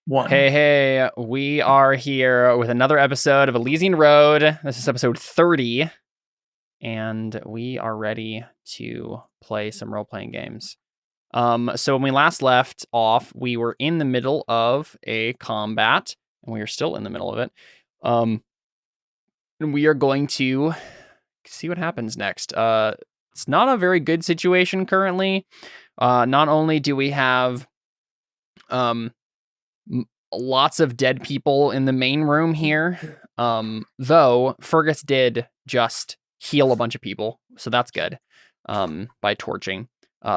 One. Hey, we are here with another episode of Elysian Road. This is episode 30, and we are ready to play some role-playing games. So when we last left off, we were in the middle of a combat, and we are still in the middle of it. And we are going to see what happens next. It's not a very good situation currently. Not only do we have lots of dead people in the main room here, though Fergus did just heal a bunch of people, so that's good, by torching.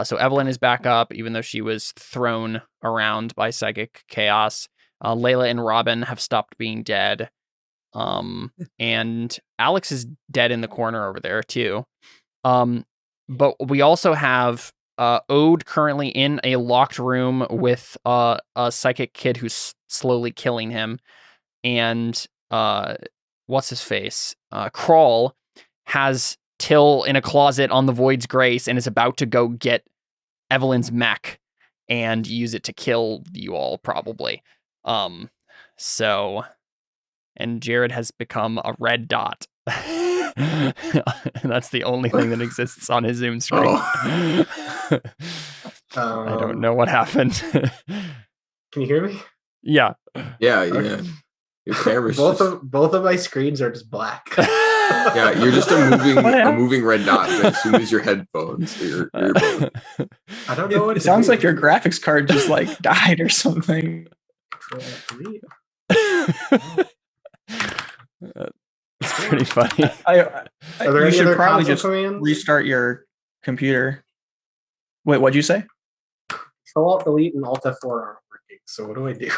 So Evelyn is back up, even though she was thrown around by psychic chaos. Layla and Robin have stopped being dead. And Alex is dead in the corner over there too. But we also have Ode currently in a locked room with a psychic kid who's slowly killing him. And what's his face? Crawl has Till in a closet on the Void's Grace and is about to go get Evelyn's mech and use it to kill you all, probably. So, and Jared has become a red dot. That's the only thing that exists on his Zoom screen. I don't know what happened. Can you hear me? Yeah. Yeah. Your camera's both of my screens are just black. Yeah, you're just a moving red dot as soon as your headphones. Your I don't know what it sounds like your graphics card just like died or something. It's pretty funny. You should probably just restart your computer. Wait, what'd you say? Alt Delete and Alt F4 aren't working. So what do I do?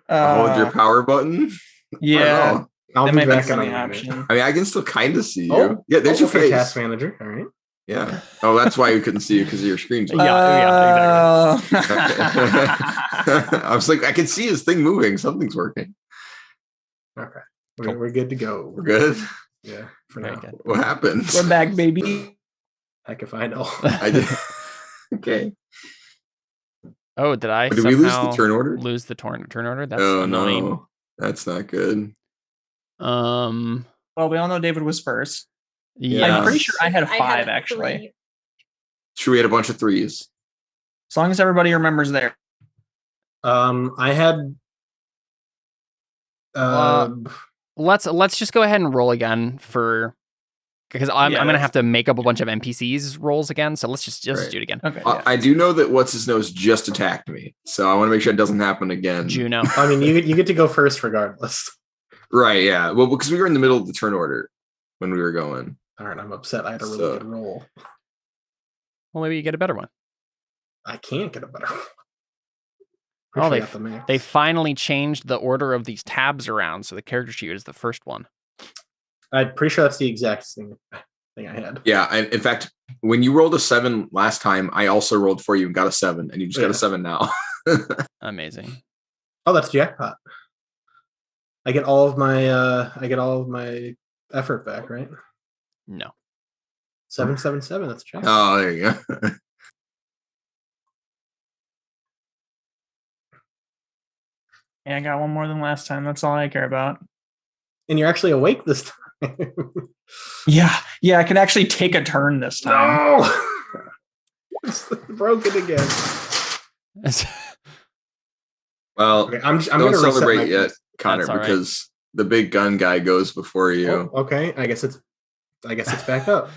Hold your power button. Yeah, I'll be back on on the option. I mean, I can still kind of see you. Oh, yeah, there's your face. Task Manager. All right. Yeah. Oh, that's why you couldn't see you because of your screen. Yeah, exactly. I was like, I can see his thing moving. Something's working. Okay. We're good to go. We're good. Yeah. For now. Good. What happened? We're back, baby. Heck if I know. I did. Okay. Oh, did I? Did we lose the turn order? Lose the turn order? That's annoying. No, that's not good. Well, we all know David was first. Yeah. I'm pretty sure I had a 5 actually. Sure, we had a bunch of 3s. As long as everybody remembers there. I had. Let's just go ahead and roll again because I'm gonna have to make up a bunch of NPCs rolls again. So let's just do it again. Okay. I do know that what's his nose just attacked me, so I want to make sure it doesn't happen again. Juno. I mean, you get to go first regardless. Right? Yeah. Well, because we were in the middle of the turn order when we were going. All right, I'm upset. I had a really good roll. Well, maybe you get a better one. I can't get a better one. Oh, they finally changed the order of these tabs around, so the character sheet is the first one. I'm pretty sure that's the exact thing I had. Yeah, and in fact, when you rolled a 7 last time, I also rolled for you and got a 7, and you just got a 7 now. Amazing. Oh, that's jackpot. I get all of my effort back, right? No. 777. That's jackpot. Oh, there you go. Yeah, I got one more than last time. That's all I care about. And you're actually awake this time. Yeah, I can actually take a turn this time. No! It's broken again. Well, okay, I'm don't gonna celebrate yet, Connor, because the big gun guy goes before you. Oh, okay, I guess it's back up.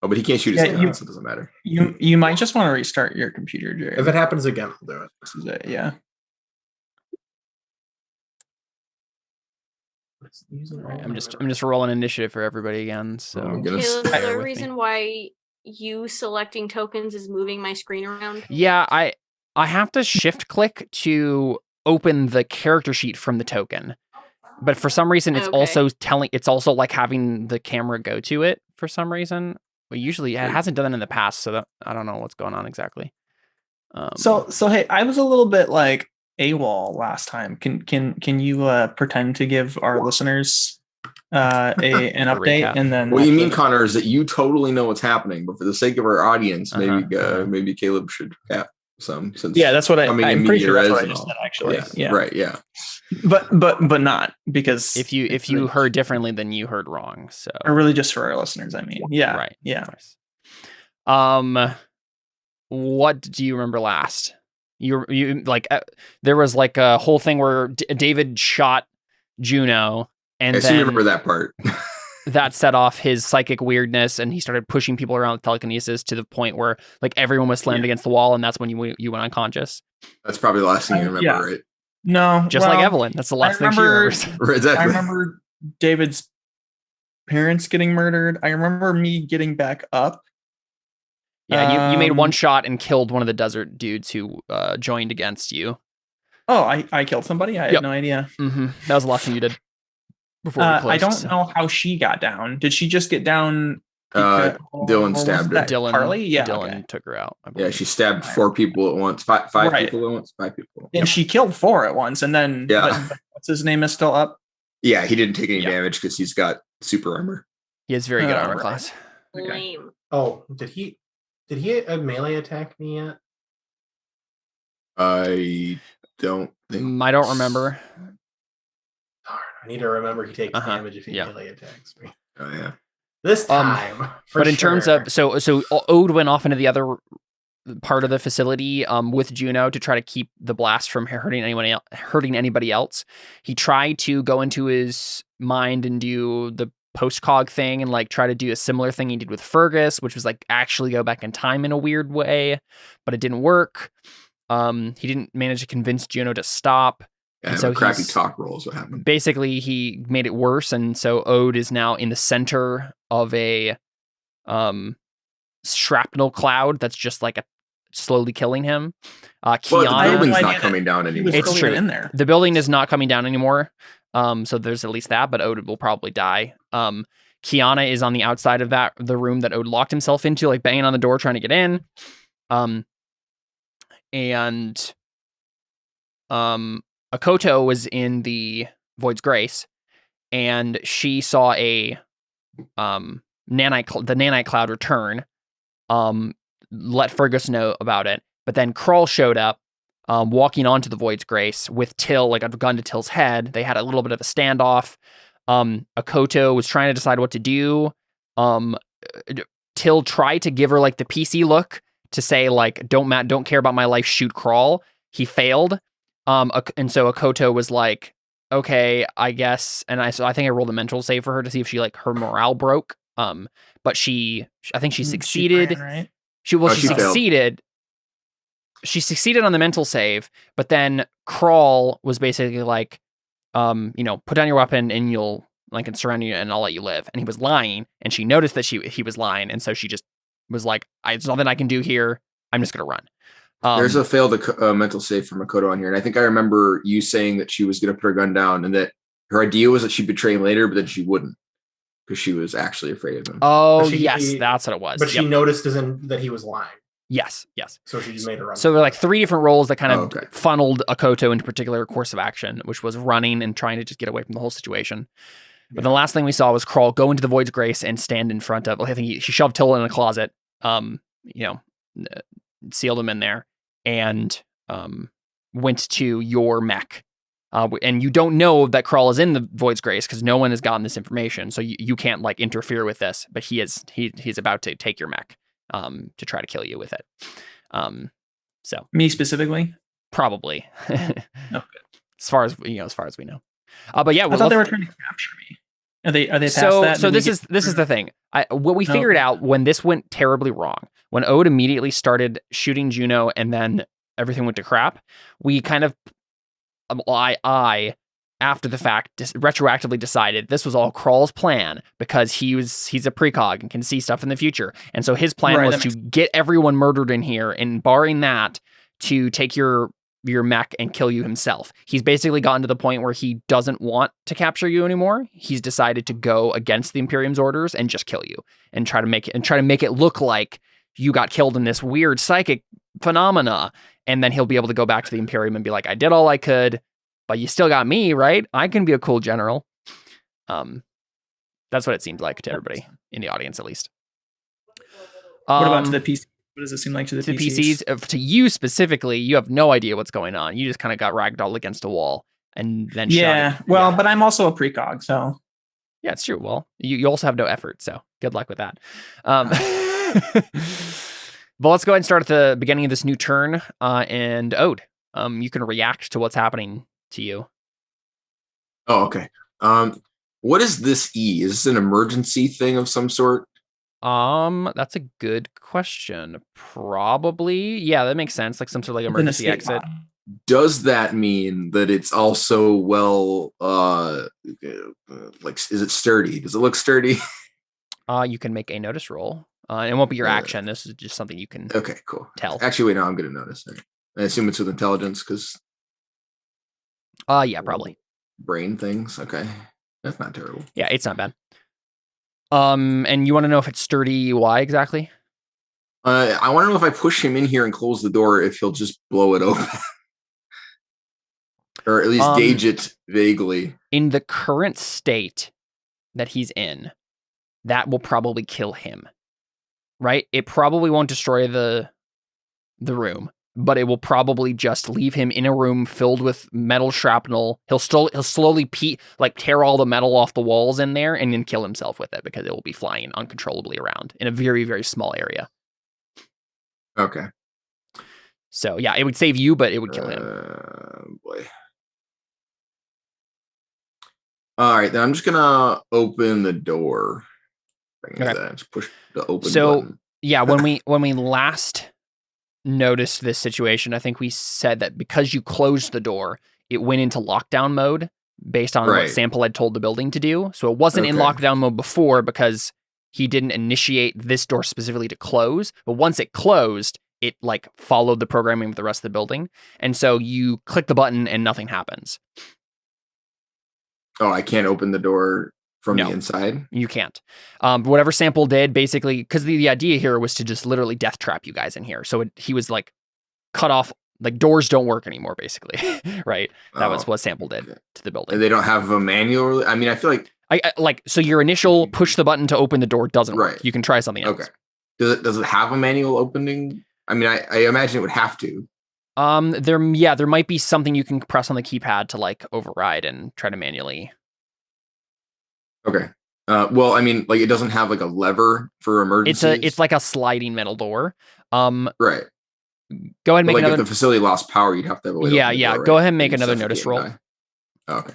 Oh, but he can't shoot his gun, so it doesn't matter. You might just want to restart your computer, Jared. If it happens again, I'll do it. This is it, yeah. Right, I'm just rolling initiative for everybody again. So is there a reason why you selecting tokens is moving my screen around? Yeah, I have to shift click to open the character sheet from the token, but for some reason it's also like having the camera go to it for some reason. But usually it hasn't done that in the past, so I don't know what's going on exactly. So hey, I was a little bit like AWOL last time. Can you pretend to give our listeners an update and then what you mean, Connor, is that you totally know what's happening, but for the sake of our audience, maybe Caleb should recap. some. Since that's what coming I'm in pretty sure that's what I and just all. said, actually. Yeah. Right. Yeah. But not, because If you heard differently, then you heard wrong. So, or really just for our listeners, I mean. Yeah. right. Yeah. What do you remember last? You like there was like a whole thing where David shot Juno, and I then seem to remember that part. that set off his psychic weirdness, and he started pushing people around with telekinesis to the point where like everyone was slammed against the wall, and that's when you went unconscious. That's probably the last thing you remember, right? No, just like Evelyn. That's the last thing she remembers. Exactly. I remember David's parents getting murdered. I remember me getting back up. Yeah, you made one shot and killed one of the desert dudes who joined against you. Oh, I killed somebody? I had no idea. Mm-hmm. That was the last thing you did. Before we closed, I don't know how she got down. Did she just get down? Dylan stabbed her. Carly? Yeah. Dylan took her out. Yeah, she stabbed 4 people at once. Five people at once. 5 people. And she killed 4 at once. And then, what's his name is still up? Yeah, he didn't take any damage because he's got super armor. He has very good armor class. Lame. Oh, did he melee attack me yet? I don't think. I don't remember. Darn, I need to remember he takes damage if he melee attacks me. Oh yeah. This time. But in terms of so Ode went off into the other part of the facility with Juno to try to keep the blast from hurting anybody else. He tried to go into his mind and do the post-cog thing and like try to do a similar thing he did with Fergus, which was like actually go back in time in a weird way, but it didn't work. He didn't manage to convince Juno to stop. Yeah, so crappy talk roll is what happened. Basically, he made it worse, and so Ode is now in the center of a shrapnel cloud that's just like slowly killing him. Kiana, the building's not coming down anymore. It's true. In there. The building is not coming down anymore. So there's at least that, but Ode will probably die. Kiana is on the outside of the room that Ode locked himself into, like banging on the door trying to get in. And Akoto was in the Void's Grace, and she saw a the nanite cloud return. Let Fergus know about it, but then Krull showed up, walking onto the Void's Grace with Till, like a gun to Till's head. They had a little bit of a standoff. Akoto was trying to decide what to do. Till tried to give her like the PC look to say like, don't care about my life, shoot Krull. He failed. And so Akoto was like, okay, I guess. And I think I rolled a mental save for her to see if she like her morale broke. But I think she succeeded. She ran, right? She succeeded. She succeeded on the mental save, but then Krull was basically like, put down your weapon and you'll like and surrender you and I'll let you live. And he was lying, and she noticed that he was lying, and so she just was like, there's nothing I can do here. I'm just gonna run. There's a failed mental save from Makoto on here, and I think I remember you saying that she was going to put her gun down, and that her idea was that she'd betray him later, but that she wouldn't because she was actually afraid of him. Oh, yes, that's what it was. But she noticed that he was lying. Yes. So she just made her run. So there were like 3 different roles that kind of funneled Akoto into a particular course of action, which was running and trying to just get away from the whole situation. But the last thing we saw was Krull go into the Void's Grace and stand in front of. I think she shoved Till in a closet. Sealed him in there. And went to your mech. And you don't know that Krull is in the Void's Grace because no one has gotten this information. So you can't like interfere with this, but he's about to take your mech to try to kill you with it. So me specifically? Probably. Okay. As far as we know. But yeah, I thought they were trying to capture me. Are they past that? So this is the thing. What we figured out when this went terribly wrong, when Ode immediately started shooting Juno and then everything went to crap, we kind of, after the fact, retroactively decided this was all Krull's plan because he's a precog and can see stuff in the future. And so his plan was to get everyone murdered in here, and barring that, to take your mech and kill you himself. He's basically gotten to the point where he doesn't want to capture you anymore. He's decided to go against the Imperium's orders and just kill you and try to make it look like you got killed in this weird psychic phenomena. And then he'll be able to go back to the Imperium and be like, I did all I could, but you still got me, right? I can be a cool general. That's what it seemed like to everybody in the audience, at least. What about to the PC? What does it seem like to the to PCs? To you specifically, you have no idea what's going on. You just kind of got ragdolled against a wall and then shot. Well, but I'm also a precog, so yeah, it's true. Well, you also have no effort, so good luck with that. But let's go ahead and start at the beginning of this new turn. And Ode, you can react to what's happening to you. Oh, okay. What is this E? Is this an emergency thing of some sort? That's a good question. Probably. Yeah, that makes sense. Like some sort of like emergency exit. Does that mean that it's also like, is it sturdy? Does it look sturdy? You can make a notice roll. It won't be your action. This is just something you can. Okay, cool. Tell. Actually, wait, no, I'm gonna notice. I assume it's with intelligence because. Yeah, probably. Brain things. Okay, that's not terrible. Yeah, it's not bad. And you want to know if it's sturdy? Why exactly? I want to know if I push him in here and close the door, if he'll just blow it open. Or at least gauge it vaguely. In the current state that he's in, that will probably kill him. Right? It probably won't destroy the room, but it will probably just leave him in a room filled with metal shrapnel. He'll slowly tear all the metal off the walls in there and then kill himself with it because it will be flying uncontrollably around in a very, very small area. Okay. So yeah, it would save you, but it would kill him. Boy. All right, then I'm just gonna open the door. Okay. Just push the open button. Yeah, when we last noticed this situation, I think we said that because you closed the door, it went into lockdown mode based on what Sample had told the building to do. So it wasn't in lockdown mode before because he didn't initiate this door specifically to close. But once it closed, it like followed the programming of the rest of the building. And so you click the button and nothing happens. Oh, I can't open the door from the inside? You can't. Whatever Sample did, basically, because the idea here was to just literally death trap you guys in here. So he was like cut off, like doors don't work anymore, basically, right? That was what Sample did to the building. And they don't have a manual? I mean, I feel like... so your initial push the button to open the door doesn't work. You can try something else. Okay. Does it have a manual opening? I mean, I imagine it would have to. There might be something you can press on the keypad to like override and try to manually. Okay. Well, I mean, like it doesn't have like a lever for emergencies. It's like a sliding metal door. Right. Go ahead and make another. If the facility lost power, you'd have to have a way to open the door, Go ahead and make another notice roll. Okay.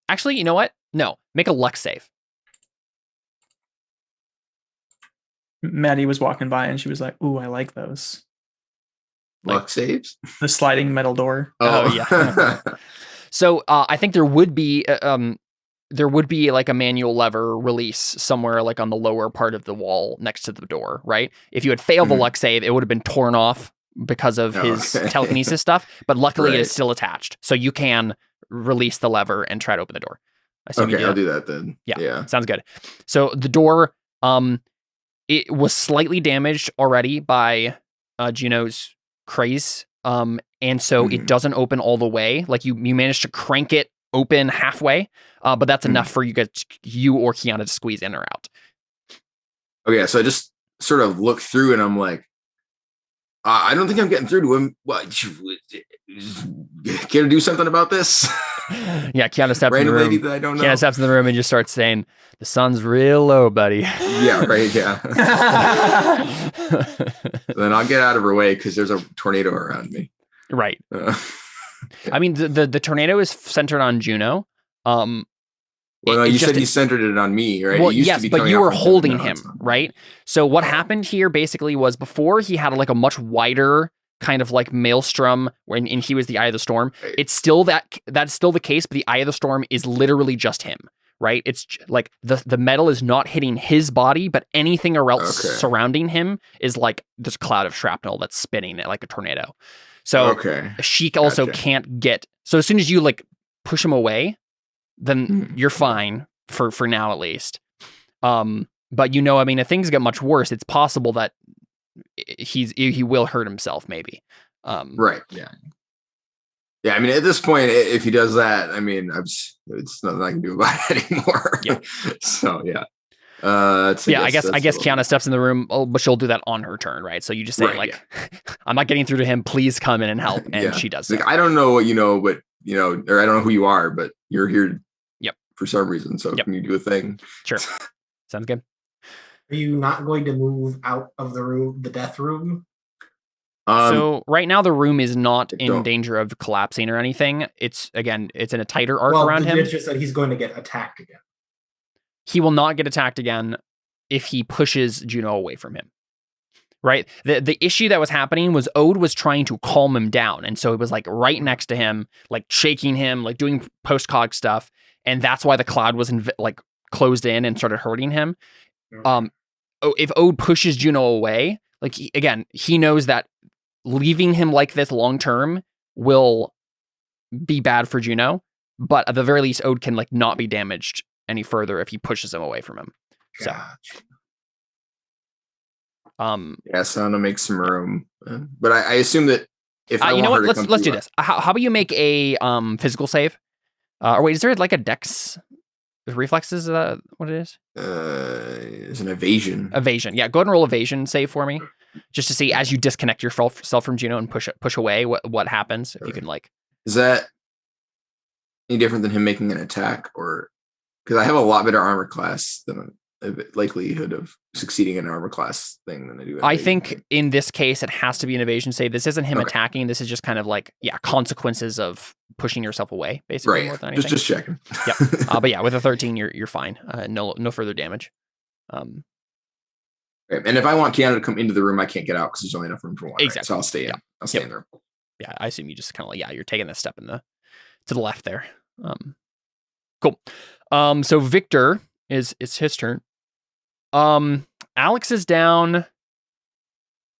Actually, you know what? No, make a luck save. Maddie was walking by and she was like, "Ooh, I like those." Luck saves? The sliding metal door. Oh yeah. So I think there would be like a manual lever release somewhere like on the lower part of the wall next to the door, right? If you had failed the luck save, it would have been torn off because of his telekinesis stuff. But luckily, it is still attached, so you can release the lever and try to open the door. Okay, I'll do that then. Yeah, sounds good. So the door, it was slightly damaged already by Juno's craze. And so it doesn't open all the way. Like you managed to crank it open halfway, but that's enough for you or Kiana to squeeze in or out. Okay, so I just sort of look through and I'm like, I don't think I'm getting through to him. What? Can I do something about this? Yeah, Kiana steps in the room. That I don't know. Kiana steps in the room and just starts saying, "The sun's real low, buddy." Yeah, right. Yeah. Then I'll get out of her way because there's a tornado around me. Right. I mean, the tornado is centered on Juno. Well, no, you said you centered it on me, right? Well, yes, but you were holding him, right? So what happened here basically was before he had like a much wider kind of like maelstrom and he was the eye of the storm. Right. It's still that's still the case, but the eye of the storm is literally just him, right? It's like the metal is not hitting his body, but anything else surrounding him is like this cloud of shrapnel that's spinning it like a tornado. So Sheik also can't get. So as soon as you like push him away, then you're fine for now at least. But I mean, if things get much worse, it's possible that he will hurt himself maybe. Right. Yeah. Yeah. I mean, at this point, if he does that, I mean, it's nothing I can do about it anymore. Yeah. So yeah. I guess Kiana steps in the room, but she'll do that on her turn, right? So you just say I'm not getting through to him. Please come in and help, and she does. Like, I don't know what you know, but or I don't know who you are, but you're here. Yep. For some reason, so can you do a thing? Sure. Sounds good. Are you not going to move out of the room, the death room? So right now the room is not in danger of collapsing or anything. It's in a tighter arc around him. It's just that he's going to get attacked again. He will not get attacked again if he pushes Juno away from him. Right? The issue that was happening was Ode was trying to calm him down. And so it was like right next to him, like shaking him, like doing post-cog stuff. And that's why the cloud was closed in and started hurting him. If Ode pushes Juno away, like he knows that leaving him like this long term will be bad for Juno, but at the very least, Ode can not be damaged any further if he pushes him away from him. So, Sauna makes some room, but I assume that if I want her to let's do this. How about you make a physical save? Or wait, is there a dex? Reflexes, what it is? It's an evasion. Evasion, yeah. Go ahead and roll evasion save for me, just to see as you disconnect yourself from Juno and push away what happens. If you can Is that any different than him making an attack, or because I have a lot better armor class than a likelihood of succeeding in an armor class thing than I do. I think in this case it has to be an evasion save. This isn't him attacking. This is just kind of consequences of pushing yourself away, basically. Right. More than anything. Just checking. Yeah. But yeah, with a 13, you're fine. No further damage. And if I want Kiana to come into the room, I can't get out because there's only enough room for one. Exactly. Right? So I'll stay in. Yeah. I'll stay in there. Yeah, I assume you just kind of you're taking this step to the left there. Cool. So Victor is his turn. Alex is down.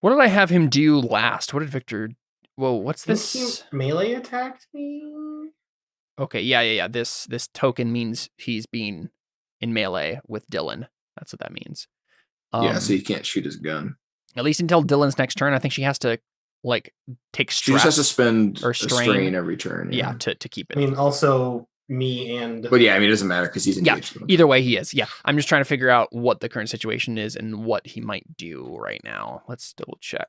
What did I have him do last? What did Victor? Whoa, what's this? He melee attacked me. Okay, yeah. This token means he's being in melee with Dylan. That's what that means. So he can't shoot his gun. At least until Dylan's next turn. I think she has to take stress. She just has to spend or a strain every turn. Yeah, to keep it. I mean, also me and. But yeah, I mean, it doesn't matter because he's engaged. Yeah, either way he is. Yeah, I'm just trying to figure out what the current situation is and what he might do right now. Let's double check.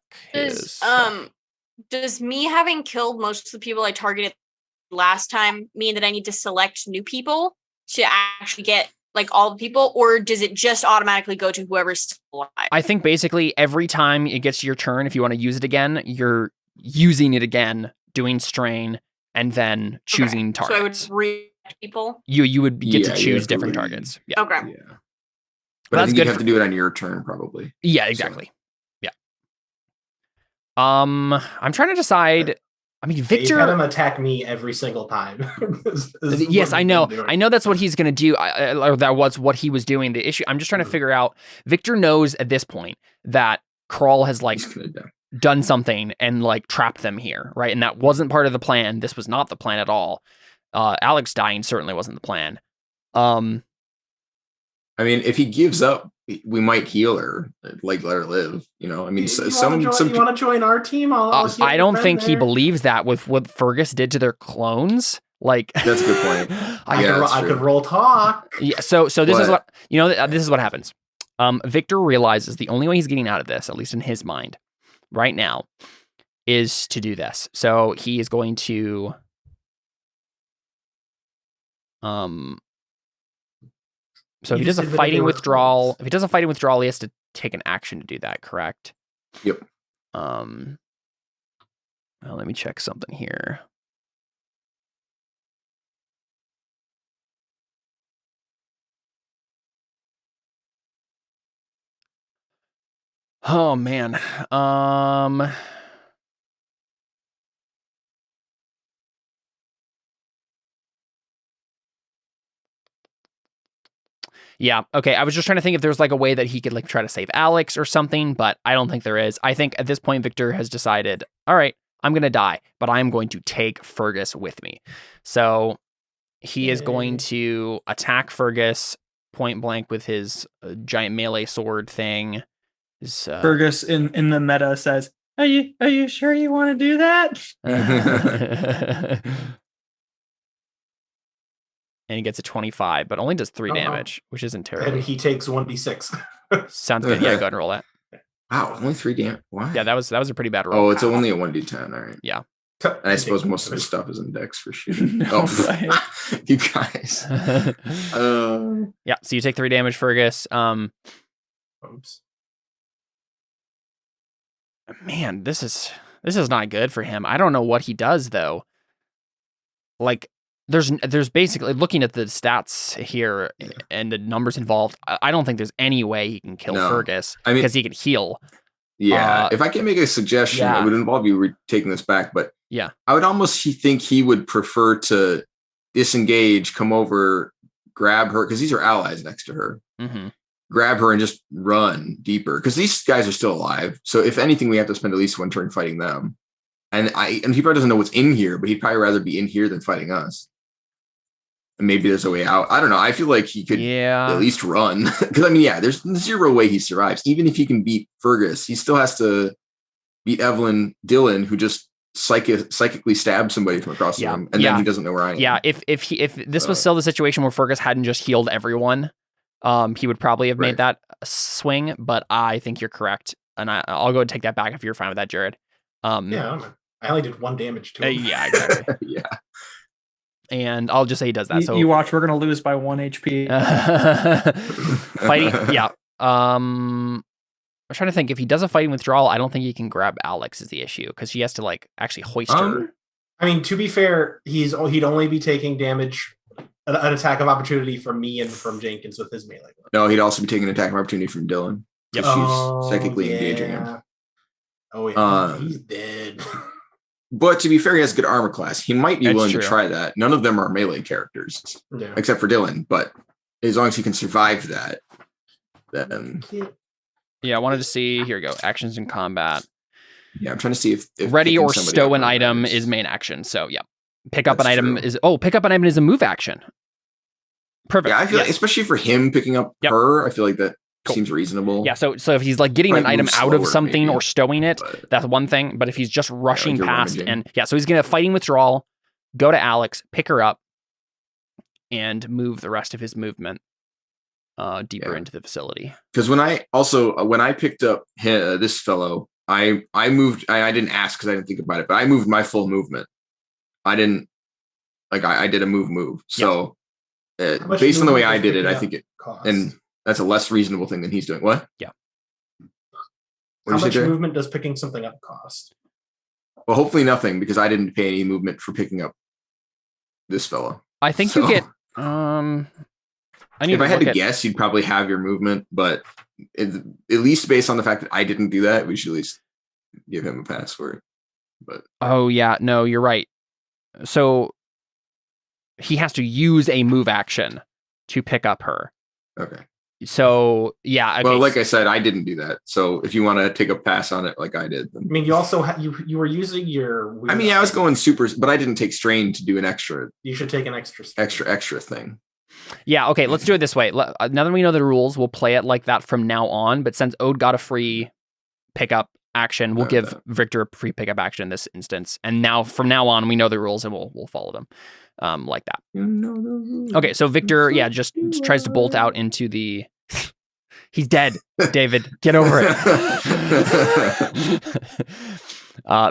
Does me having killed most of the people I targeted last time mean that I need to select new people to actually get all the people, or does it just automatically go to whoever's still alive? I think basically every time it gets to your turn, if you want to use it again, you're using it again, doing strain, and then choosing targets. So I would react people? You would get to choose different targets. Yeah. Okay. Yeah. But I think you have to do it on your turn, probably. Yeah, exactly. Yeah. I'm trying to decide. I mean, Victor. You've had him attack me every single time. Yes, I know. I know that's what he's going to do. Or that was what he was doing. The issue. I'm just trying to figure out. Victor knows at this point that Krull has done something and trapped them here, right? And that wasn't part of the plan. This was not the plan at all. Alex dying certainly wasn't the plan. I mean, if he gives up, we might heal her, let her live. I mean, you want to join our team? I don't think he believes that with what Fergus did to their clones. That's a good point. I could roll talk. Yeah. So this is what this is what happens. Victor realizes the only way he's getting out of this, at least in his mind, right now, is to do this. So he is going to So if he does a fighting withdrawal, he has to take an action to do that, correct? Yep. Well, let me check something here. Oh man. Yeah, okay. I was just trying to think if there's a way that he could try to save Alex or something, but I don't think there is. I think at this point Victor has decided, all right, I'm going to die, but I'm going to take Fergus with me. So he is going to attack Fergus point blank with his giant melee sword thing. Fergus in the meta says, Are you sure you want to do that? and he gets a 25, but only does 3 damage, which isn't terrible. And he takes 1d6. Sounds good. Yeah, go ahead and roll that. Wow, only 3 damage. Why? Yeah, that was a pretty bad roll. Oh, it's only a 1d10. All right. Yeah. And I suppose most of his stuff is in dex for shooting. You guys. Yeah, so you take 3 damage, Fergus. Oops. Man, this is not good for him. I don't know what he does though. Like, there's basically, looking at the stats here and the numbers involved, I don't think there's any way he can kill Fergus because he can heal. Yeah, if I can make a suggestion, it would involve you taking this back, but yeah, I would almost think he would prefer to disengage, come over, grab her, because these are allies next to her. Mm-hmm. Grab her and just run deeper, because these guys are still alive. So if anything, we have to spend at least one turn fighting them. And he probably doesn't know what's in here, but he'd probably rather be in here than fighting us. And maybe there's a way out. I don't know. I feel like he could at least run. Because, I mean, there's 0 way he survives. Even if he can beat Fergus, he still has to beat Dylan, who just psychically stabbed somebody from across the room. And then he doesn't know where I am. Yeah, if this was still the situation where Fergus hadn't just healed everyone, he would probably have made that swing. But I think you're correct. And I'll go and take that back if you're fine with that, Jared. I only did 1 damage to him. Yeah, exactly. Yeah. And I'll just say he does that. So you watch, we're gonna lose by 1 HP. Fighting, yeah. I'm trying to think. If he does a fighting withdrawal, I don't think he can grab Alex is the issue, because he has to like actually hoist her. I mean, to be fair, he'd only be taking damage, an attack of opportunity from me and from Jenkins with his melee. No, he'd also be taking an attack of opportunity from Dylan. Yep. She's psychically engaging him. Oh yeah, he's dead. But to be fair, he has good armor class. He might be willing to try that. None of them are melee characters, except for Dylan. But as long as he can survive that, then... Yeah, I wanted to see... Here we go. Actions in combat. Yeah, I'm trying to see if ready or stow an item is main action. So, yeah. Pick up an item is... Oh, pick up an item is a move action. Perfect. Yeah, I feel like, especially for him picking up her, I feel like that seems reasonable. Yeah, so if he's like getting an item out of something or stowing it, that's one thing. But if he's just rushing past so he's gonna fighting withdrawal, go to Alex, pick her up, and move the rest of his movement deeper into the facility. Because when I picked up this fellow, I moved. I didn't ask because I didn't think about it, but I moved my full movement. I didn't I did a move. So based on the way I did it, I think it and. That's a less reasonable thing than he's doing. What? Yeah. How much movement does picking something up cost? Well, hopefully nothing, because I didn't pay any movement for picking up this fellow. I think you get... if I had to guess, you'd probably have your movement, but at least based on the fact that I didn't do that, we should at least give him a pass for it. But oh, yeah. No, you're right. So he has to use a move action to pick up her. Okay. So yeah. Okay. Well, like I said, I didn't do that. So if you want to take a pass on it, like I did, then... I mean, you also you were using your. I mean, I was going super, but I didn't take strain to do an extra. You should take an extra thing. Yeah. Okay. Let's do it this way. Now that we know the rules, we'll play it like that from now on. But since Ode got a free pickup action, we'll give Victor a free pickup action in this instance. And now from now on, we know the rules and we'll follow them. Like that. Okay, so Victor, just tries to bolt out into the... He's dead, David. Get over it.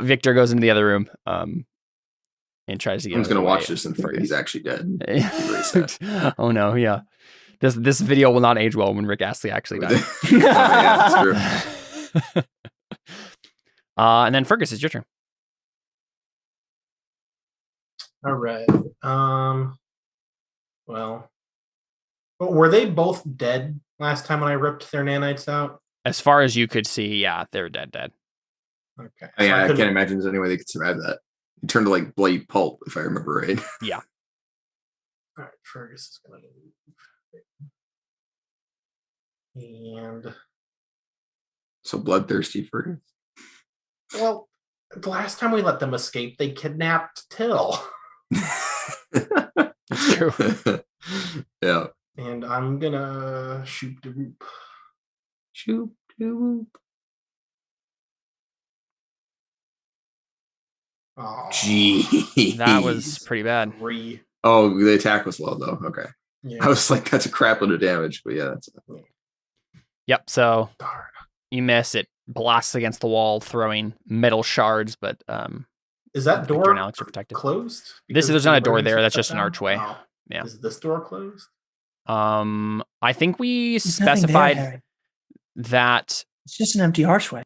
Victor goes into the other room and tries to get... I'm just going to watch this and think he's actually dead. Oh no, yeah. This video will not age well when Rick Astley actually died. That's true. And then Fergus, it's your turn. All right. Well, were they both dead last time when I ripped their nanites out? As far as you could see, yeah, they're dead. Okay. I can't imagine there's any way they could survive that. He turned to like bloody pulp, if I remember right. Yeah. All right, Fergus is going to move. And so bloodthirsty, Fergus. Well, the last time we let them escape, they kidnapped Till. It's true. Yeah. And I'm gonna shoot the whoop. Shoot the whoop. Oh, Jeez. That was pretty bad. 3. Oh, the attack was low though. Okay. Yeah. I was like, that's a crap load of damage, but yeah, that's. Yep. So Darn. you miss. It blasts against the wall, throwing metal shards. But Is that Victor door and Alex are protected. closed? There's not a door there. emergency That's just an shutdown? archway. Oh. Yeah. Is this door closed? I think we There's nothing there, specified Harry. that. It's just an empty archway.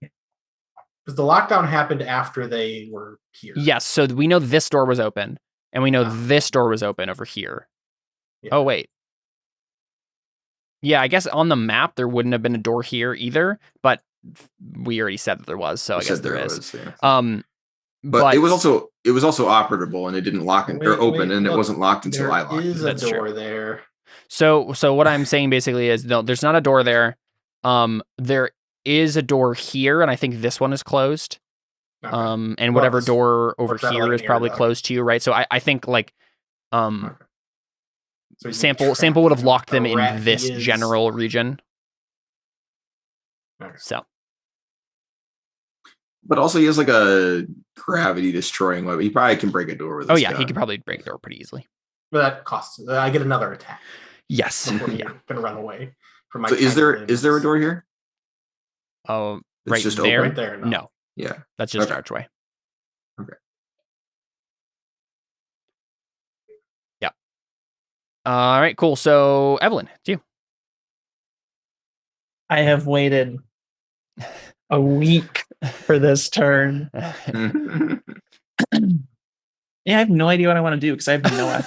Because the lockdown happened after they were here. Yes. So we know this door was open, and we know Ah. this door was open over here. Yeah. Oh wait. Yeah, I guess on the map there wouldn't have been a door here either, but we already said that there was, so I guess there is. Was, yeah. But it was also operable and it didn't lock or open and it wasn't locked until I locked it. There is a That's door true. there. So what I'm saying basically is no, there's not a door there. There is a door here, and I think this one is closed. Okay. And whatever Well, door over what's that here like is near, probably though? closed to you, right? So I think like Okay. So you sample track would have locked them the in rat this is- general region. Okay. So But also he has like a gravity destroying weapon. He probably can break a door with this he gun. could probably break a door pretty easily. But that costs. I get another attack Yes. before Yeah. you're gonna run away from my. So is there a limbs. door here? Oh, It's right just there. Right there? No, Yeah. that's just Okay. an archway. Okay. Yep. All right, cool. So Evelyn, it's you. I have waited a week for this turn. Yeah, I have no idea what I want to do because I have no.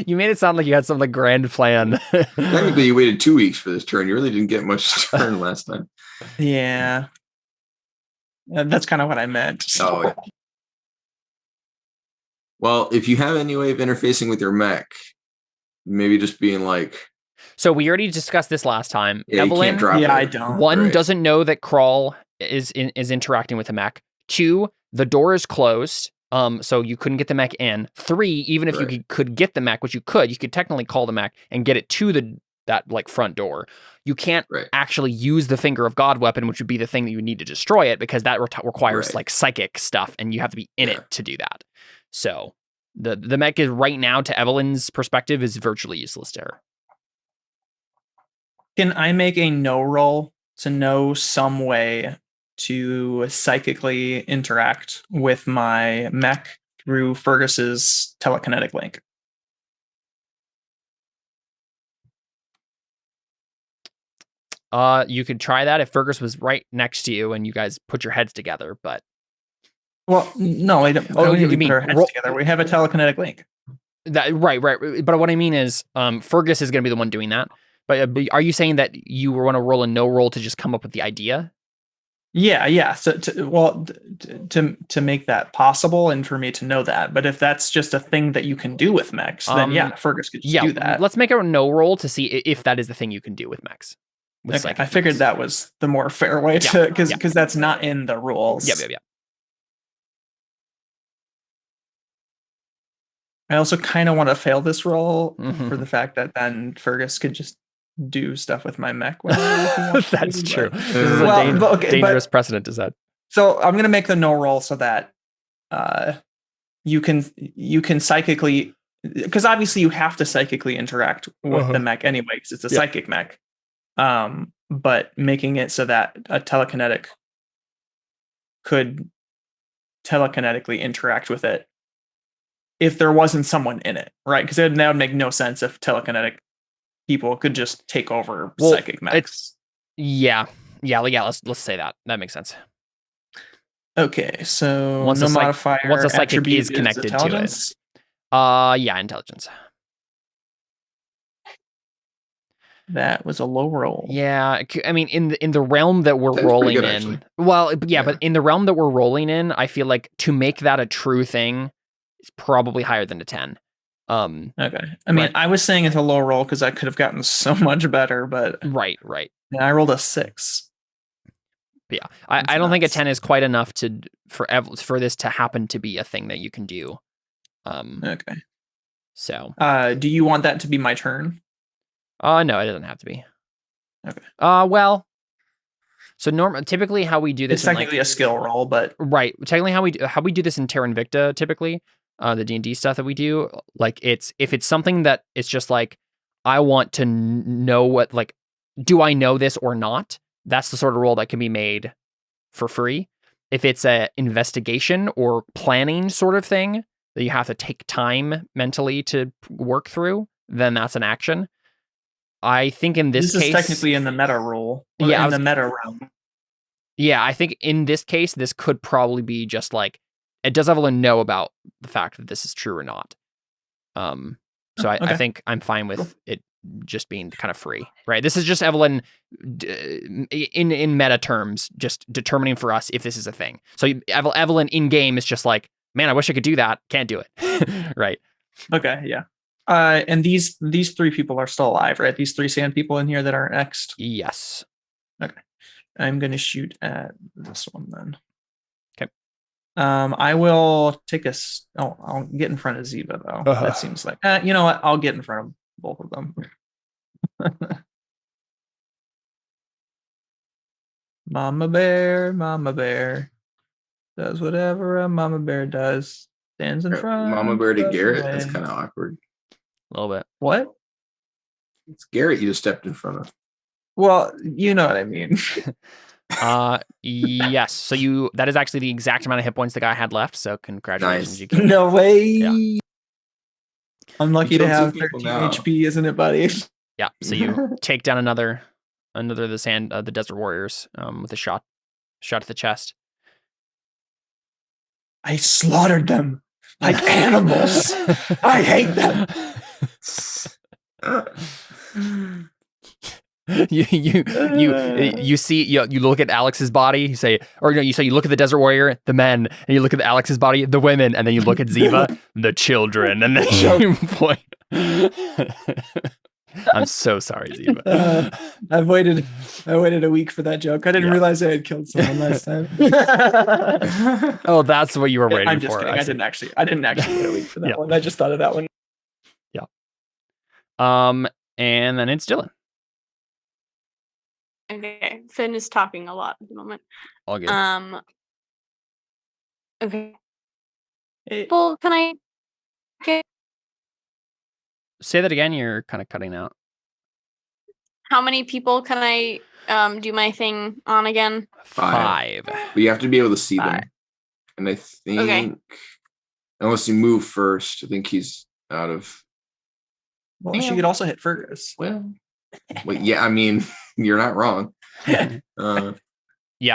You made it sound like you had some like grand plan. Technically, you waited 2 weeks for this turn. You really didn't get much turn last time. Yeah, that's kind of what I meant. Oh, yeah. Well, if you have any way of interfacing with your mech, maybe just being like, So we already discussed this last time. yeah, you Evelyn, can't drop Yeah, it. I don't. one, Right. doesn't know that Crawl is interacting with the mech. 2, the door is closed. So you couldn't get the mech in. 3, even if Right. you could get the mech, which you could technically call the mech and get it to that like front door. You can't Right. actually use the Finger of God weapon, which would be the thing that you would need to destroy it, because that requires Right. like psychic stuff, and you have to be in Yeah. it to do that. So the mech is right now, to Evelyn's perspective, is virtually useless to her. Can I make a no roll to know some way to psychically interact with my mech through Fergus's telekinetic link? You could try that if Fergus was right next to you and you guys put your heads together, but Well, no, I don't. Oh, I don't you need to mean put our heads roll- together. We have a telekinetic link. that right. But what I mean is, Fergus is going to be the one doing that. But are you saying that you want to roll a no roll to just come up with the idea? Yeah. So, to make that possible, and for me to know that. But if that's just a thing that you can do with mechs, then yeah, Fergus could just do that. Let's make a no roll to see if that is the thing you can do with mechs. With Okay, psychic I figured mechs. that was the more fair way to, because that's not in the rules. Yeah. I also kind of want to fail this roll Mhm. for the fact that then Fergus could just do stuff with my mech. whenever he wants to, That's but- true. This is a Well, but okay, dangerous precedent to set. So I'm gonna make the no roll so that you can psychically, because obviously you have to psychically interact with the mech anyway, because it's a psychic mech. But making it so that a telekinetic could telekinetically interact with it if there wasn't someone in it, right? Because that would make no sense if telekinetic people could just take over psychic mechs. Let's say that. That makes sense. Okay, so Once no a psych- modifier. once a psychic attribute is connected to it. intelligence? Intelligence. That was a low roll. Yeah, I mean, in the realm that we're That's pretty rolling good, in, actually. but in the realm that we're rolling in, I feel like to make that a true thing is probably higher than a 10. Okay. I mean, I was saying it's a low roll because I could have gotten so much better, but Right. I rolled a 6. But yeah, That's I don't think a nuts. 10 is quite enough for this to happen to be a thing that you can do. Okay. So, Do you want that to be my turn? no, it doesn't have to be. Okay. Well, so typically how we do this It's technically a skill roll, but right. Technically how we do this in Terra Invicta typically, the D&D stuff that we do. Like if it's something that it's just like, I want to know what, like, do I know this or not? That's the sort of roll that can be made for free. If it's a investigation or planning sort of thing that you have to take time mentally to work through, then that's an action. I think in this case, is technically in the meta role. Yeah, the meta realm. Yeah, I think in this case, this could probably be just like, does Evelyn know about the fact that this is true or not? So I think I'm fine with it just being kind of free, right? This is just Evelyn in meta terms, just determining for us if this is a thing. So Evelyn in game is just like, man, I wish I could do that. Can't do it. Right. Okay. Yeah. And these 3 people are still alive, right? These 3 sand people in here that are next. Yes. Okay. I'm going to shoot at this one then. Okay. I will take I'll get in front of Ziva though. That seems like, you know what? I'll get in front of both of them. Mama bear does whatever a mama bear does. Stands in front. Mama bear to of Garrett. the That's way. kind of awkward. A little bit. What? It's Garrett you just stepped in front of. Well, you know what I mean. Yes. So that is actually the exact amount of hit points the guy had left. So congratulations. Nice. You killed No way. Yeah. I'm lucky You to killed have 2 people 13 now. HP, isn't it, buddy? Yeah. So you take down another of the desert warriors with a shot at the chest. I slaughtered them like animals. I hate them. You see, you look at Alex's body, you say you look at the desert warrior, the men, and you look at Alex's body, the women, and then you look at Ziva, the children, and then you point. I'm so sorry, Ziva. I waited a week for that joke. I didn't realize I had killed someone last time. Oh, that's what you were waiting I'm just for. kidding. I didn't actually wait a week for that one. I just thought of that one. Yeah. And then it's Dylan. Okay, Finn is talking a lot at the moment. All good. Okay. Well, can I? Okay. Say that again. You're kind of cutting out. How many people can I do my thing on again? 5. But you have to be able to see them. And I think unless you move first, I think he's out of. Well, she could also hit Fergus. Well, yeah, I mean, you're not wrong. Yeah,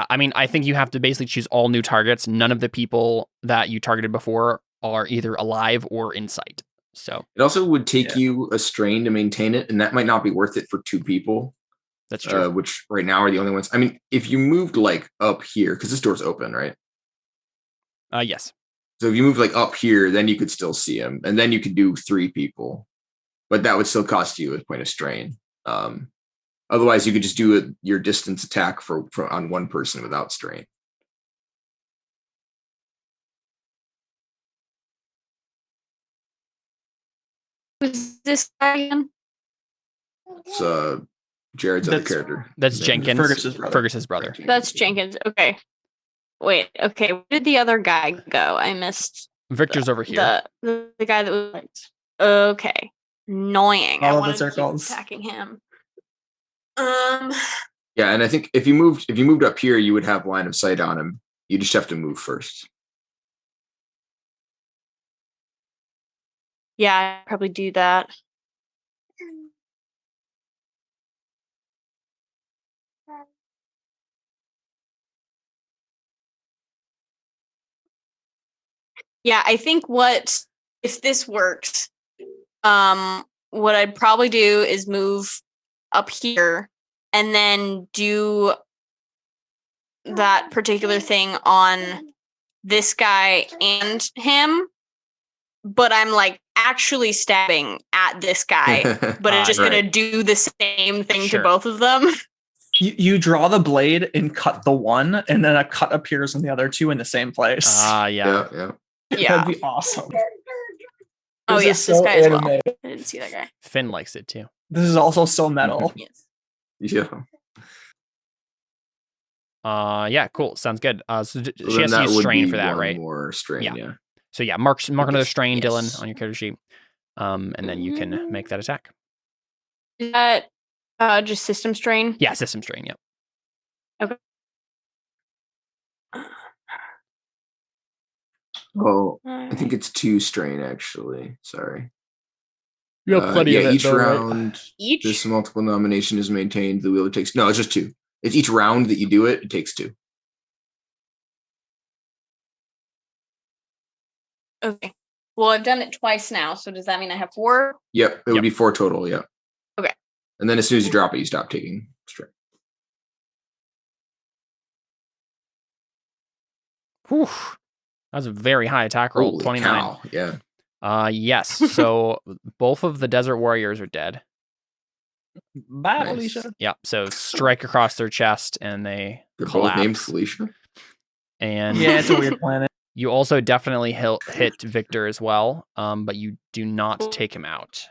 I mean, I think you have to basically choose all new targets. None of the people that you targeted before are either alive or in sight. So it also would take you a strain to maintain it, and that might not be worth it for 2 people. That's true. Which right now are the only ones. I mean, if you moved like up here, because this door's open, right? Yes. So if you move like up here, then you could still see him, and then you could do 3 people, but that would still cost you a point of strain. Otherwise, you could just do your distance attack for on 1 person without strain. Who's this guy again? It's Jared's other character. That's Jenkins, Fergus's brother. That's Jenkins. Okay. Wait. Okay. Where did the other guy go? I missed. Victor's over here. The guy that was like, okay, annoying. I All of wanted the to keep circles. attacking him. Yeah, and I think if you moved up here, you would have line of sight on him. You just have to move first. Yeah, I'd probably do that. Yeah, I think if this works, what I'd probably do is move up here and then do that particular thing on this guy and him, but I'm like actually stabbing at this guy, but it's just gonna do the same thing to both of them. You draw the blade and cut the one, and then a cut appears in the other 2 in the same place. Yeah. Yeah. That'd be awesome. Oh, yes, this guy as well. I didn't see that guy. Finn likes it too. This is also so metal. Yes. Yeah. Yeah, cool. Sounds good. So she has to use strain for that, right? More strain, yeah. So yeah, mark another strain, Yes. Dylan, on your character sheet, and then you can make that attack. Is that just system strain? Yeah, system strain. Yep. Oh, I think it's 2 strain actually. Sorry. You have plenty of it. Each though, round, Right? Each. this multiple nomination is maintained. The wheeler takes. No, it's just 2. It's each round that you do it. It takes 2. Okay. Well, I've done it twice now, so does that mean I have 4? Yep, it would be 4 total. Yeah. Okay. And then as soon as you drop it, you stop taking strain. Whew. That was a very high attack roll. Holy 29. cow, yeah. Yes. So both of the desert warriors are dead. Bye, Nice. Felicia. Yep. So strike across their chest and they They're collapse. both named Felicia. And Yeah, it's a weird planet. you also definitely hit Victor as well, but you do not take him out.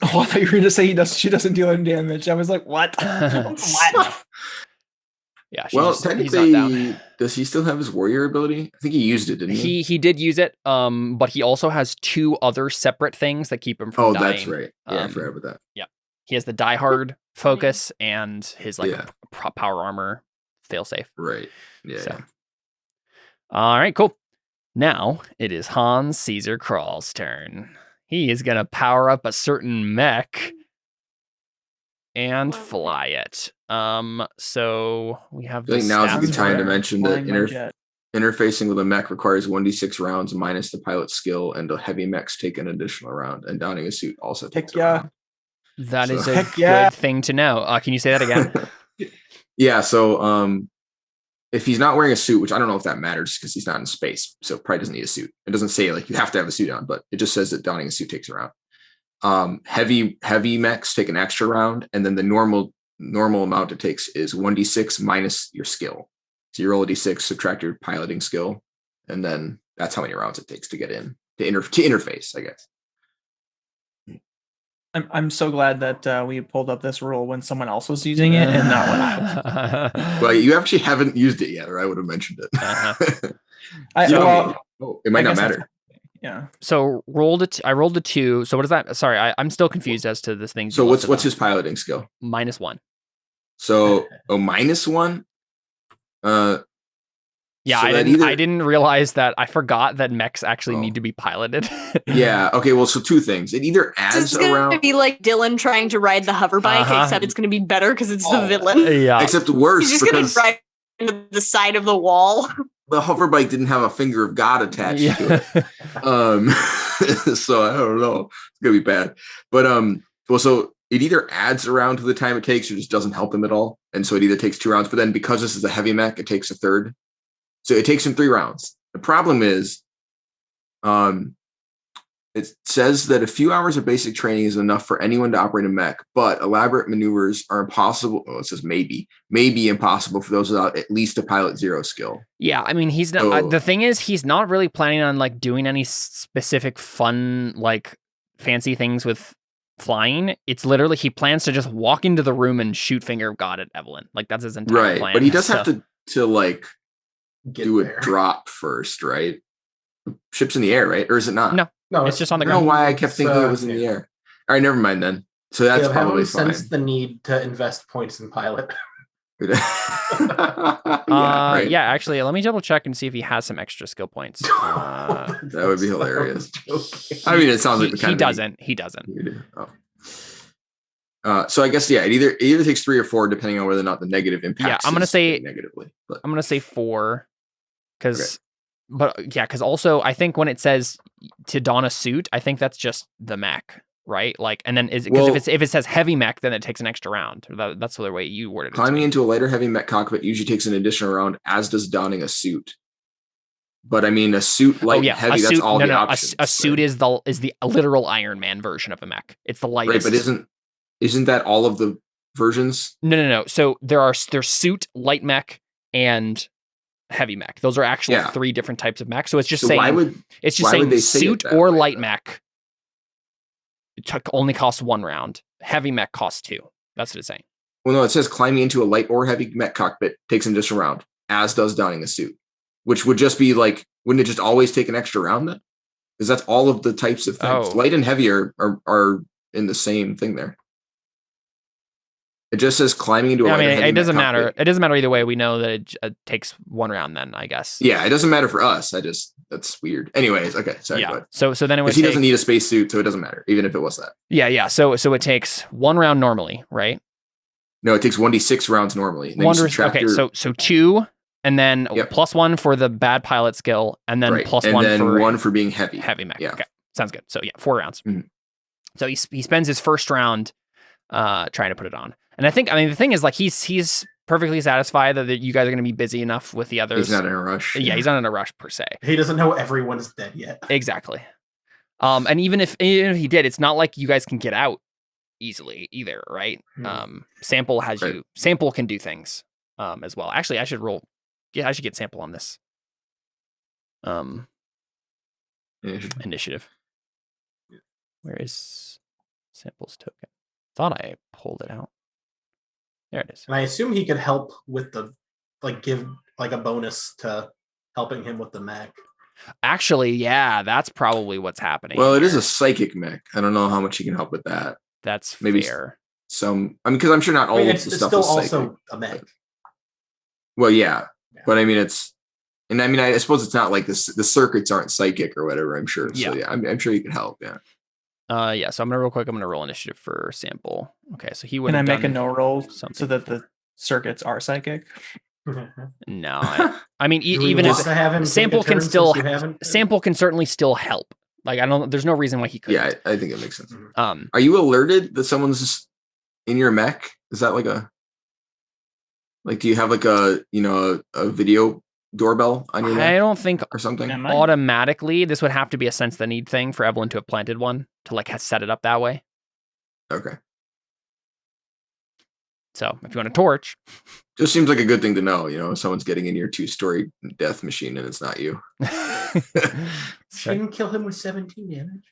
Oh, I thought you were going to say she doesn't deal any damage. I was like, what? What? Yeah. Well, he's not technically, down. does he still have his warrior ability? I think he used it, didn't he? He did use it, but he also has 2 other separate things that keep him from dying. That's right. Yeah, I forgot about that. He has the Die Hard focus and his Yeah. power armor failsafe. Right. Yeah. So. All right, cool. Now it is Hans Caesar Crawl's turn. He is gonna power up a certain mech and fly it. So we have. I think now's a stats good time to for it. mention that Flying my jet. interfacing with a mech requires 1d6 rounds minus the pilot's skill, and the heavy mechs take an additional round, and donning a suit also takes Heck a yeah. round. That is So- a Heck yeah. good thing to know. Can you say that again? Yeah, so if he's not wearing a suit, which I don't know if that matters because he's not in space, so probably doesn't need a suit. It doesn't say like you have to have a suit on, but it just says that donning a suit takes a round. Heavy mechs take an extra round, and then the normal amount it takes is 1d6 minus your skill. So you roll a d6, subtract your piloting skill, and then that's how many rounds it takes to get in to interface, I guess. I'm so glad that we pulled up this rule when someone else was using it and not when I was. Well, you actually haven't used it yet, or I would have mentioned it. It might not matter. Yeah. So I rolled a 2. So what is that? Sorry, I'm still confused as to this thing. So what's his piloting skill? -1. So -1. Yeah, so I didn't realize that. I forgot that mechs actually need to be piloted. Yeah. Okay. Well, so 2 things. It either This adds is going around, to be like Dylan trying to ride the hover bike, except it's going to be better because it's the villain. Yeah. except worse He's just going to because drive into the side of the wall. the hover bike didn't have a finger of God attached to it. So I don't know. It's gonna be bad. But well, so it either adds a round to the time it takes or just doesn't help him at all. And so it either takes 2 rounds, but then because this is a heavy mech, it takes a third. So it takes him 3 rounds. The problem is it says that a few hours of basic training is enough for anyone to operate a mech, but elaborate maneuvers are impossible. Well, it says maybe impossible for those without at least a pilot 0 skill. Yeah, I mean, he's not. So- The thing is, he's not really planning on like doing any specific fun, like fancy things with flying. It's literally he plans to just walk into the room and shoot finger of God at Evelyn. Like that's his entire Right. plan. But he does So- have to like Get do there. a drop first, right? Ship's in the air, right? Or is it not? No. No, It's just on the I don't know ground. why I kept thinking it was in the air. All right, never mind then. So that's Yeah, probably haven't fine. sensed the need to invest points in pilot. Right. Yeah, actually, let me double check and see if he has some extra skill points. That would be hilarious. I mean, it sounds like the kind he of doesn't. He doesn't. you do. So I guess it either takes 3 or 4 depending on whether or not the negative impacts. Yeah, I'm gonna his say- thing negatively. But I'm gonna say 4, because also I think when it says to don a suit, I think that's just the mech, right? Like, and then because if it says heavy mech, then it takes an extra round. That's the way you worded it. to climbing me. into a lighter heavy mech cockpit usually takes an additional round, as does donning a suit. But I mean, a suit light heavy, that's all the options. A suit is the literal Iron Man version of a mech. It's the lightest. Right, but isn't that all of the versions? No. So there's suit, light mech, and heavy mech. Those are actually 3 different types of mech. So it's just saying why would saying they say it suit that or way, light though? mech only costs 1 round. Heavy mech costs 2. That's what it's saying. Well, no, it says climbing into a light or heavy mech cockpit takes an additional round, as does donning a suit, which would just be like Wouldn't it just always take an extra round then? Because that's all of the types of things. Oh. Light and heavy are in the same thing there. It just says climbing into a Yeah, I light or mean, heavy it doesn't mech matter. cockpit. It doesn't matter either way. We know that it takes 1 round then, I guess. Yeah, it doesn't matter for us. That's weird. Anyways, okay, sorry. Yeah. So then it would Because he take, doesn't need a spacesuit, so it doesn't matter, even if it was that. Yeah. So it takes 1 round normally, right? No, it takes 1d6 rounds normally. And then you subtract Okay, your, so 2, and then Yep. +1 for the bad pilot skill, and then right. +1 and then for 1 for being heavy. heavy mech. Yeah. Okay, sounds good. So yeah, 4 rounds. Mhm. So he spends his first round trying to put it on, and I think the thing is like he's perfectly satisfied that you guys are going to be busy enough with the others. He's not in a rush. Yeah, he's not in a rush per se. He doesn't know everyone's dead yet. Exactly. And even if he did, it's not like you guys can get out easily either, right? Sample has Right. Sample can do things as well. Actually, I should roll. Yeah, I should get Sample on this. Yeah. Initiative. Where is Sample's token? Thought I pulled it out. There it is. And I assume he could help with the, like, give like a bonus to helping him with the mech. Actually, yeah, that's probably what's happening. Well, it is here. a psychic mech. I don't know how much he can help with that. That's maybe fair. Some, I mean, because I'm sure not all I mean, of it's the stuff still is psychic. also a mech. Well, yeah, Yeah. but I mean, I suppose it's not like this. The circuits aren't psychic or whatever. I'm sure. So yeah, I'm sure you can help. Yeah. Yeah. So I'm gonna roll initiative for Sample. Okay, so he would. Can I have make a done no roll something so that the circuits are psychic? No, I mean, Do we even want if to have him Sample take a can turn still since you haven't? Sample can certainly still help. Like there's no reason why he couldn't. Yeah, I think it makes sense. Um, Are you alerted that someone's in your mech? Is that do you have like a video doorbell on your I mech don't think or something? Am I? automatically this would have to be a sense the need thing for Evelyn to have planted one to like set it up that way. Okay. So if you want a torch, Just seems like a good thing to know, if someone's getting in your 2-story death machine and it's not you. She didn't kill him with 17 damage.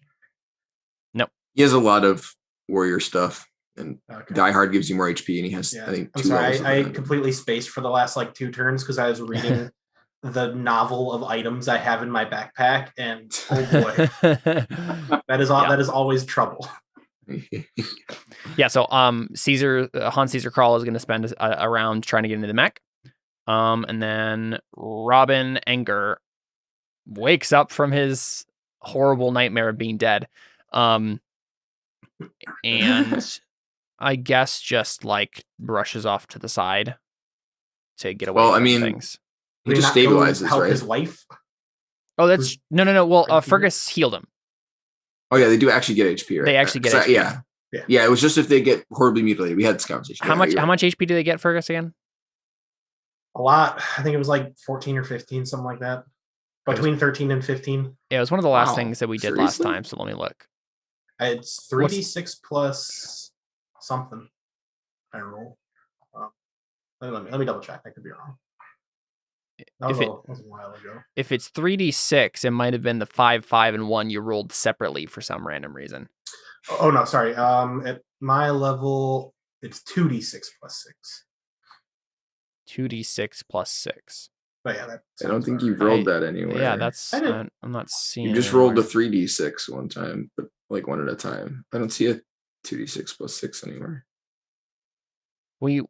He has a lot of warrior stuff, and Okay. Die Hard gives you more HP, and he has, Yeah. I think, I'm 2 sorry, levels of I that. completely spaced for the last 2 turns because I was reading the novel of items I have in my backpack, and oh boy, that is always trouble. yeah. So Hans Caesar Crawl is going to spend a round trying to get into the mech, and then Robin Enger wakes up from his horrible nightmare of being dead, and I guess just like brushes off to the side to get away Well, from I mean, things. He Did just not go stabilizes, help right? his wife. Oh, that's no. Well, Right here. Fergus healed him. Oh yeah, they do actually get HP, right? They actually get So, HP. Yeah. Yeah. Yeah, it was just if they get horribly mutilated. We had this conversation. How Yeah, much? you're How right. much HP do they get, Fergus again? A lot. I think it was 14 or 15, something like that. Between 13 and 15. Yeah, it was one of the last Wow, things that we did last seriously? time. So let me look. It's 3d6 plus something. I roll. Let me double check. I could be wrong. That was, If that was a while ago. If it's 3d6, it might have been the 5, 5, and 1 you rolled separately for some random reason. Oh no, sorry. At my level, it's 2d6 plus 6. 2d6 plus 6. But yeah, that I don't sounds think about you've right. rolled that anywhere. Yeah, that's. I did. I'm not seeing. You it just rolled the anywhere. 3d6 one time, but one at a time. I don't see a 2d6 plus 6 anywhere. We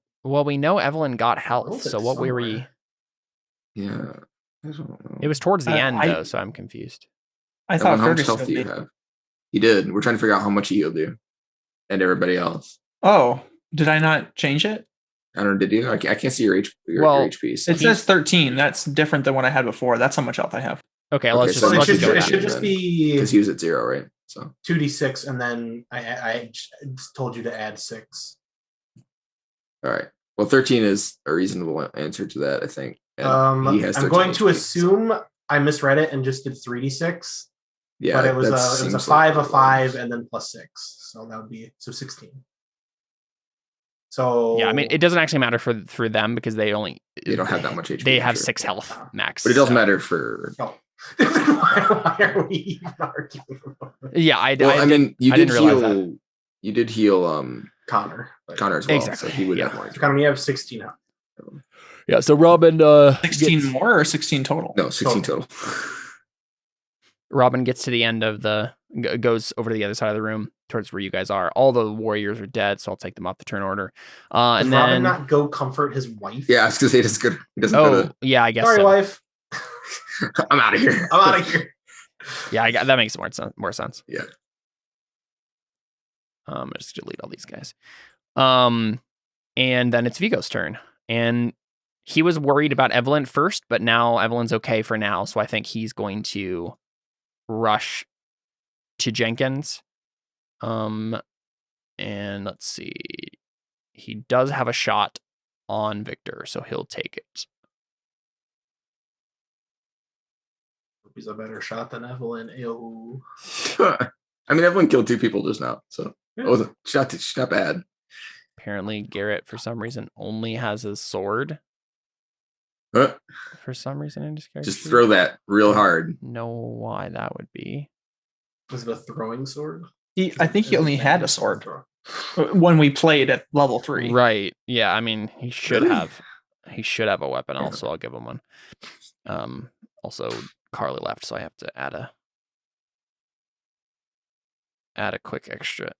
know Evelyn got health. rolled So it what were we? somewhere. Yeah, I don't know. It was towards the end I- though, so I'm confused. I Evan, thought how much Fergus health would do you be. have? He did. We're trying to figure out how much he healed you and everybody else. Oh, did I not change it? I don't know. Did you? I can't see your HP. Your HP. So. It says 13. That's different than what I had before. That's how much health I have. Okay, Okay, let's so just Well, it let's should, just go it with should that. just be because he was at 0, right? So 2d6, and then I just told you to add 6. all right. Well, 13 is a reasonable answer to that, I think. And he has I'm 13 going to HP. assume I misread it and just did 3d6, Yeah, but it was that a seems 5, like a 5, and then plus 6. So that would be 16. So Yeah, I mean, it doesn't actually matter for them because they don't have that much HP. They I'm have sure. 6 health max. But it doesn't so- matter for. Oh. why are we even arguing about it? Yeah, I Well, I mean, you I did didn't realize heal. You did heal Connor? But Connor as well, Exactly, so he would yeah. have more. HP. Connor, you have 16 health. Yeah, so Robin 16 more or 16 total? No, 16 total. Robin gets to the end of goes over to the other side of the room towards where you guys are. All the warriors are dead, so I'll take them off the turn order. Does And Robin then not go comfort his wife? Yeah, I was gonna say it's good. He doesn't go to. yeah, I guess Sorry, so. wife. I'm out of here. I'm out of here. Yeah, that makes more sense. Yeah. I just delete all these guys. And then it's Vigo's turn, and he was worried about Evelyn first, but now Evelyn's okay for now, so I think he's going to rush to Jenkins. And let's see. He does have a shot on Victor, so he'll take it. He's a better shot than Evelyn. Ew. I mean, Evelyn killed 2 people just now, so it wasn't she's not bad. Apparently, Garrett, for some reason, only has his sword. Huh? For some reason, in his character. Just throw that real hard. Know why that would be. Was it a throwing sword? I think he only had a sword when we played at level 3. Right. Yeah, I mean, he should Really? have. He should have a weapon also. I'll give him one. Also, Carly left, so I have to add a quick extra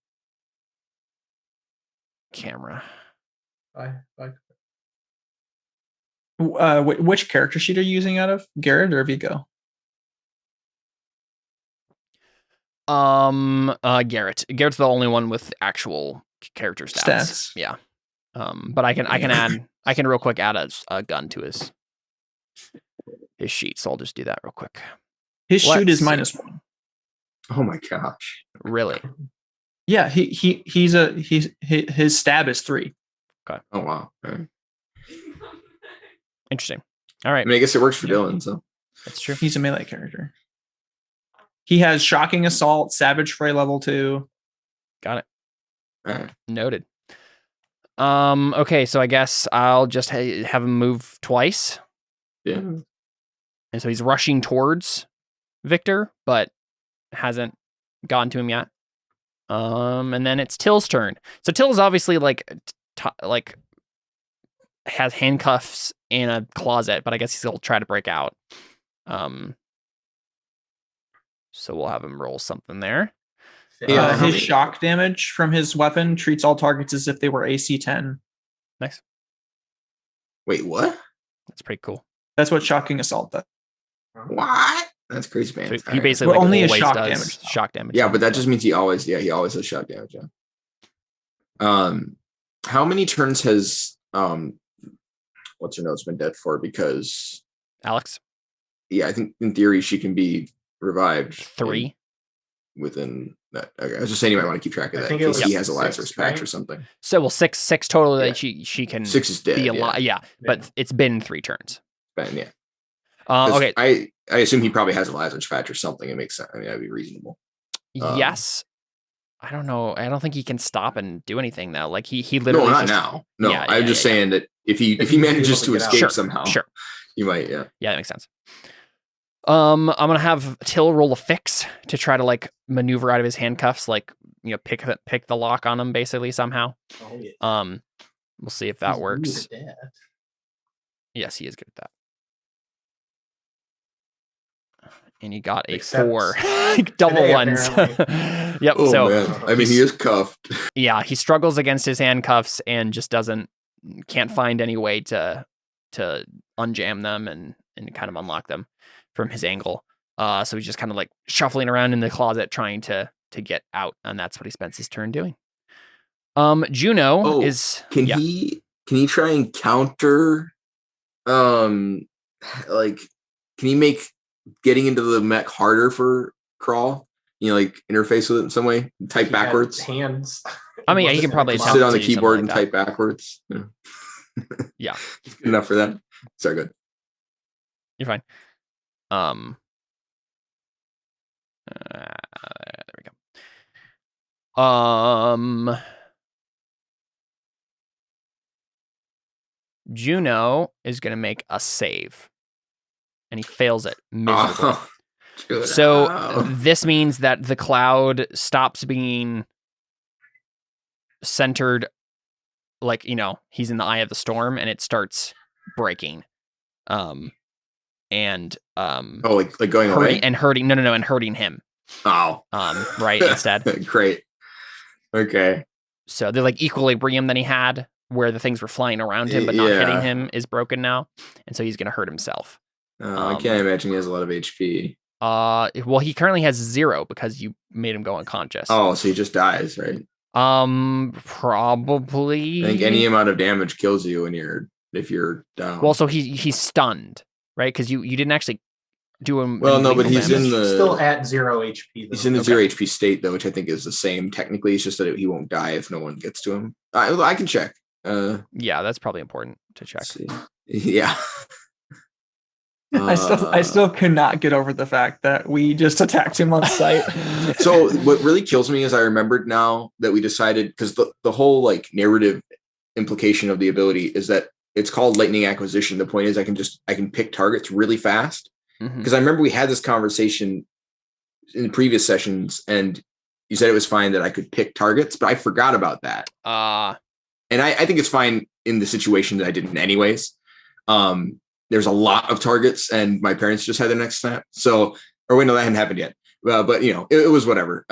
camera. Bye. Which character sheet are you using out of? Garrett or Vigo? Garrett. Garrett's the only one with actual character stats. Yeah. But I can real quick add a gun to his sheet, so I'll just do that real quick. His shoot is -1. Oh my gosh. Really? Yeah, his stab is 3. Okay. Oh wow. All right. Interesting. All right. I mean, I guess it works for Dylan, so That's true. He's a melee character. He has shocking assault, savage fray level 2. Got it. all right. Noted. Okay, so I guess I'll just have him move twice. Yeah. And so he's rushing towards Victor, but hasn't gotten to him yet. And then it's Till's turn. So Till is obviously like has handcuffs in a closet, but I guess he'll try to break out. So we'll have him roll something there. His shock damage from his weapon treats all targets as if they were AC 10. Nice. Wait, what? That's pretty cool. That's what shocking assault does. What? That's crazy, man. So All he right. basically Well, only a always shock does damage. shock damage. Yeah, but that just means he always has shot damage. Yeah. How many turns has what's her note's been dead for? Because Alex, yeah, I think in theory she can be revived 3. within that. Okay, I was just saying you might want to keep track of I that think it in case was he has a 6, Lazarus patch right? or something. So well, six total Yeah. that she can 6 is dead. be alive. Yeah, but it's been 3 turns. Yeah. 'Cause Okay. I assume he probably has a Lazarus patch or something. It makes sense. I mean, that'd be reasonable. Yes. I don't know. I don't think he can stop and do anything though. Like he No, literally not just, now. No, Yeah, I'm yeah, just yeah, saying that if he If he's manages able to to get out. escape Sure, somehow, sure. he might. Yeah. Yeah, that makes sense. I'm gonna have Till roll a fix to try to like maneuver out of his handcuffs, like pick the lock on him basically somehow. Oh, yeah. We'll see if that He's works. good at that. Yes, he is good at that. And he got a Except 4. Double today, ones. apparently. Yep. Oh so man, I mean, he is cuffed. yeah, he struggles against his handcuffs and just can't find any way to unjam them and kind of unlock them from his angle. So he's just kind of like shuffling around in the closet trying to get out, and that's what he spends his turn doing. Juno is Can he try and counter? Like, can he make getting into the mech harder for Crawl? Like interface with it in some way. Type He had backwards. Hands. I mean, yeah, he can probably Sit attempt Sit on the to do something keyboard like and that. type backwards. Yeah. Good enough for that. Sorry, good. You're fine. There we go. Juno is going to make a save, and he fails it miserably. Juno. So this means that the cloud stops being centered, like he's in the eye of the storm, and it starts breaking, and like going away and hurting. No, and hurting him. Oh, right instead. Great. Okay. So the like equilibrium that he had, where the things were flying around him but not hitting him, is broken now, and so he's gonna hurt himself. I can't imagine he has a lot of HP. Well, he currently has 0 because you made him go unconscious. Oh, so he just dies, right? Probably. I think any amount of damage kills you if you're down. Well, so he's stunned, right? Because you didn't actually do him. Well, no, but he's still at 0 HP. Though. He's in the 0 HP state though, which I think is the same. Technically, it's just that he won't die if no one gets to him. I can check. Yeah, that's probably important to check. Yeah. I still could not get over the fact that we just attacked him on sight. So what really kills me is I remembered now that we decided, because the whole like narrative implication of the ability is that it's called lightning acquisition. The point is I can pick targets really fast. Because I remember we had this conversation in previous sessions and you said it was fine that I could pick targets, but I forgot about that. And I think it's fine in the situation that I didn't anyways. There's a lot of targets and my parents just had their next snap. So, or wait, no, that hadn't happened yet. But you know, it was whatever.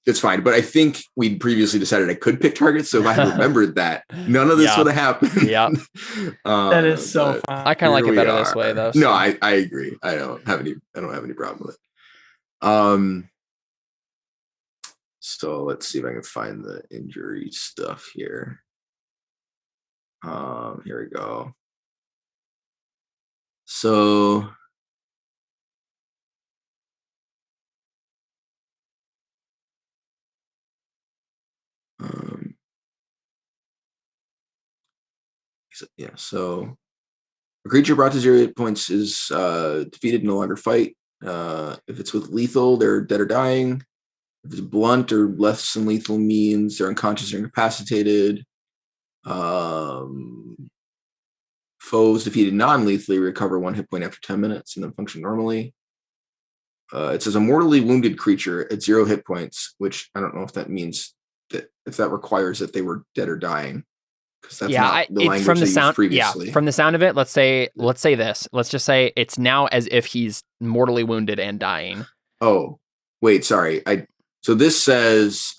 It's fine. But I think we'd previously decided I could pick targets. So if I had remembered that, none of this would have happened. Yeah. That is so fun. I kind of like it better this way though. So. No, I agree. I don't have any problem with it. So let's see if I can find the injury stuff here. Here we go. So so a creature brought to 0 hit points is defeated, no longer fight. If it's with lethal, they're dead or dying. If it's blunt or less than lethal means they're unconscious or incapacitated. Foes defeated non-lethally recover 1 hit point after 10 minutes and then function normally. It says a mortally wounded creature at 0 hit points, which I don't know if that means that if that requires that they were dead or dying. Because that's not the language from the they sound, used previously. Yeah, from the sound of it, let's say this. Let's just say it's now as if he's mortally wounded and dying. Oh, wait, sorry. So this says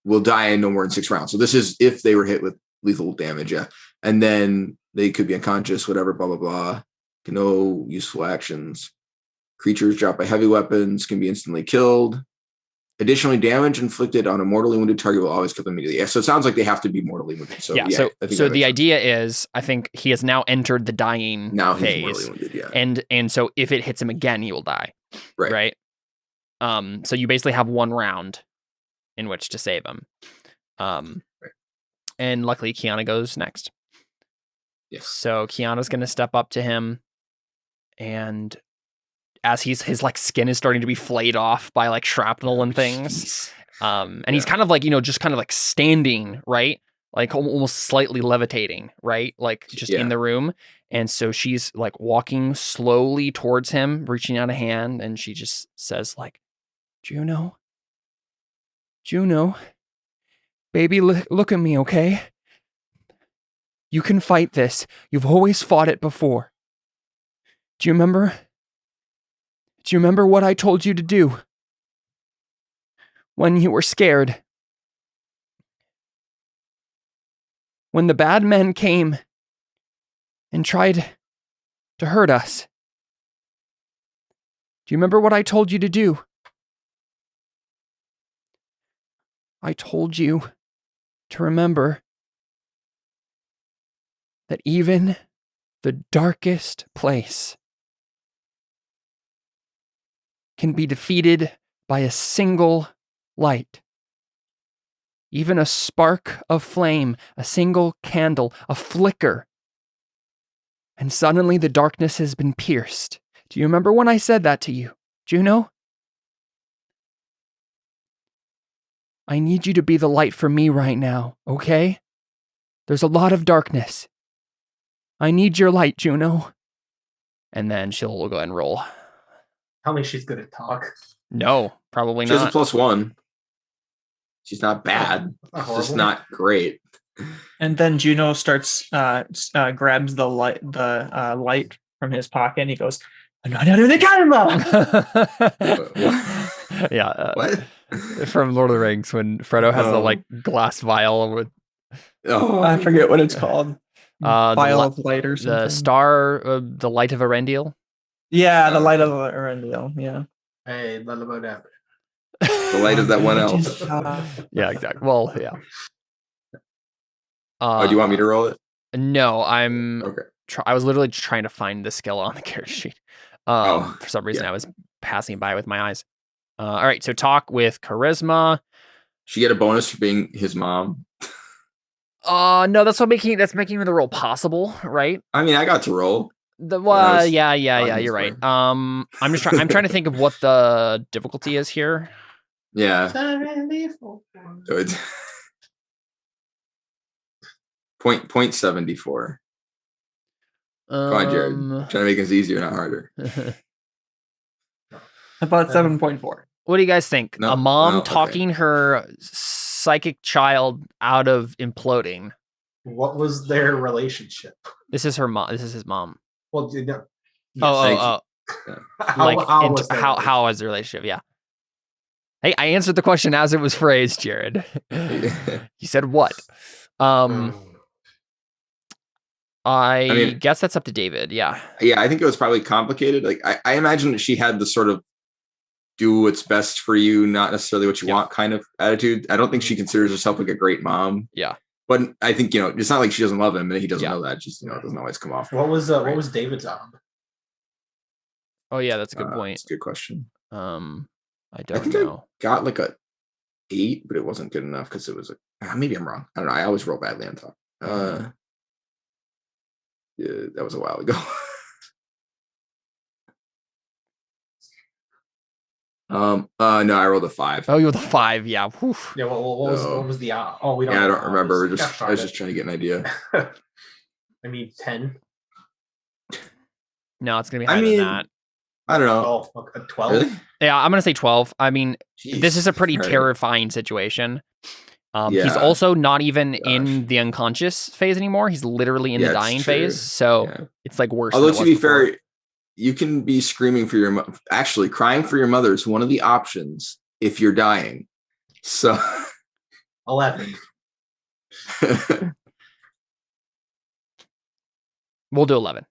will die in no more than 6 rounds. So this is if they were hit with lethal damage, yeah. And then they could be unconscious, whatever, blah, blah, blah. No useful actions. Creatures dropped by heavy weapons can be instantly killed. Additionally, damage inflicted on a mortally wounded target will always kill them immediately. Yeah, so it sounds like they have to be mortally wounded. So so the idea is, I think he has now entered the dying phase. He's mortally wounded, yeah. And so if it hits him again, he will die. Right. So you basically have 1 round in which to save him. And luckily Kiana goes next. Yes. So Kiana's going to step up to him, and as his like skin is starting to be flayed off by like shrapnel and things. And he's kind of like, just kind of like standing, right? Like almost slightly levitating, right? Like just in the room. And so she's like walking slowly towards him, reaching out a hand, and she just says like, Juno, baby, look at me, okay? You can fight this. You've always fought it before. Do you remember what I told you to do? When you were scared. When the bad men came and tried to hurt us. Do you remember what I told you to do? I told you to remember that even the darkest place can be defeated by a single light. Even a spark of flame, a single candle, a flicker. And suddenly the darkness has been pierced. Do you remember when I said that to you, Juno? I need you to be the light for me right now, okay? There's a lot of darkness. I need your light, Juno. And then she'll go ahead and roll. Tell me she's good at talk. No, probably She not. has a +1. She's not bad. It's just not great. And then Juno starts grabs the light from his pocket, and he goes, "Another the camera." Yeah. What? From Lord of the Rings, when Frodo has the like glass vial with I forget what it's called. Vial of light or something. the star, the light of Erendil. Yeah, the light of Erendil. Yeah. Hey, what about that? The light of that one elf. Yeah, exactly. Well, yeah. Oh, do you want me to roll it? No, I'm. Okay. I was literally trying to find the skill on the character sheet. For some reason, I was passing by with my eyes. All right, so talk with charisma. She get a bonus for being his mom. No, that's making the role possible, right? I mean, I got to roll. Yeah, you're right. I'm trying to think of what the difficulty is here. Yeah. Good. 0.74. Come on, Jared. Trying to make it easier, not harder. About 7.4. What do you guys think? No, a mom no, talking her psychic child out of imploding. What was their relationship? This is her mom. This is his mom. Well, yes. Oh. How how was the relationship? Yeah. Hey, I answered the question as it was phrased, Jared. You said what? I mean, guess that's up to David. Yeah. Yeah, I think it was probably complicated. Like I imagine that she had the sort of do what's best for you, not necessarily what you want kind of attitude. I don't think she considers herself like a great mom. Yeah. But I think, it's not like she doesn't love him and he doesn't know that. Just, it doesn't always come off. What was David's job? Oh yeah, that's a good point. That's a good question. I think know. I got like a 8, but it wasn't good enough because it was maybe I'm wrong. I don't know. I always roll badly on top. Yeah, that was a while ago. No, I rolled a 5. Oh, you rolled a 5. Yeah. Whew. Yeah. What was the? We don't. Yeah, I don't remember. I was just trying to get an idea. I mean, 10. No, it's gonna be higher than that. I don't know. Oh, 12. Really? Yeah, I'm gonna say 12. I mean, Jeez. This is a pretty terrifying situation. He's also not even in the unconscious phase anymore. He's literally in the dying phase. So it's like worse. Although to be fair, you can be screaming for your actually crying for your mother is one of the options if you're dying. So 11. We'll do 11.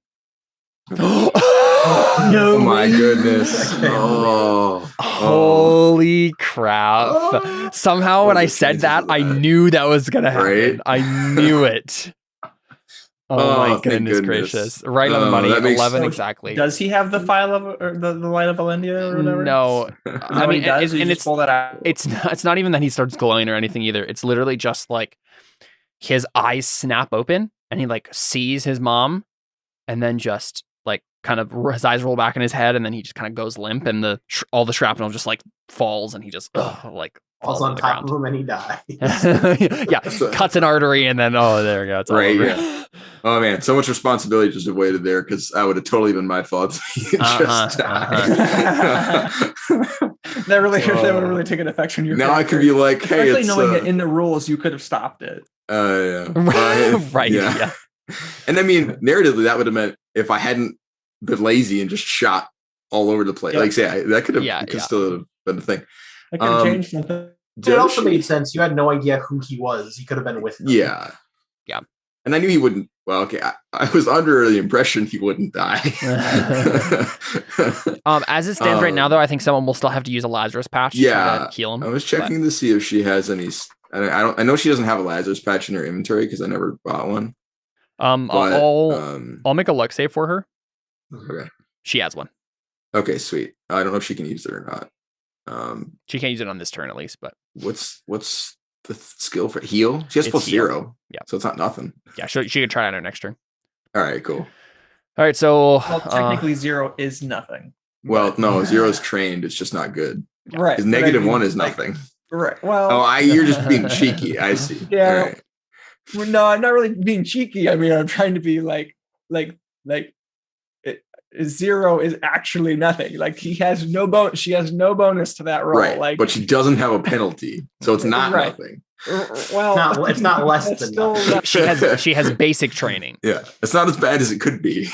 No, oh my goodness. Holy crap. Somehow when I said that, I knew that was going to happen. Right? I knew it. Oh my goodness gracious. Right on the money. 11 exactly. Does he have the file of or the light of Valendia or whatever? No. I mean, and it's pull that out. It's not even that he starts glowing or anything either. It's literally just like his eyes snap open and he like sees his mom and then just like kind of his eyes roll back in his head and then he just kind of goes limp and all the shrapnel just like falls and he just falls on top of him and he dies. Yeah, cuts an artery and then there we go. It's all over. Yeah. Oh man, so much responsibility just avoided there because I would have totally been my fault. Just died. That would have really taken effect on your. Now character. I could be like, hey, especially knowing that in the rules you could have stopped it. Yeah. Right. Yeah. And I mean, narratively, that would have meant if I hadn't been lazy and just shot all over the place, like say that could have still have been a thing. That could have changed something. It also made sense. You had no idea who he was. He could have been with them. Yeah. And I knew he wouldn't. Well, okay, I was under the impression he wouldn't die. As it stands right now, though, I think someone will still have to use a Lazarus patch to try to heal him. I was checking to see if she has any. I know she doesn't have a Lazarus patch in her inventory because I never bought one. I'll make a luck save for her. Okay. She has one. Okay, sweet. I don't know if she can use it or not. She can't use it on this turn at least, but what's the skill for heal? She has +0. Yeah. So it's not nothing. Yeah, she could try it on her next turn. All right, cool. All right, so technically 0 is nothing. Well, no, 0 is trained. It's just not good. Right. Because -1 is nothing. Right. Well. You're just being cheeky. I see. Yeah. Right. Well, no, I'm not really being cheeky. I mean, I'm trying to be like 0 is actually nothing. Like he has no bonus. She has no bonus to that roll. Right. Like, but she doesn't have a penalty, so it's not nothing. Well, it's not less that's than still nothing. She has basic training. Yeah, it's not as bad as it could be.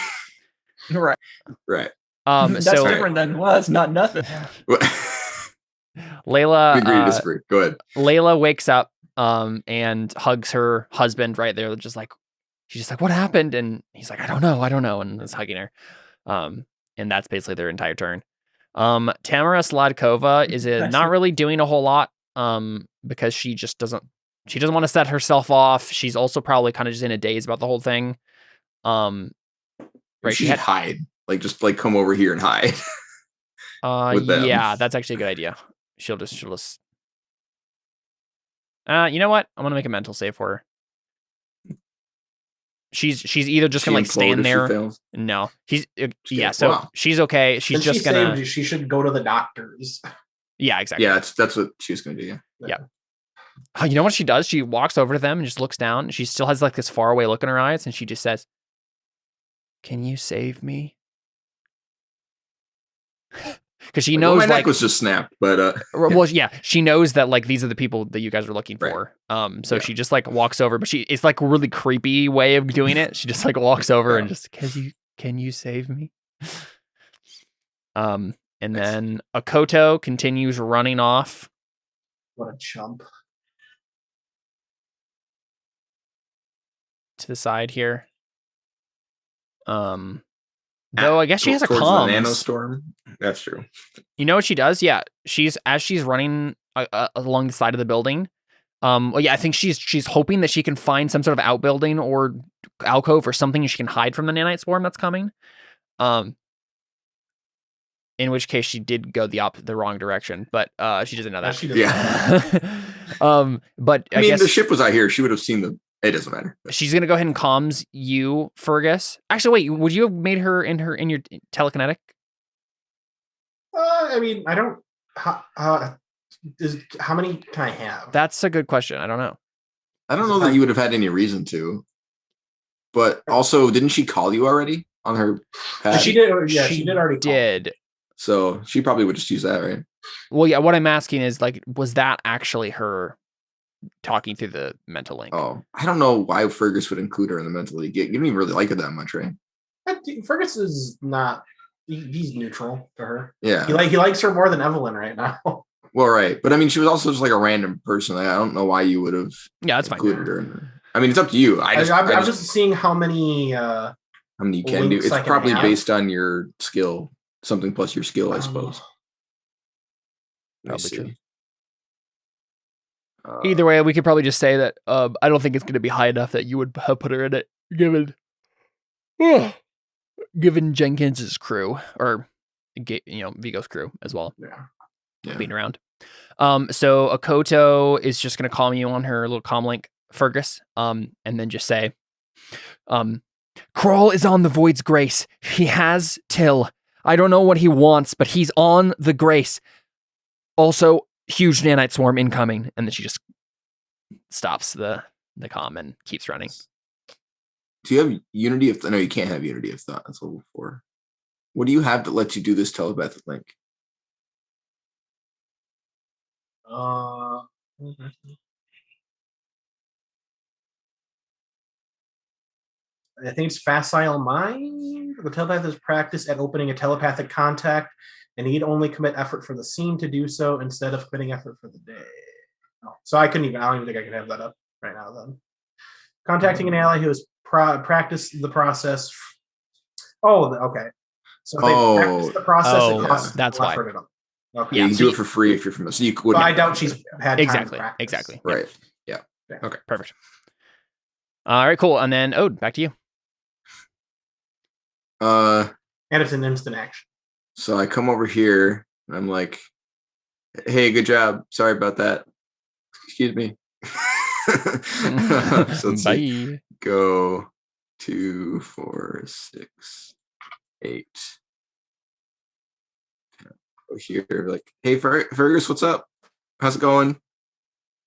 right. Right. That's So different than was not nothing. Layla, Agree to disagree. Go ahead. Layla wakes up and hugs her husband right there. She's just like, what happened? And he's like, I don't know, and is hugging her. And that's basically their entire turn. Tamara Sladkova is not really doing a whole lot because she just doesn't want to set herself off. She's also probably kind of just in a daze about the whole thing. Right, she should hide. Like just like come over here and hide. With them. Yeah, that's actually a good idea. She'll just you know what? I'm gonna make a mental save for her. She's either just gonna like stand there. No, she's So wow. She's okay. She's Since just gonna. She should go to the doctors. Yeah, exactly. Yeah, that's what she was gonna do. Yeah. You know what she does? She walks over to them and just looks down. She still has like this faraway look in her eyes, and she just says, "Can you save me?" Because she knows my neck was just snapped, but well, yeah, she knows that like these are the people that you guys are looking for. So she just like walks over, but it's like a really creepy way of doing it. She just like walks over and just can you save me? And then Akoto continues running off. What a chump. To the side here. Though I guess she has a comms. Nanostorm. That's true. You know what she does? Yeah, she's running along the side of the building. Well, yeah, I think she's hoping that she can find some sort of outbuilding or alcove or something she can hide from the nanite swarm that's coming. In which case she did go the wrong direction, but she doesn't know that. But I guess the ship was out here. She would have seen the. It doesn't matter. She's gonna go ahead and comms you, Fergus. Actually, wait. Would you have made her in your telekinetic? I mean, I don't. How many can I have? That's a good question. I don't know. I don't know that you would have had any reason to. But also, didn't she call you already on her pad? She did. Yeah, she did already. Did. So she probably would just use that, right? Well, yeah. What I'm asking is, like, was that actually her talking through the mental link? Oh, I don't know why Fergus would include her in the mental link. You don't even really like her that much, right? Fergus is not. He's neutral to her. Yeah, he likes her more than Evelyn right now. Well, right, but I mean, she was also just like a random person. I don't know why you would have. Yeah, that's included her. In her. I mean, it's up to you. I'm just seeing how many. How many you can do. It's probably based on your skill. Something plus your skill, I suppose. Probably true. Either way, we could probably just say that I don't think it's going to be high enough that you would have put her in it, given Jenkins's crew or Vigo's crew as well. Yeah. Being around. So Akoto is just going to call you on her little comm link, Fergus, and then just say, Kroll is on the Void's grace. He has Till. I don't know what he wants, but he's on the grace. Also, huge nanite swarm incoming. And then she just stops the comm and keeps running. Do you have Unity of... No, you can't have Unity of Thought. That's level 4. What do you have that lets you do this telepathic link? I think it's Facile Mind. The telepath is practiced at opening a telepathic contact and need only commit effort for the scene to do so instead of committing effort for the day. So I don't even think I can have that up right now then. Contacting an ally who has practiced the process. Oh, okay. So they practice the process. That's why. Okay. Yeah, you can do it for free if you're familiar. So you could. I doubt she's had time to practice. Exactly. Right. Yeah. Okay. Perfect. All right. Cool. And then Ode, back to you. And it's an instant action. So I come over here and I'm like, "Hey, good job. Sorry about that. Excuse me." So let's Bye. See. Go 2, 4, 6, 8. Go here, like, hey, Fergus, what's up? How's it going?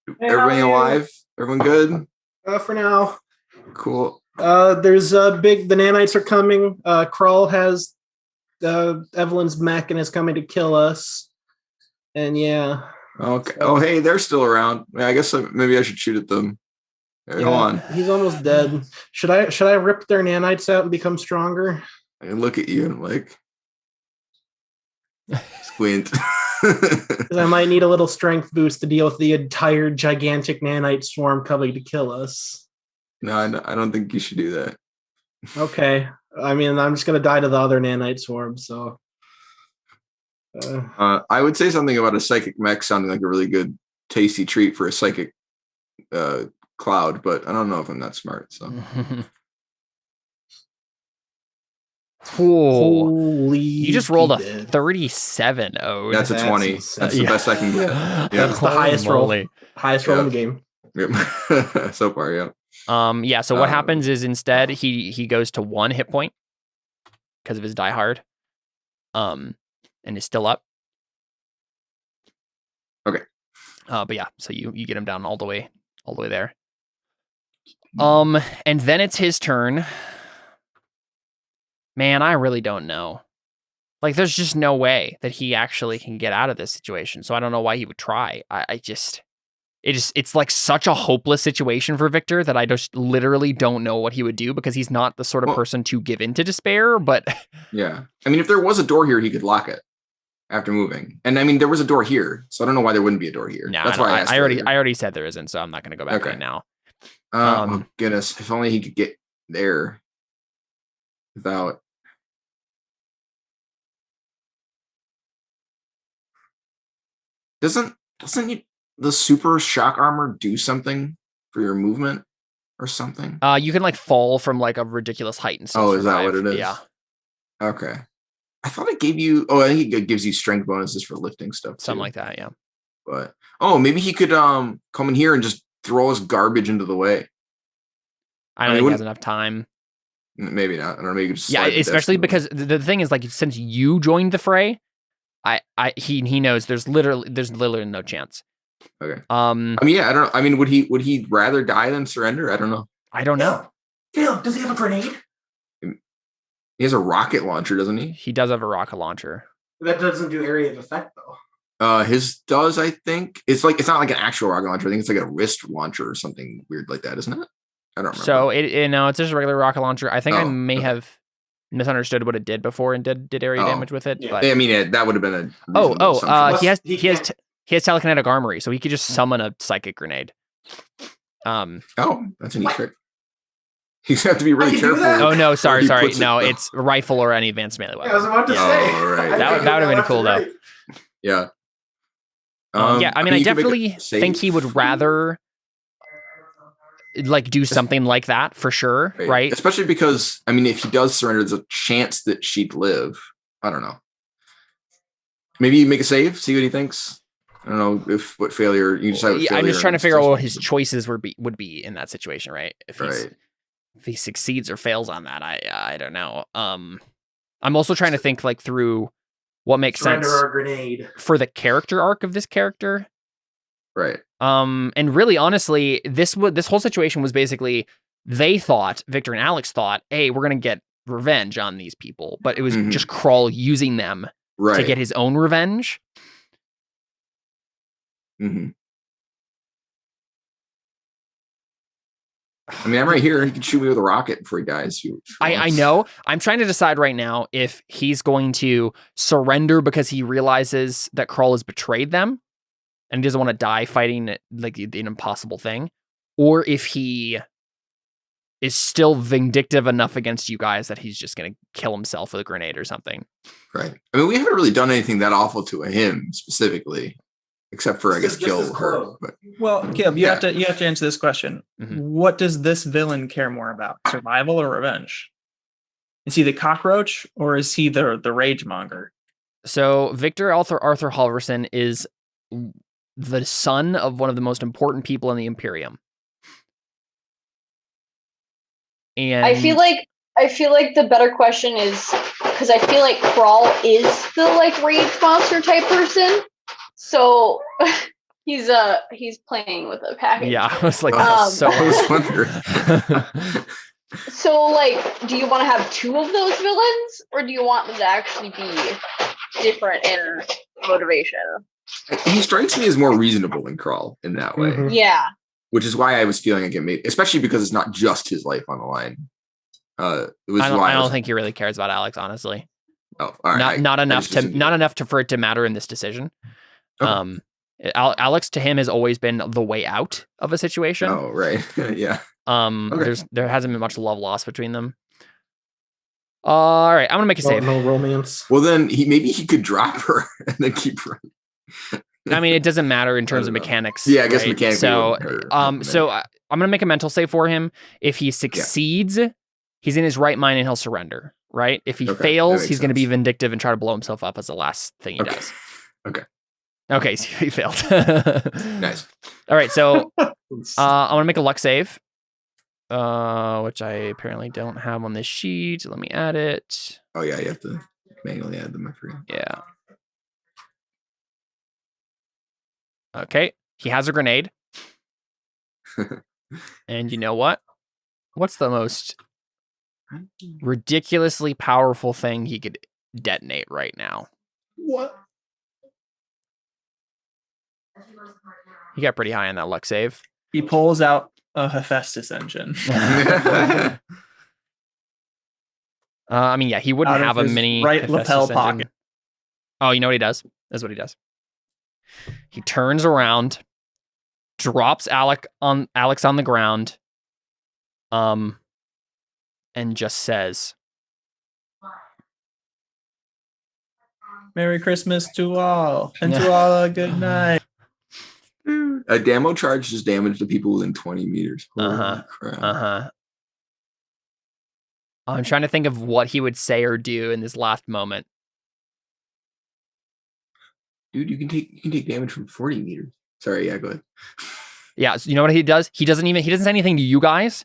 Hey, everybody alive? Everyone good? For now. Cool. There's the nanites are coming. Krull has Evelyn's mech and is coming to kill us. And yeah, Okay. Oh, hey, they're still around. I guess maybe I should shoot at them. Hey, hold on. He's almost dead. Should I rip their nanites out and become stronger? I look at you and like squint. Because I might need a little strength boost to deal with the entire gigantic nanite swarm coming to kill us. No, I don't think you should do that. Okay. I mean, I'm just going to die to the other nanite swarm, so... I would say something about a psychic mech sounding like a really good, tasty treat for a psychic cloud, but I don't know if I'm that smart, so... Holy! You just rolled a 37, Ode. That's a 20. That's the best I can get. Yeah. That's the highest roll. Highest roll in the game. Yep. So far, yeah. Yeah, so what happens is instead he goes to 1 hit point because of his die hard. And is still up. Okay. But yeah, so you get him down all the way there. And then it's his turn. Man, I really don't know. Like, there's just no way that he actually can get out of this situation. So I don't know why he would try. It's like such a hopeless situation for Victor that I just literally don't know what he would do because he's not the sort of person to give in to despair, but... Yeah. I mean, if there was a door here, he could lock it after moving. And I mean, there was a door here, so I don't know why there wouldn't be a door here. No, that's why I already said there isn't, so I'm not going to go back right now. Oh, goodness. If only he could get there without... Doesn't the super shock armor do something for your movement or something? You can like fall from like a ridiculous height and stuff. Oh, is that what it is? Yeah. Okay. I thought it gave you. Oh, I think it gives you strength bonuses for lifting stuff. Something like that, yeah. But maybe he could come in here and just throw his garbage into the way. I don't think he has enough time. Maybe not. I don't know. Maybe just especially because the thing is, like, since you joined the fray, he knows there's literally no chance. Okay. I mean, yeah, I don't know. I mean, would he rather die than surrender? I don't know. I don't know. Caleb, does he have a grenade? He has a rocket launcher, doesn't he? He does have a rocket launcher. That doesn't do area of effect though. His does, I think. It's not like an actual rocket launcher. I think it's like a wrist launcher or something weird like that, isn't it? I don't remember. So it's just a regular rocket launcher. I think I may have misunderstood what it did before and did area damage with it. Yeah. But... I mean, that would have been a. He has telekinetic armory, so he could just summon a psychic grenade. That's a neat trick. You have to be really careful. Oh no, sorry. No, it's rifle or any advanced melee weapon. I was about to say. Right. That would have been cool though. Yeah. I mean, I definitely think he would rather like do something like that for sure, right? Especially because I mean, if he does surrender, there's a chance that she'd live. I don't know. Maybe make a save, see what he thinks. I don't know what failure you decide. I'm just trying to figure out what his choices would be in that situation, right? If he succeeds or fails on that, I don't know. I'm also trying to think like through what makes sense for the character arc of this character. Right. And really, honestly, this whole situation was basically they thought, Victor and Alex thought, hey, we're gonna get revenge on these people, but it was just Krull using them to get his own revenge. Mm-hmm. I mean, I'm right here. He can shoot me with a rocket before he dies. I know. I'm trying to decide right now if he's going to surrender because he realizes that Krull has betrayed them and he doesn't want to die fighting like an impossible thing, or if he is still vindictive enough against you guys that he's just going to kill himself with a grenade or something. Right. I mean, we haven't really done anything that awful to him specifically. Except for, I guess, kill her. But. Well, Caleb, you have to answer this question. Mm-hmm. What does this villain care more about, survival or revenge? Is he the cockroach or is he the rage monger? So Victor Arthur Halverson is the son of one of the most important people in the Imperium, and I feel like the better question is because I feel like Krull is the like rage monster type person. So he's playing with a package. Yeah, I was like, so like, do you want to have 2 of those villains, or do you want them to actually be different in motivation? He strikes me as more reasonable than Krull in that way, Mhm. Yeah. which is why I was feeling like it made, especially because it's not just his life on the line. It was I why don't think he really cares about Alex, honestly. Oh, all right. Not enough just for it to matter in this decision. Okay. Alex to him has always been the way out of a situation. Oh, right. Yeah. There hasn't been much love lost between them. All right, I'm gonna make a save. No romance. Well, then maybe he could drop her and then keep running. I mean, it doesn't matter in terms of don't know. mechanics. Yeah, I guess right? mechanically. So, it wouldn't hurt. so I'm gonna make a mental save for him. If he succeeds, he's in his right mind and he'll surrender. Right? If he Okay, fails, that he's makes going to be sense. vindictive and try to blow himself up as the last thing he does. Okay. Okay, so he failed. Nice. All right, so I'm gonna make a luck save, which I apparently don't have on this sheet. Let me add it. Oh yeah, you have to manually add them. I forget. Yeah. Okay, he has a grenade. And you know what? What's the most ridiculously powerful thing he could detonate right now? What? He got pretty high on that luck save. He pulls out a Hephaestus engine. I mean, yeah, he wouldn't Out of have a his mini right Hephaestus lapel engine. pocket. Oh, you know what he does? That's what he does. He turns around, drops Alex on the ground, and just says, Merry Christmas to all, and to all a good night. A demo charge does damage to people within 20 meters. Holy crap. I'm trying to think of what he would say or do in this last moment. Dude, you can take damage from 40 meters. Sorry, yeah, go ahead. Yeah, so you know what he does? He doesn't say anything to you guys.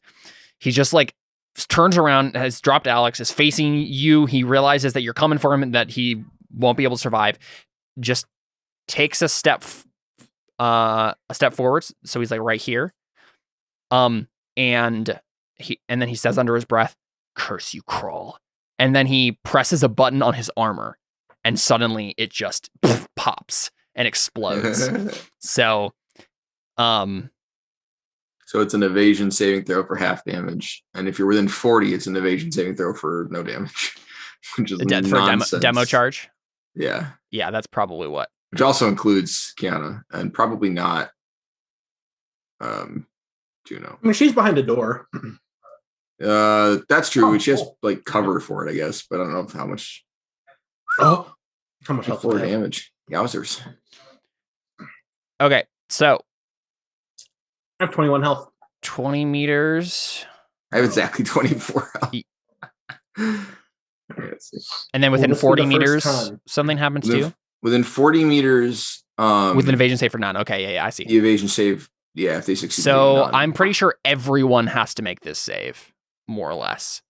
He just like turns around, has dropped Alex, is facing you. He realizes that you're coming for him and that he won't be able to survive. Just takes a step forwards. So he's like right here. And then he says under his breath, "Curse you, Krull." And then he presses a button on his armor, and suddenly it just pops and explodes. So it's an evasion saving throw for half damage, and if you're within 40, it's an evasion saving throw for no damage, which is nonsense. Demo charge. Yeah, that's probably what. Which also includes Kiana, and probably not Juno. I mean, she's behind a door. That's true. She has like cover for it, I guess, but I don't know how much. Oh, how much health? 4 damage. Yowzers. Okay, so I have 21 health. 20 meters. I have exactly 24 health. And then within Well, 40 this will be the meters, first time. something happens to you? Within 40 meters. With an evasion save for none. Okay, yeah, I see. The evasion save, yeah, if they succeed. So I'm pretty sure everyone has to make this save, more or less.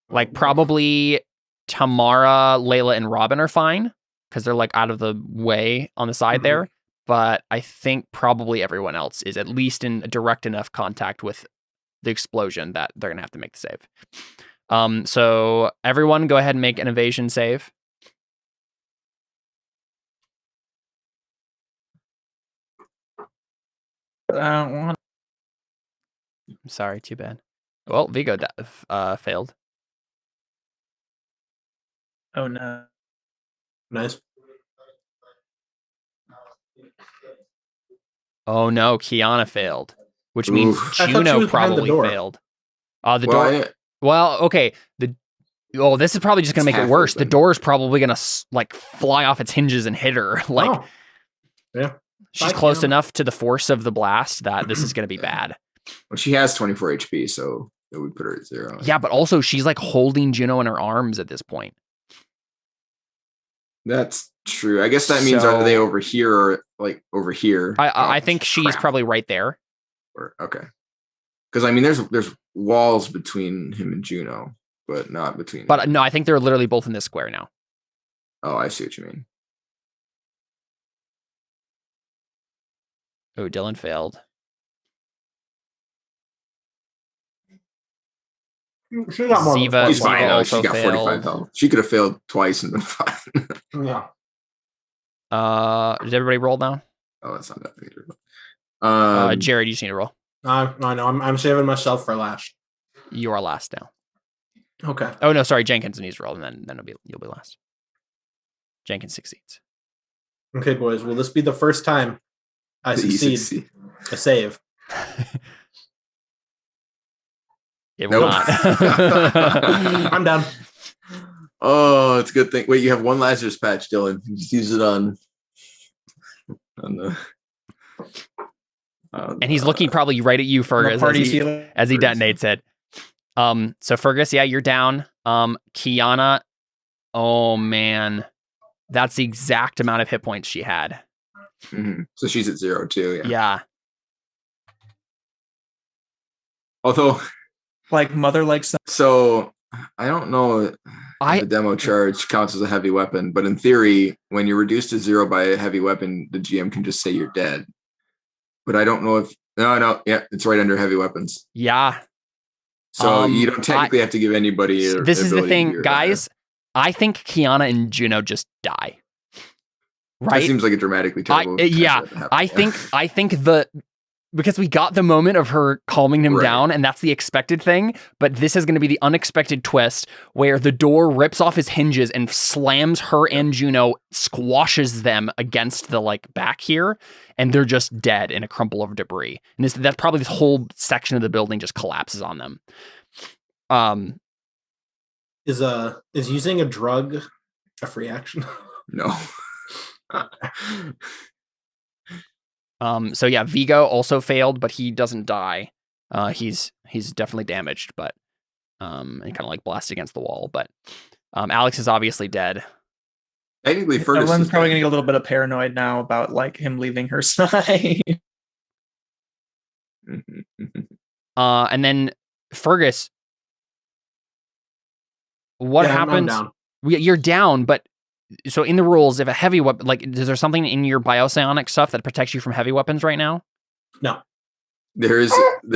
Like probably Tamara, Layla, and Robin are fine because they're like out of the way on the side there. But I think probably everyone else is at least in direct enough contact with the explosion that they're gonna have to make the save. So everyone, go ahead and make an evasion save. I don't want. I'm sorry, too bad. Well, Vigo failed. Oh no. Nice. Oh no, Kiana failed, which means I thought she Juno was behind the probably door. failed. The door. Well, okay. This is probably just gonna It's make it half worse. The open. door is probably gonna like fly off its hinges and hit her. Like yeah. she's Bye, close Kiana. enough to the force of the blast that this is gonna be bad. Well, she has 24 HP, so it would put her at 0. Yeah, but also she's like holding Juno in her arms at this point. That's true. I guess that means So- are they over here or like over here? I think she's crap. probably right there. Okay. Because I mean, there's walls between him and Juno, but not between. But no, I think they're literally both in this square now. Oh, I see what you mean. Oh, Dylan failed. She got more. than Ziva- She's fine. Ziva though. also She got 45 failed. health. She could have failed twice and been fine. Yeah. Did everybody roll now? Oh, that's not that big. Jared, you just need to roll. I know. I'm saving myself for last. You are last now. Okay. Oh no, sorry. Jenkins needs to roll, and then you'll be last. Jenkins succeeds. Okay, boys. Will this be the first time I succeed a save? It will not. I'm done. Oh, it's a good thing. Wait, you have one Lazarus patch, Dylan. Just use it on the. And he's looking probably right at you, Fergus, as he detonates it. So Fergus, yeah, you're down. Kiana, oh man, that's the exact amount of hit points she had. Mm-hmm. So she's at 0 too. Yeah. Although, like mother, like son. So I don't know. The demo charge counts as a heavy weapon, but in theory, when you're reduced to 0 by a heavy weapon, the GM can just say you're dead. But I don't know if yeah, it's right under heavy weapons. Yeah. So you don't technically have to give anybody. This is the thing, guys. I think Kiana and Juno just die. Right? That seems like a dramatically terrible. I think because we got the moment of her calming him down, and that's the expected thing. But this is going to be the unexpected twist where the door rips off his hinges and slams her and Juno, squashes them against the back here, and they're just dead in a crumple of debris. And that's probably this whole section of the building just collapses on them. Is using a drug a free action? No. So yeah, Vigo also failed, but he doesn't die. He's definitely damaged, but and kind of blasted against the wall. But Alex is obviously dead. Technically, Fergus everyone's probably gonna get a little bit of paranoid now about him leaving her side. And then Fergus, what happens? I'm down. You're down, but. So in the rules, if a heavy weapon, is there something in your biopsionic stuff that protects you from heavy weapons right now? No. There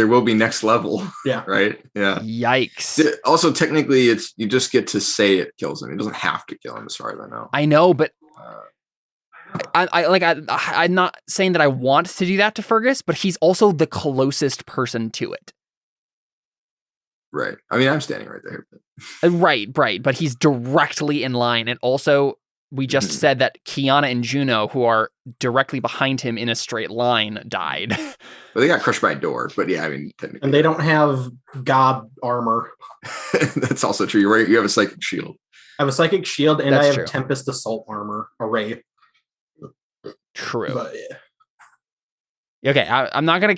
will be next level. Yeah. Right? Yeah. Yikes. Also, technically, you just get to say it kills him. It doesn't have to kill him, as far as I know. I know, but I'm not saying that I want to do that to Fergus, but he's also the closest person to it. Right. I mean, I'm standing right there. Right. But he's directly in line. And also, we just said that Kiana and Juno, who are directly behind him in a straight line, died. Well, they got crushed by a door, but yeah, I mean, technically. And they don't have gob armor. That's also true. You're right. You have a psychic shield. I have a psychic shield, and That's I have true. Tempest Assault armor array. True. But, yeah. Okay, I'm not gonna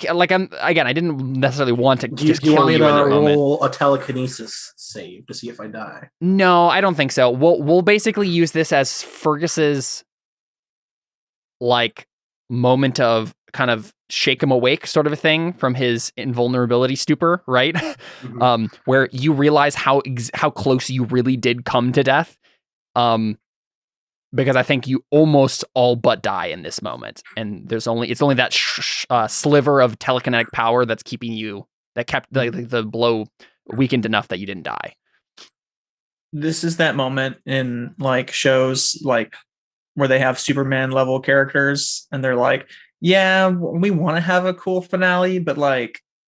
I didn't necessarily want to Do just you kill want me you to in that moment. roll a telekinesis save to see if I die? No, I don't think so. We'll basically use this as Fergus's moment of kind of shake him awake sort of a thing from his invulnerability stupor, right? Mm-hmm. Where you realize how close you really did come to death. Because I think you almost all but die in this moment, and it's only that sliver of telekinetic power that's keeping you, that kept the blow weakened enough that you didn't die. This is that moment in shows where they have Superman level characters, and they're like, yeah, we want to have a cool finale, but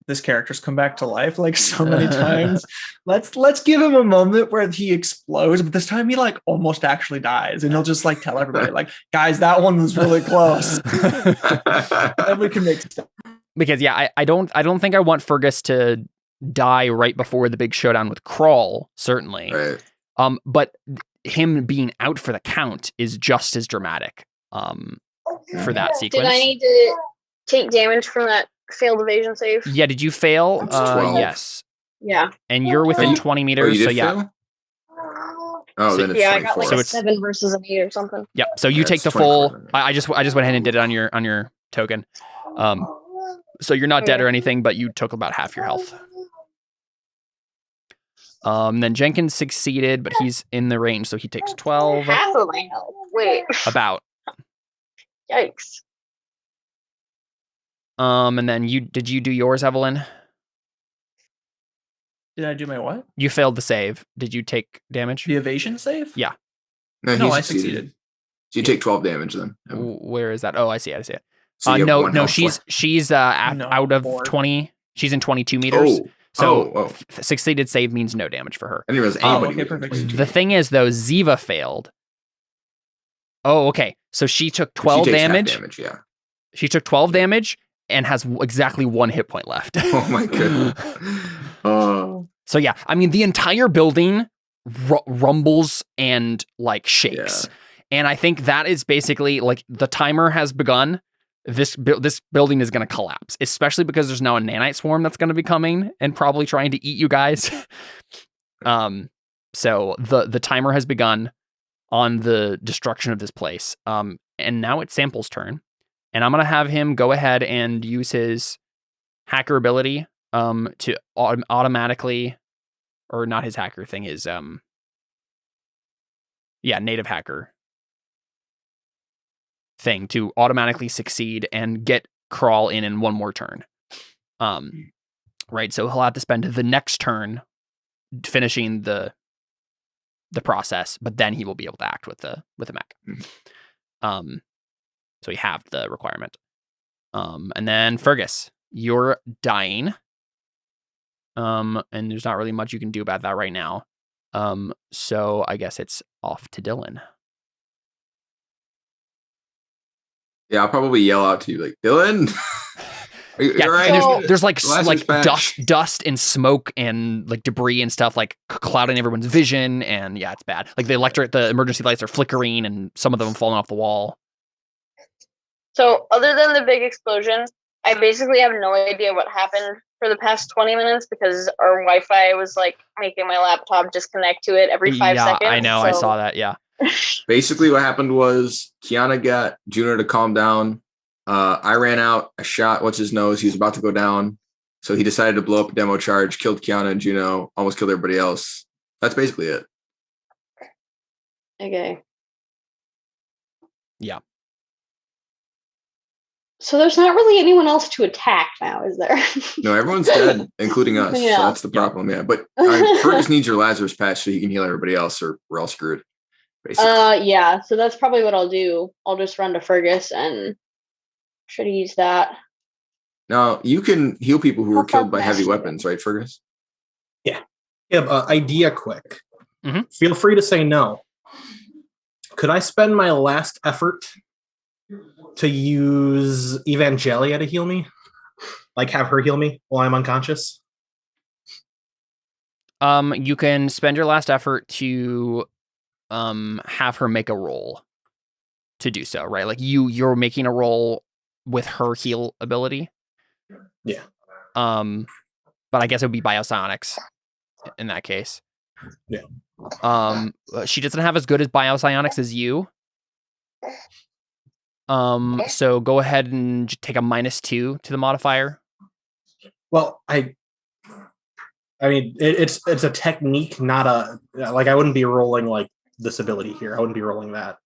this character's come back to life so many times. Let's give him a moment where he explodes, but this time he almost actually dies, and he'll just tell everybody guys, that one was really close. Then we can make stuff. Because yeah, I don't think I want Fergus to die right before the big showdown with Crawl, certainly. Right. But him being out for the count is just as dramatic. For that sequence. Did I need to take damage from that failed evasion save? Yeah, did you fail? That's 12. Yes. Yeah. And you're within 20 meters, so yeah. Fail? Oh, then it's yeah, 24. I got So a it's 7 versus an 8 or something. Yep. So you take the 24 full. then. I just went ahead and did it on your token. So you're not dead or anything, but you took about half your health. Then Jenkins succeeded, but he's in the range, so he takes 12. Half of my health. Wait. About. Yikes. And then did you do yours, Evelyn? Did I do my what? You failed the save. Did you take damage? The evasion save? Yeah. No, he I succeeded. So you take 12 damage then. Where is that? Oh, I see it. So you have No, one health she's No, out of 4. 20. She's in 22 meters. Oh, So succeeded save means no damage for her. I didn't realize anybody okay, was in perfect. 22. The thing is, though, Ziva failed. Oh, okay. So she took 12 She takes half damage. Yeah. She took 12 damage and has exactly 1 hit point left. Oh my goodness. Oh. So yeah, I mean, the entire building rumbles and like shakes. Yeah. And I think that is basically like the timer has begun. This building is going to collapse, especially because there's now a nanite swarm that's going to be coming and probably trying to eat you guys. So the timer has begun on the destruction of this place. And now it's Sample's turn. And I'm going to have him go ahead and use his hacker ability to automatically, or not his hacker thing, his native hacker thing to automatically succeed and get crawl in one more turn. Right, so he'll have to spend the next turn finishing the process, but then he will be able to act with the mech. So he halved the requirement. And then Fergus, you're dying. And there's not really much you can do about that right now. So I guess it's off to Dylan. Yeah, I'll probably yell out to you like, Dylan. Are you Yeah, right? and there's like Last dust and smoke and like debris and stuff like clouding everyone's vision, and yeah, it's bad. Like the emergency lights are flickering, and some of them falling off the wall. So, other than the big explosion, I basically have no idea what happened for the past 20 minutes because our Wi-Fi was like making my laptop disconnect to it every 5 seconds. Yeah, I know. So. I saw that. Yeah. Basically, what happened was Kiana got Juno to calm down. I ran out. I shot what's his nose. He was about to go down, so he decided to blow up a demo charge. Killed Kiana and Juno. Almost killed everybody else. That's basically it. Okay. Yeah. So there's not really anyone else to attack now, is there? No, everyone's dead, including us. Yeah. So that's the problem. Yeah, but Fergus needs your Lazarus patch so he can heal everybody else, or we're all screwed. Basically. Yeah. So that's probably what I'll do. I'll just run to Fergus and should use that. Now you can heal people who How were killed far by heavy past? weapons, right, Fergus? Yeah. Idea quick. Mm-hmm. Feel free to say no. Could I spend my last effort to use Evangelia to heal me? Like have her heal me while I'm unconscious? You can spend your last effort to have her make a roll to do so, right? Like you're making a roll with her heal ability. Yeah. But I guess it would be biopsionics in that case. Yeah. She doesn't have as good as biopsionics as you. So go ahead and take a -2 to the modifier. Well, I mean, it's a technique, not a like. I wouldn't be rolling like this ability here. I wouldn't be rolling that.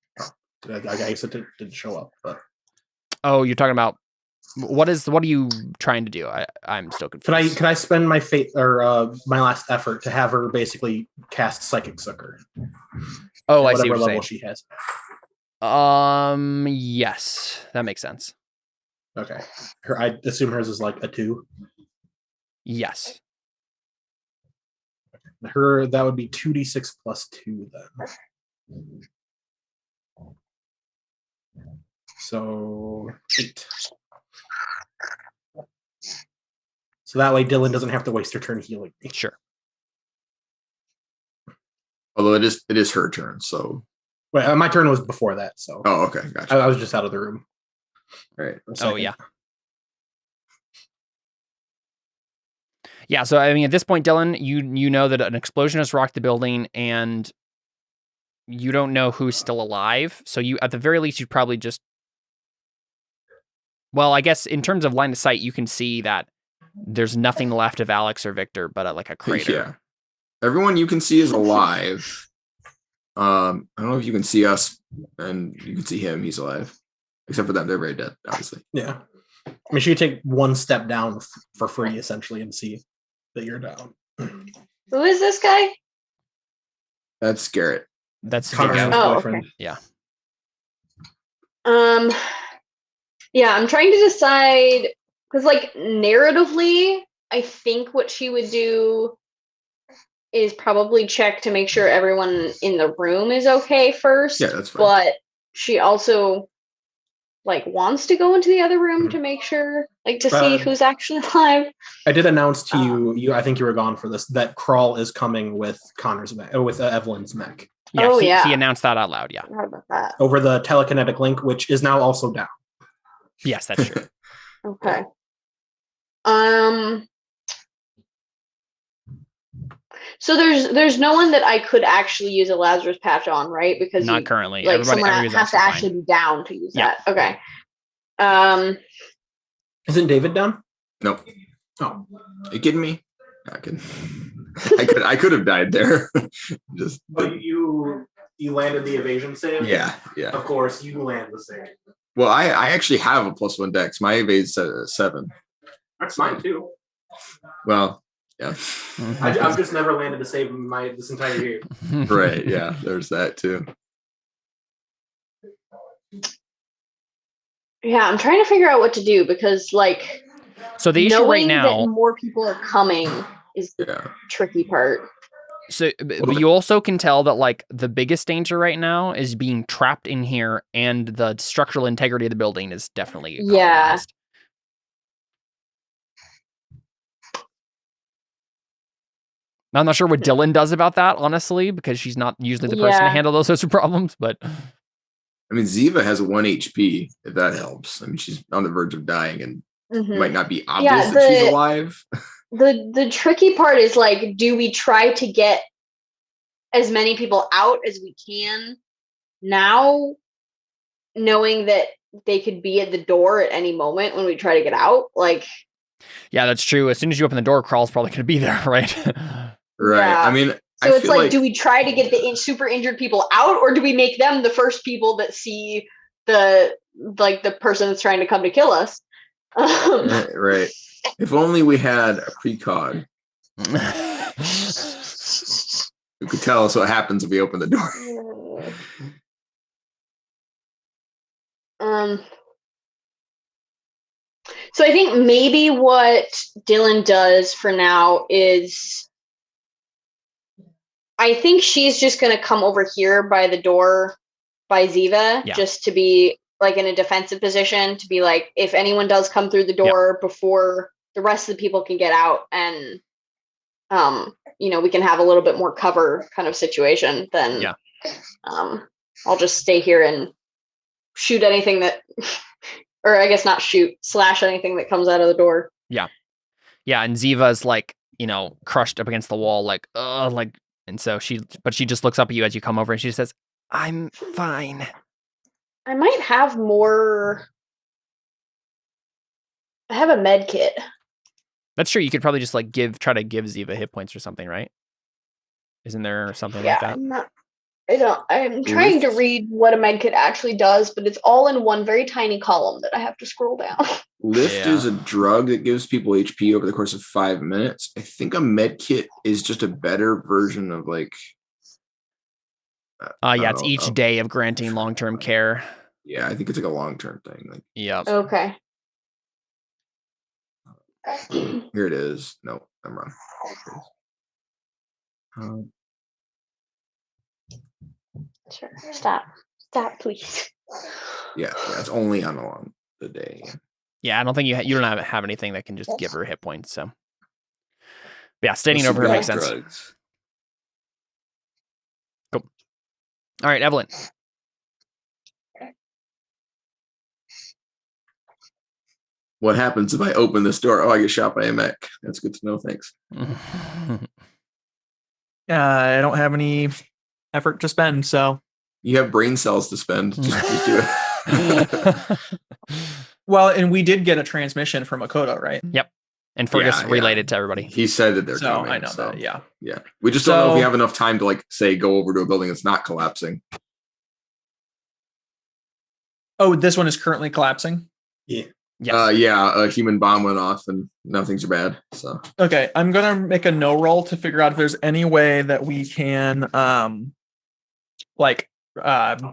I guess it didn't show up. But Oh, you're talking about what are you trying to do? I'm still confused. could I spend my fate or my last effort to have her basically cast Psychic Succor? Oh, I see whatever what you're level saying. she has. Yes, that makes sense. Okay. I assume hers is like a 2. Yes. Her that would be 2d6 plus 2 then. So 8. So that way Dylan doesn't have to waste her turn healing me. Sure. Although it is her turn, so. Wait, my turn was before that, so. Oh, okay, gotcha. I was just out of the room. Right. Oh, yeah. Yeah, so I mean, at this point, Dylan, you know that an explosion has rocked the building, and you don't know who's still alive. So you, at the very least, you probably just. Well, I guess in terms of line of sight, you can see that there's nothing left of Alex or Victor, but like a crater. Yeah. Everyone you can see is alive. I don't know if you can see us, and you can see him. He's alive, except for them. They're very dead, obviously. Yeah. I mean, she could take one step down for free, essentially, and see that you're down. Who is this guy? That's Garrett. That's Connor's Vigo. Oh, boyfriend. okay. Yeah. Yeah, I'm trying to decide because, like, narratively, I think what she would do is probably check to make sure everyone in the room is okay first. Yeah, that's fine. But she also like wants to go into the other room to make sure, like, to see who's actually alive. I did announce to you. I think you were gone for this. That Crawl is coming with Connor's mech, with Evelyn's mech. Yeah, he announced that out loud. Yeah. How about that? Over the telekinetic link, which is now also down. Yes, that's true. Okay. So there's no one that I could actually use a Lazarus patch on, right? Because not currently. Like someone has to actually be down to use that. Okay. Isn't David down? Nope. Oh, Are you kidding me? I could have died there. but you landed the evasion save. Yeah. Of course, you land the save. Well, I actually have a +1 dex. My evade's 7. That's mine too. Well, yeah. I've just never landed a save in this entire year. Right. Yeah. There's that too. Yeah, I'm trying to figure out what to do because, like, so the issue right now, that more people are coming is the tricky part. So you also can tell that, like, the biggest danger right now is being trapped in here, and the structural integrity of the building is definitely compromised. I'm not sure what Dylan does about that, honestly, because she's not usually the person to handle those sorts of problems. But I mean, Ziva has 1 HP, if that helps. I mean, she's on the verge of dying, and it might not be obvious that she's alive. The tricky part is, like, do we try to get as many people out as we can now, knowing that they could be at the door at any moment when we try to get out? Like, yeah, that's true. As soon as you open the door, Crawl's probably going to be there, right? Right. Yeah. I mean, so it's like, do we try to get the super injured people out, or do we make them the first people that see the person that's trying to come to kill us? Right. If only we had a precog who could tell us what happens if we open the door. So I think maybe what Dylan does for now is, I think she's just going to come over here by the door by Ziva, just to be, like, in a defensive position, to be like, if anyone does come through the door before the rest of the people can get out, and we can have a little bit more cover kind of situation, then I'll just stay here and shoot anything that, or I guess not shoot, slash anything that comes out of the door. Yeah, and Ziva's, like, crushed up against the wall, like, and so she just looks up at you as you come over, and she says, "I'm fine." I might have more. I have a med kit. That's true. You could probably just, like, try to give Ziva hit points or something, right? Isn't there something like that? I'm trying to read what a med kit actually does, but it's all in one very tiny column that I have to scroll down. Lift is a drug that gives people HP over the course of 5 minutes. I think a med kit is just a better version of, like, it's each day of granting long-term care. Yeah, I think it's like a long-term thing. Like, yeah. Okay. Here it is. No, I'm wrong. Sure. Stop, please. Yeah, it's only on the day. Yeah, I don't think you don't have anything that can just give her hit points. So, yeah, standing over her makes sense. Cool. All right, Evelyn. What happens if I open this door? Oh, I get shot by a mech. That's good to know. Thanks. I don't have any effort to spend, so you have brain cells to spend. Just do it. Well, and we did get a transmission from Makoto, right? Yep. And Fergus relayed it to everybody. He said that they're coming. I know that. Yeah. We just don't know if we have enough time to, like, say, go over to a building that's not collapsing. Oh, this one is currently collapsing? Yeah. Yes. A human bomb went off and now things are bad. So okay, I'm gonna make a no roll to figure out if there's any way that we can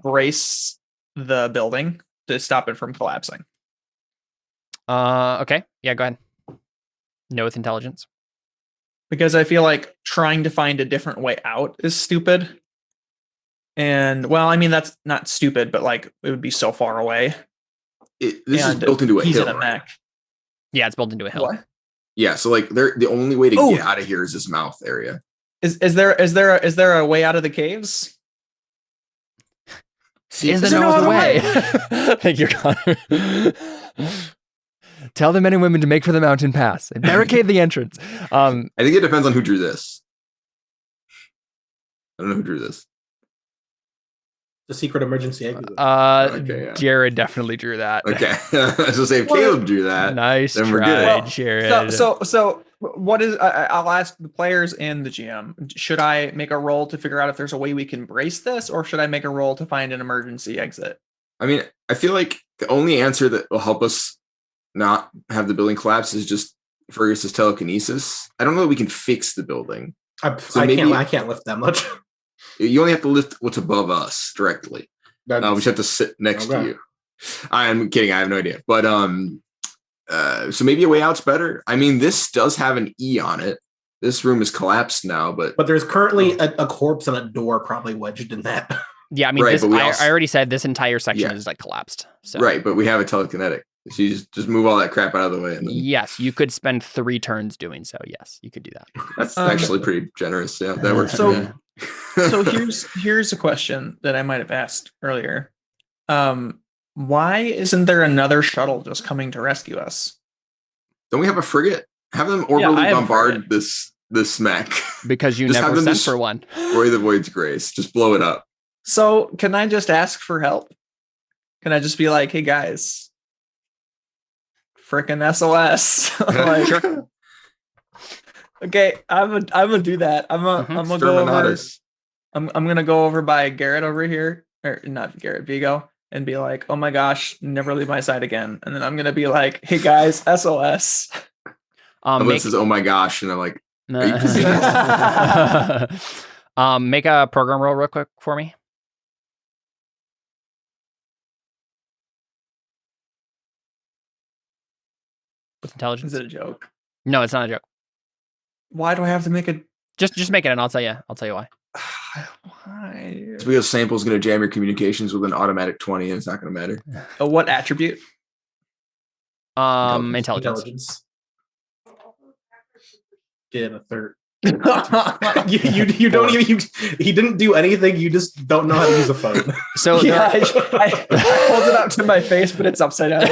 brace the building to stop it from collapsing. Okay. Yeah, go ahead. No with intelligence. Because I feel like trying to find a different way out is stupid. And well, I mean that's not stupid, but like it would be so far away. This is built into a he's hill. in a mech. Yeah, it's built into a hill. What? Yeah, so like the only way to get out of here is this mouth area. Is there a way out of the caves? Is there no other way? Thank you, Connor. Tell the men and women to make for the mountain pass and barricade the entrance. I think it depends on who drew this. I don't know who drew this. The secret emergency exit. Okay, yeah. Jared definitely drew that. Okay. So say if Caleb drew that, nice then try, we're good. Well, Jared. So what is? I'll ask the players and the GM. Should I make a roll to figure out if there's a way we can brace this, or should I make a roll to find an emergency exit? I mean, I feel like the only answer that will help us not have the building collapse is just Fergus's telekinesis. I don't know that we can fix the building. I can't lift that much. You only have to lift what's above us directly. We just have to sit next to you. I'm kidding. I have no idea. But so maybe a way out's better. I mean, this does have an E on it. This room is collapsed now, but there's currently a corpse and a door probably wedged in that. Yeah, I mean, right, I already said this entire section is like collapsed. So. Right, but we have a telekinetic. So you just move all that crap out of the way. And then... Yes, you could spend 3 turns doing so. Yes, you could do that. That's actually pretty generous. Yeah, that works. So, so here's a question that I might have asked earlier. Why isn't there another shuttle just coming to rescue us? Don't we have a frigate? Have them orbitally bombard this mech. Because you never sent for one. Destroy the Void's Grace. Just blow it up. So can I just ask for help? Can I just be like, hey guys, frickin' SOS? Like, sure. Okay, I'm gonna do that. I'm gonna go over. I'm gonna go over by Garrett over here, or not Garrett, Vigo, and be like, oh my gosh, never leave my side again. And then I'm gonna be like, hey guys, SOS. Says, oh my gosh, and I'm like, make a program roll real quick for me. With intelligence. Is it a joke? No, it's not a joke. Why do I have to make a? Just make it, and I'll tell you why. Why? It's because Sample's going to jam your communications with an automatic 20, and it's not going to matter. What attribute? Intelligence. Get a third. you don't even. He didn't do anything. You just don't know how to use a phone. So yeah, I hold it up to my face, but it's upside down.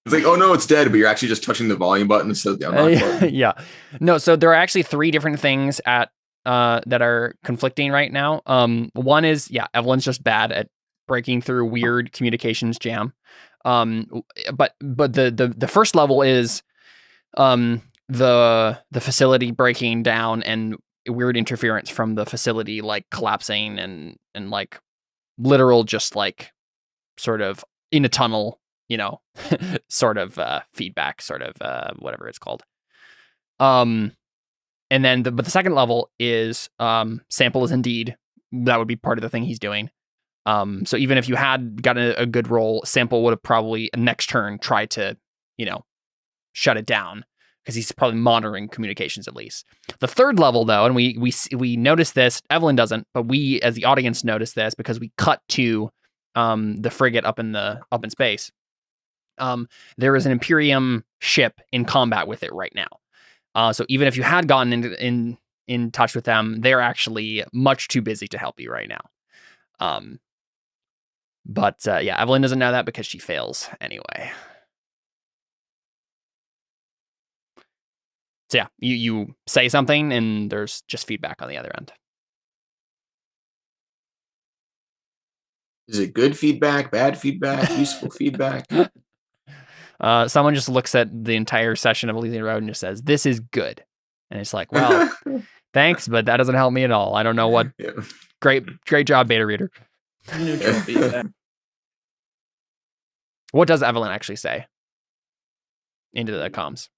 It's like, oh no, it's dead, but you're actually just touching the volume button instead of the unlock button. Yeah. No, so there are actually 3 different things that are conflicting right now. One is, Evelyn's just bad at breaking through weird communications jam. But the first level is the facility breaking down and weird interference from the facility, like collapsing and like literal just like sort of in a tunnel, sort of feedback, sort of whatever it's called. And then but the second level is Sample is indeed, that would be part of the thing he's doing. So even if you had gotten a good roll, Sample would have probably next turn tried to, shut it down, because he's probably monitoring communications at least. The third level though, and we notice this, Evelyn doesn't, but we as the audience notice this because we cut to the frigate up in space. There is an Imperium ship in combat with it right now. So even if you had gotten in touch with them, they're actually much too busy to help you right now. But Evelyn doesn't know that because she fails anyway. So yeah, you say something and there's just feedback on the other end. Is it good feedback, bad feedback, useful feedback? Someone just looks at the entire session of Elysian Road and just says, "This is good," and it's like, well, thanks, but that doesn't help me at all. I don't know what. Yeah. Great job, beta reader. Neutral feedback. What does Evelyn actually say into the comms?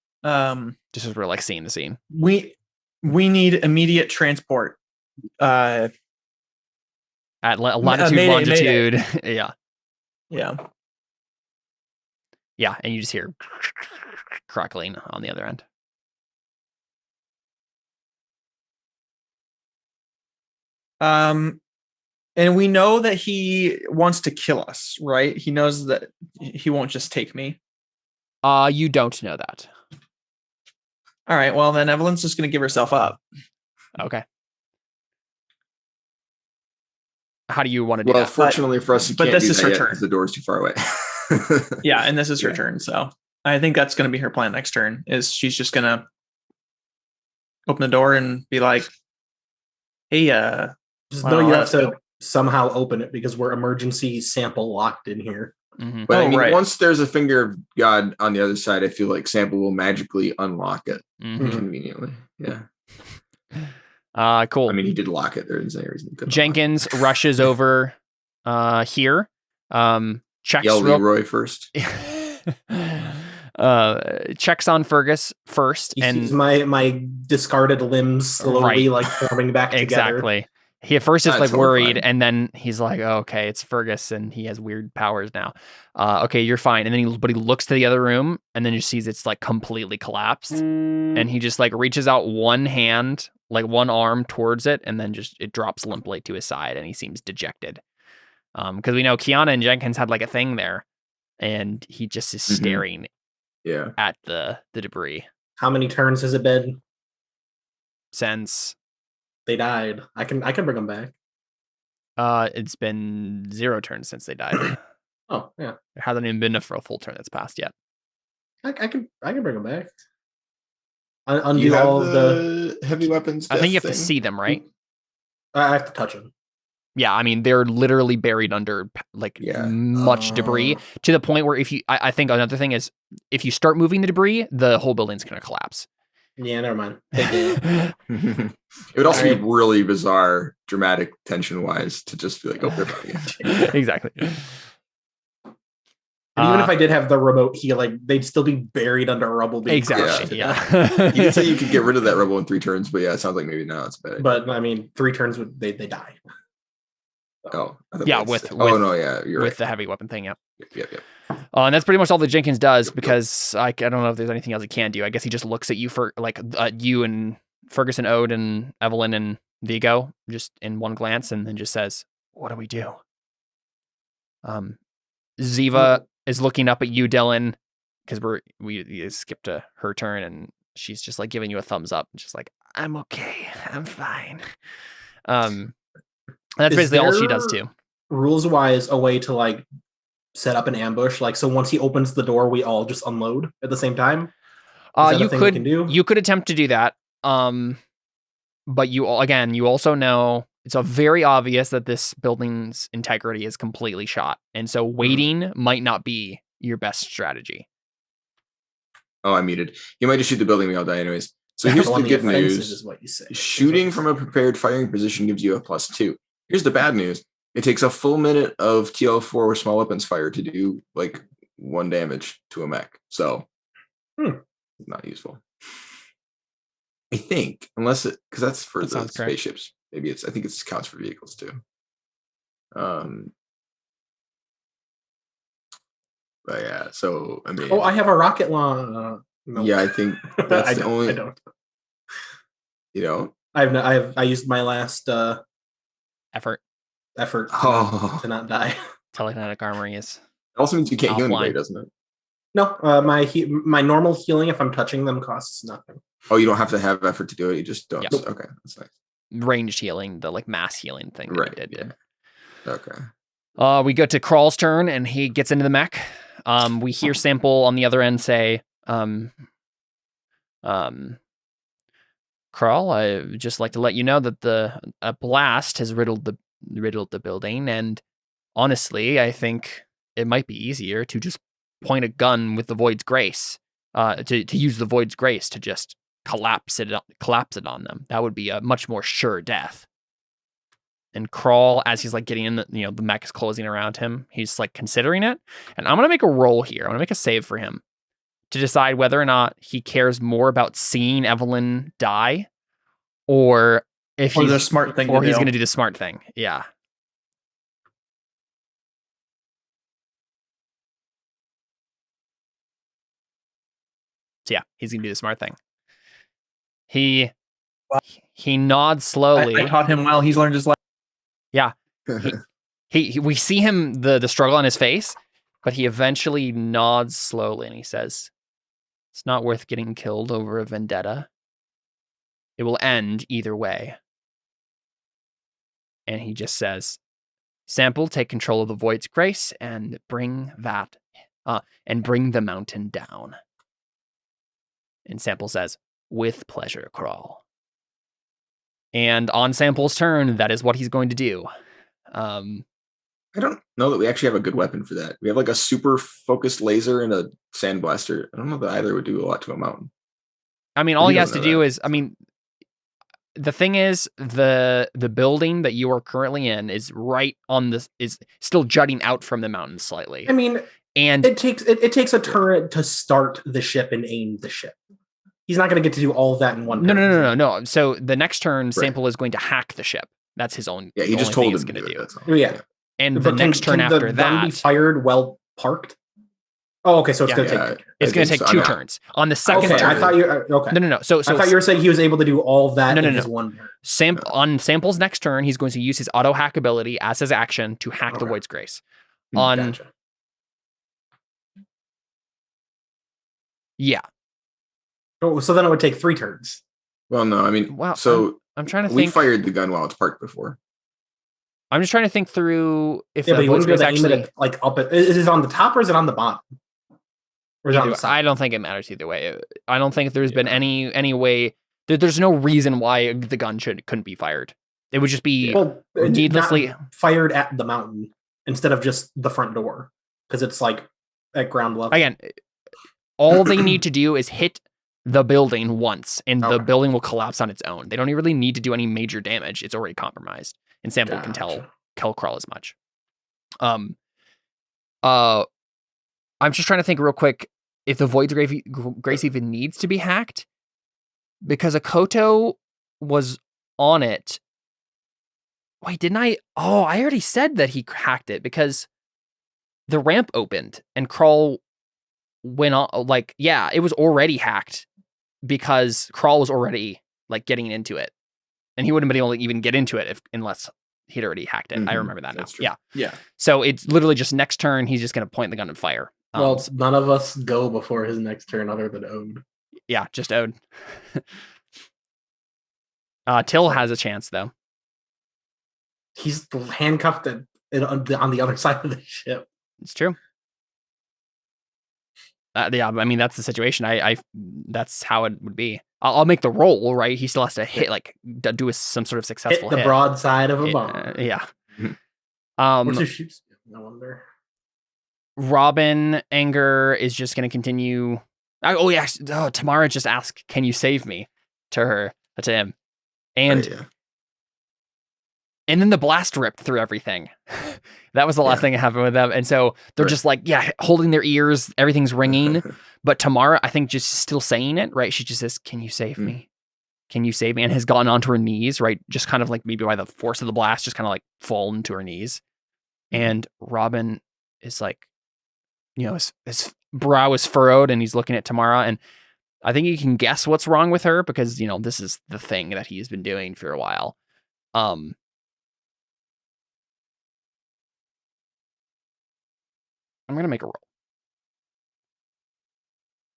Just as we're like seeing the scene. We need immediate transport. At latitude, longitude. Mayday. Yeah. Yeah. Yeah, and you just hear crackling on the other end. And we know that he wants to kill us, right? He knows that he won't just take me. You don't know that. All right, well then Evelyn's just going to give herself up. Okay. How do you want to do Well, that? fortunately for us, you but can't this do is that her yet turn. because the door's too far away. Yeah, and this is her Yeah. turn, so I think that's going to be her plan next turn. Is she's just going to open the door and be like, "Hey, Just well, know you have let's to go." somehow open it because we're emergency sample locked in here. Mhm. But I Oh, mean, right. once there's a finger of God on the other side, I feel like Sample will magically unlock it Mhm. conveniently. Yeah. Cool. I mean, he did lock it. There isn't any reason he couldn't. Jenkins rushes over here. Checks Yell real- Leroy first. checks on Fergus first, He and sees my discarded limbs slowly Right. like forming back together. exactly. He at first is That's like totally worried, fine. and then he's like, oh, "Okay, it's Fergus, and he has weird powers now." Okay, you're fine. And then he looks to the other room, and then he sees it's like completely collapsed, and he just like reaches out one hand, like one arm towards it, and then just it drops limply to his side, and he seems dejected. Because we know Kiana and Jenkins had like a thing there, and he just is Mhm. staring Yeah. at the debris How many turns has it been? since They died. I can bring them back. it's been 0 turns since they died. Oh yeah, There hasn't even been a full turn that's passed yet. I can bring them back. You Undo have all of the. the heavy weapons. I think you have death to thing? see them, right? I have to touch them. Yeah, I mean they're literally buried under like Yeah. much debris to the point where if you, I think another thing is if you start moving the debris, the whole building's gonna collapse. Yeah, never mind. Take it. It would also be Alright. really bizarre, dramatic, tension-wise, to just be like, "Oh, they're fine." Exactly. And even if I did have the remote healing, they'd still be buried under rubble. Being crushed exactly, to death. yeah. You could say you could get rid of that rebel in 3 turns, but yeah, it sounds like maybe now it's bad. But I mean, 3 turns would they die. Oh, I thought Yeah, that's- with- oh no, yeah, you're with right. the heavy weapon thing, yeah. Yep. And that's pretty much all that Jenkins does Yep. because I don't know if there's anything else he can do. I guess he just looks at you for like you and Ferguson, Ode, and Evelyn and Vigo just in one glance, and then just says, "What do we do?" Ziva is looking up at you, Dylan, because we skipped to her turn, and she's just like giving you a thumbs up, and she's like, "I'm okay, I'm fine." That's Is basically all she does there- too. Rules wise, a way to like set up an ambush. Like so, once he opens the door, we all just unload at the same time. Is that a You thing we can do? could attempt to do that. But you also know it's very obvious that this building's integrity is completely shot, and so waiting might not be your best strategy. Oh, I muted. You might just shoot the building. We all die anyways. So here's On the good offensive news: is what you say. shooting from a prepared firing position gives you a +2. Here's the bad news: it takes a full minute of TL4 or small weapons fire to do like 1 damage to a mech. So not useful. I think, unless it, because that's for That the sounds correct. spaceships. Maybe I think it's counts for vehicles too. But yeah, so I mean, Oh, I have a rocket launch. No. yeah, I think that's I the don't. only. I don't. You know, I used my last Effort. effort Oh. to not die. Telekinetic armory is it also means you can't heal Offline. anybody, doesn't it? No, my normal healing if I'm touching them costs nothing. Oh, you don't have to have effort to do it. You just don't. Yep. Okay, that's nice. ranged healing, the like mass healing thing that Right. he did. Okay. We go to Crawl's turn, and he gets into the mech. We hear Sample on the other end say, Crawl, I'd just like to let you know that a blast has riddled the building, and honestly, I think it might be easier to just point a gun with the Void's Grace, to use the Void's Grace to just collapse it on them. That would be a much more sure death. And Crawl, as he's like getting in, the mech is closing around him. He's like considering it, and I'm gonna make a roll here. I'm gonna make a save for him to decide whether or not he cares more about seeing Evelyn die, or if Or he's the smart thing or to he's do. gonna do the smart thing. Yeah. So yeah, he's gonna do the smart thing. He nods slowly. I taught him well. He's learned his lesson. Yeah. We see him, the struggle on his face, but he eventually nods slowly and he says, it's not worth getting killed over a vendetta. It will end either way. And he just says, Sample, take control of the Void's Grace and bring the mountain down. And Sample says, with pleasure, Crawl. And on Sample's turn, that is what he's going to do. I don't know that we actually have a good weapon for that. We have like a super focused laser and a sandblaster. I don't know that either would do a lot to a mountain. I mean, all he has to do is, the thing is, the building that you are currently in is right on this, is still jutting out from the mountain slightly. I mean, and it takes a turret to start the ship and aim the ship. He's not going to get to do all of that in one turn. No. So the next turn, Sample is going to hack the ship. That's his own. Yeah, he just told him he's going to do. Oh, yeah. And the next turn after that, gun be fired well parked. Oh, okay. So it's going to take. It's going to take 2 turns. On the second turn, I thought you. Okay. No. So I thought you were saying he was able to do all of that in his one turn. On Sample's next turn, he's going to use his auto hack ability as his action to hack the Void's Grace. Gotcha. Yeah. Oh, so then it would take 3 turns. Well, no, I mean, I'm trying to think. We fired the gun while it's parked before. I'm just trying to think through if the Void's Grace actually like up. Is it on the top or is it on the bottom? Or is it on the side? I don't think it matters either way. I don't think there's been any way. There's no reason why the gun couldn't be fired. It would just be needlessly fired at the mountain instead of just the front door because it's like at ground level. Again, all they need to do is hit the building once, and the building will collapse on its own. They don't really need to do any major damage. It's already compromised, and Sample can tell Crawl as much. I'm just trying to think real quick if the Void's Grace even needs to be hacked, because Akoto was on it. Wait, didn't I? Oh, I already said that he hacked it because the ramp opened and Crawl went on. Like, yeah, it was already hacked because Crawl was already like getting into it, and he wouldn't have been able to even get into it unless he'd already hacked it. Mm-hmm. I remember that now. Yeah. So it's literally just next turn he's just going to point the gun and fire. Well, none of us go before his next turn other than Ode. Yeah, just Ode. Till has a chance though. He's handcuffed on the other side of the ship. It's true. Yeah, I mean that's the situation. I that's how it would be. I'll make the roll, right? He still has to hit, like, do some sort of successful hit. The broadside of a bomb. Yeah. What's his shoot? No wonder. Robin anger is just going to continue. Oh yeah. Oh, Tamara just asked, "Can you save me?" to him, and and then the blast ripped through everything. That was the last thing that happened with them. And so they're just like, holding their ears. Everything's ringing. But Tamara, I think, just still saying it, right? She just says, "Can you save me? Can you save me?" And has gotten onto her knees, right? Just kind of like maybe by the force of the blast, just kind of like fallen to her knees. And Robin is like, his brow is furrowed and he's looking at Tamara. And I think you can guess what's wrong with her because, this is the thing that he's been doing for a while. I'm going to make a roll.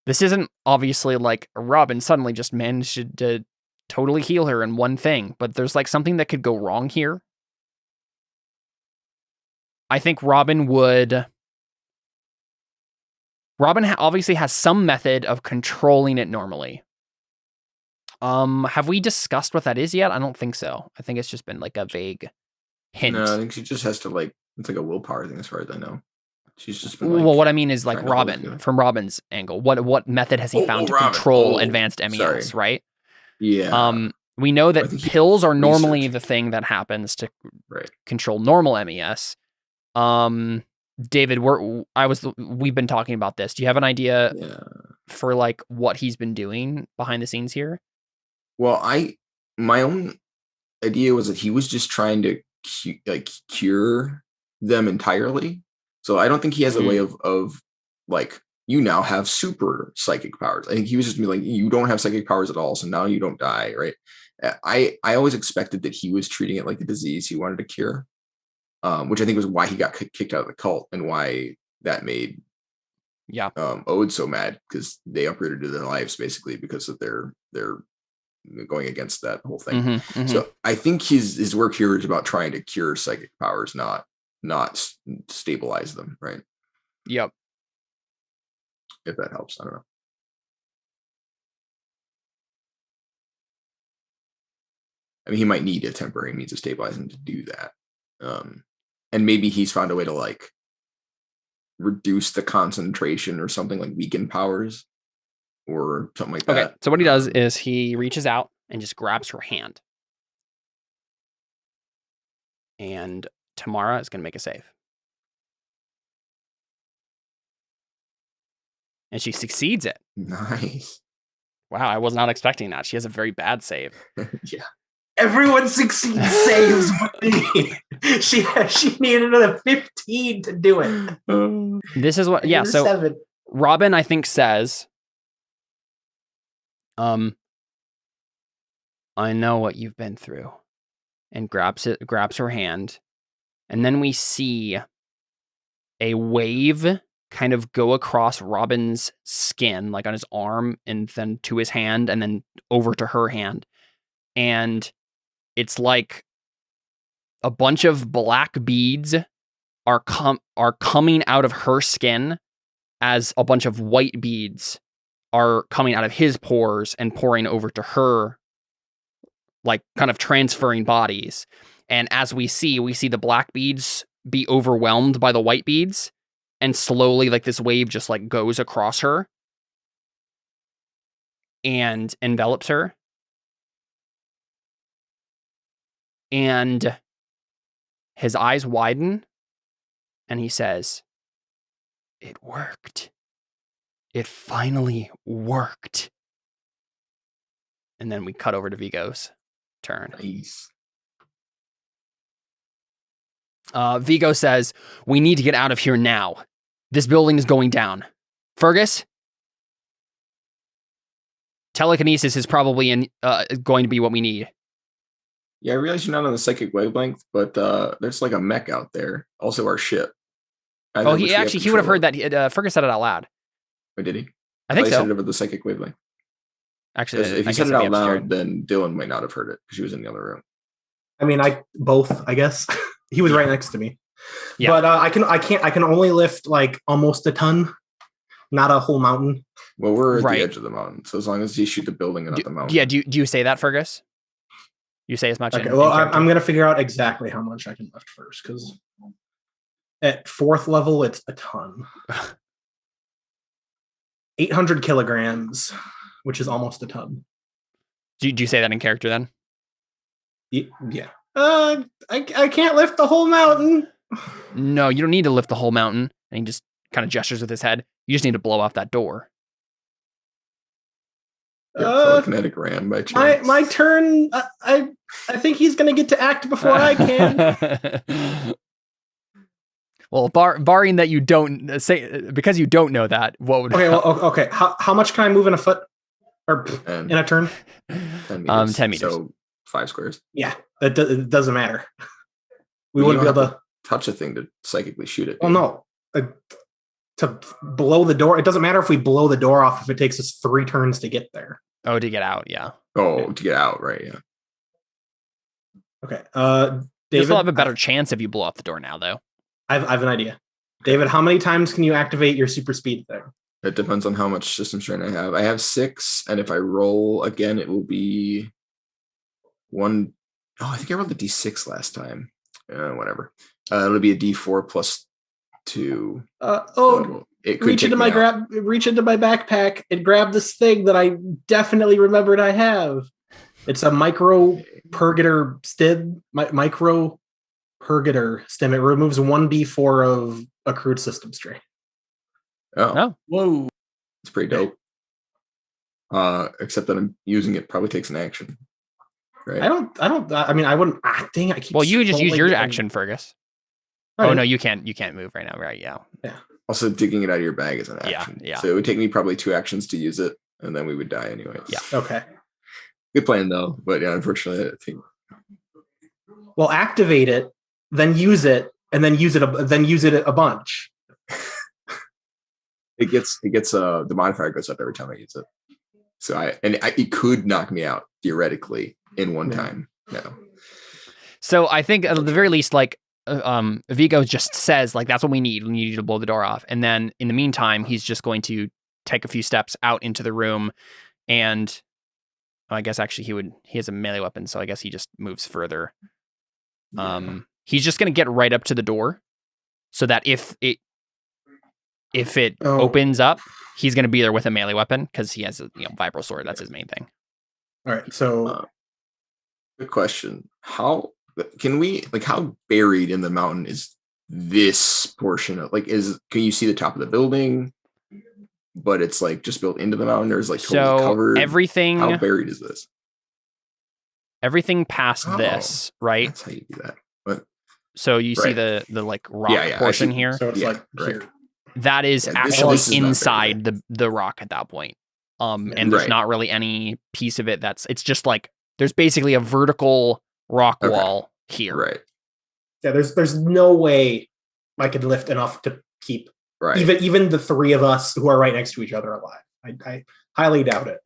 This isn't obviously like Robin suddenly just managed to totally heal her in one thing, but there's like something that could go wrong here. I think Robin obviously has some method of controlling it normally. Have we discussed what that is yet? I don't think so. I think it's just been like a vague hint. No, I think she just has to it's like a willpower thing as far as I know. She's just been what I mean is like Robin, from Robin's angle. What method has he found to control advanced MES, right? Yeah. We know that pills are normally the thing that happens to control normal MES. David, we've been talking about this. Do you have an idea for like what he's been doing behind the scenes here? Well, my own idea was that he was just trying to cure them entirely. So I don't think he has a way of like you now have super psychic powers. I think he was just like, you don't have psychic powers at all, so now you don't die, right? I always expected that he was treating it like a disease he wanted to cure, which I think was why he got kicked out of the cult and why that made Ode so mad, because they uprooted their lives basically because of their going against that whole thing. So I think his work here is about trying to cure psychic powers, not stabilize them, right? Yep. If that helps, I don't know. I mean, he might need a temporary means of stabilizing to do that. And maybe he's found a way to like reduce the concentration or something, like weaken powers or something like that. Okay, so what he does is he reaches out and just grabs her hand. And Tamara is going to make a save. And she succeeds it. Nice. Wow, I was not expecting that. She has a very bad save. Yeah. Everyone succeeds saves but me. She needed another 15 to do it. This is what, yeah, so 7. Robin, I think, says, I know what you've been through, and grabs her hand. And then we see a wave kind of go across Robin's skin, like on his arm, and then to his hand, and then over to her hand. And it's like a bunch of black beads are coming out of her skin as a bunch of white beads are coming out of his pores and pouring over to her, like kind of transferring bodies. And as we see the black beads be overwhelmed by the white beads, and slowly, like, this wave just like goes across her and envelops her. And his eyes widen and he says, "It worked. It finally worked." And then we cut over to Vigo's turn. Nice. Vigo says, "We need to get out of here now. This building is going down. Fergus, telekinesis is probably going to be what we need." Yeah, I realize you're not on the psychic wavelength, but there's like a mech out there. Also, our ship. Oh, he would have heard that. Fergus said it out loud. Or did he? I think so. Said it over the psychic wavelength. Actually, if he said it out loud, then Dylan might not have heard it because she was in the other room. I mean, both, I guess. He was right next to me. Yeah. But I can only lift like almost a ton, not a whole mountain. Well, we're at the edge of the mountain, so as long as you shoot the building and not the mountain. Yeah. Do you say that, Fergus? You say as much. Okay. Well, I'm gonna figure out exactly how much I can lift first, because at 4th level it's a ton. 800 kilograms, which is almost a ton. Do you say that in character then? Yeah. I can't lift the whole mountain. No, you don't need to lift the whole mountain. And he just kind of gestures with his head. You just need to blow off that door. Telekinetic ram by chance. My turn. I think he's gonna get to act before I can. Well, barring that you don't say, because you don't know that, what would? Okay. Well, okay. How much can I move in a foot or in a turn? 10 meters. 10 meters. So 5 squares. Yeah, it doesn't matter. We wouldn't be able to touch a thing to psychically shoot it. Well, no. To blow the door, it doesn't matter if we blow the door off if it takes us 3 turns to get there. Oh, to get out, yeah. Oh, to get out, right? Yeah. Okay. David, you'll have a better chance if you blow up the door now, though. I have an idea. David, how many times can you activate your super speed thing? It depends on how much system strain I have. I have 6, and if I roll again, it will be 1. Oh, I think I rolled a D6 last time. Whatever. It'll be a D4 plus 2. So reach into my backpack and grab this thing that I definitely remembered I have. It's a micro purgator stim. Micro purgator stim. It removes 1d4 of accrued system strain. Oh, whoa! It's pretty dope. Except that I'm using it probably takes an action. Right. I mean, I wouldn't. Well, you just use your action, Fergus. Oh no, you can't. You can't move right now, right? Yeah. Yeah. Also, digging it out of your bag is an action. Yeah. So it would take me probably 2 actions to use it, and then we would die anyway. Yeah. Okay. Good plan though, but yeah, unfortunately, I think. Well, activate it, then use it, and then use it a bunch. It gets the modifier goes up every time I use it. So it could knock me out theoretically in one time. No. So I think at the very least, like Vigo just says, like, that's what we need. We need you to blow the door off. And then in the meantime, he's just going to take a few steps out into the room, and I guess actually he has a melee weapon, so I guess he just moves further. He's just going to get right up to the door, so that if it opens up, he's going to be there with a melee weapon because he has a vibro sword. That's his main thing. All right. So, good question. How can we how buried in the mountain is this portion of can you see the top of the building? But it's just built into the mountain, or is totally covered. Everything. How buried is this? Everything past this, right? That's how you do that. But so you see the rock portion here. So it's here. That is actually inside the rock at that point. And there's not really any piece of it it's just there's basically a vertical rock wall here. Right. Yeah, there's no way I could lift enough to keep even the three of us who are right next to each other alive. I highly doubt it.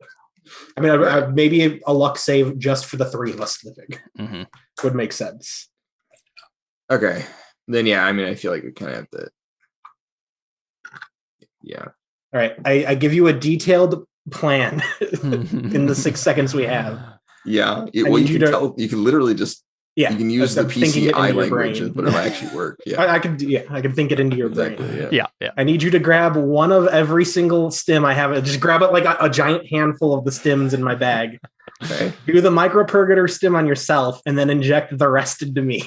I mean, maybe a luck save just for the three of us living would make sense. Okay. Then I feel like we kind of have to. Yeah. All right. I give you a detailed plan in the 6 seconds we have. Yeah. You can literally just. Yeah, you can use the PCI language, but it'll actually work. Yeah, I can think it into your brain. Yeah. I need you to grab one of every single stim I have. Just grab it like a giant handful of the stims in my bag. Okay. Do the micropurgator stim on yourself, and then inject the rest into me.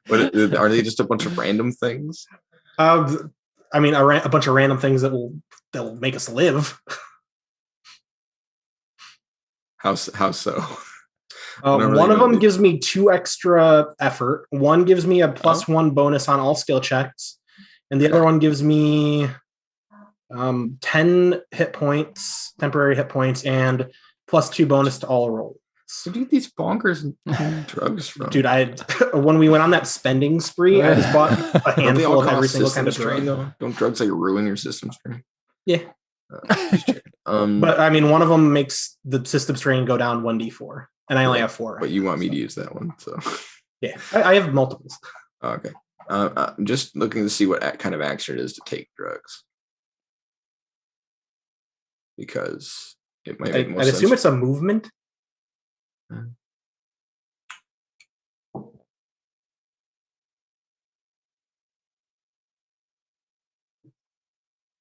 But are they just a bunch of random things? A bunch of random things that will make us live. How so? One of them gives me 2 extra effort. One gives me a +1 bonus on all skill checks, and the other one gives me 10 hit points, temporary hit points, and +2 bonus to all rolls. So do you get these bonkers drugs from? Dude, when we went on that spending spree, I just bought a handful of every single kind of drug. Don't drugs ruin your system strain? Yeah. But one of them makes the system strain go down 1d4. And I only have 4. But you want me to use that one, so yeah, I have multiples. Okay, I'm just looking to see what kind of action it is to take drugs, because it might make more sense. I'd assume it's a movement. I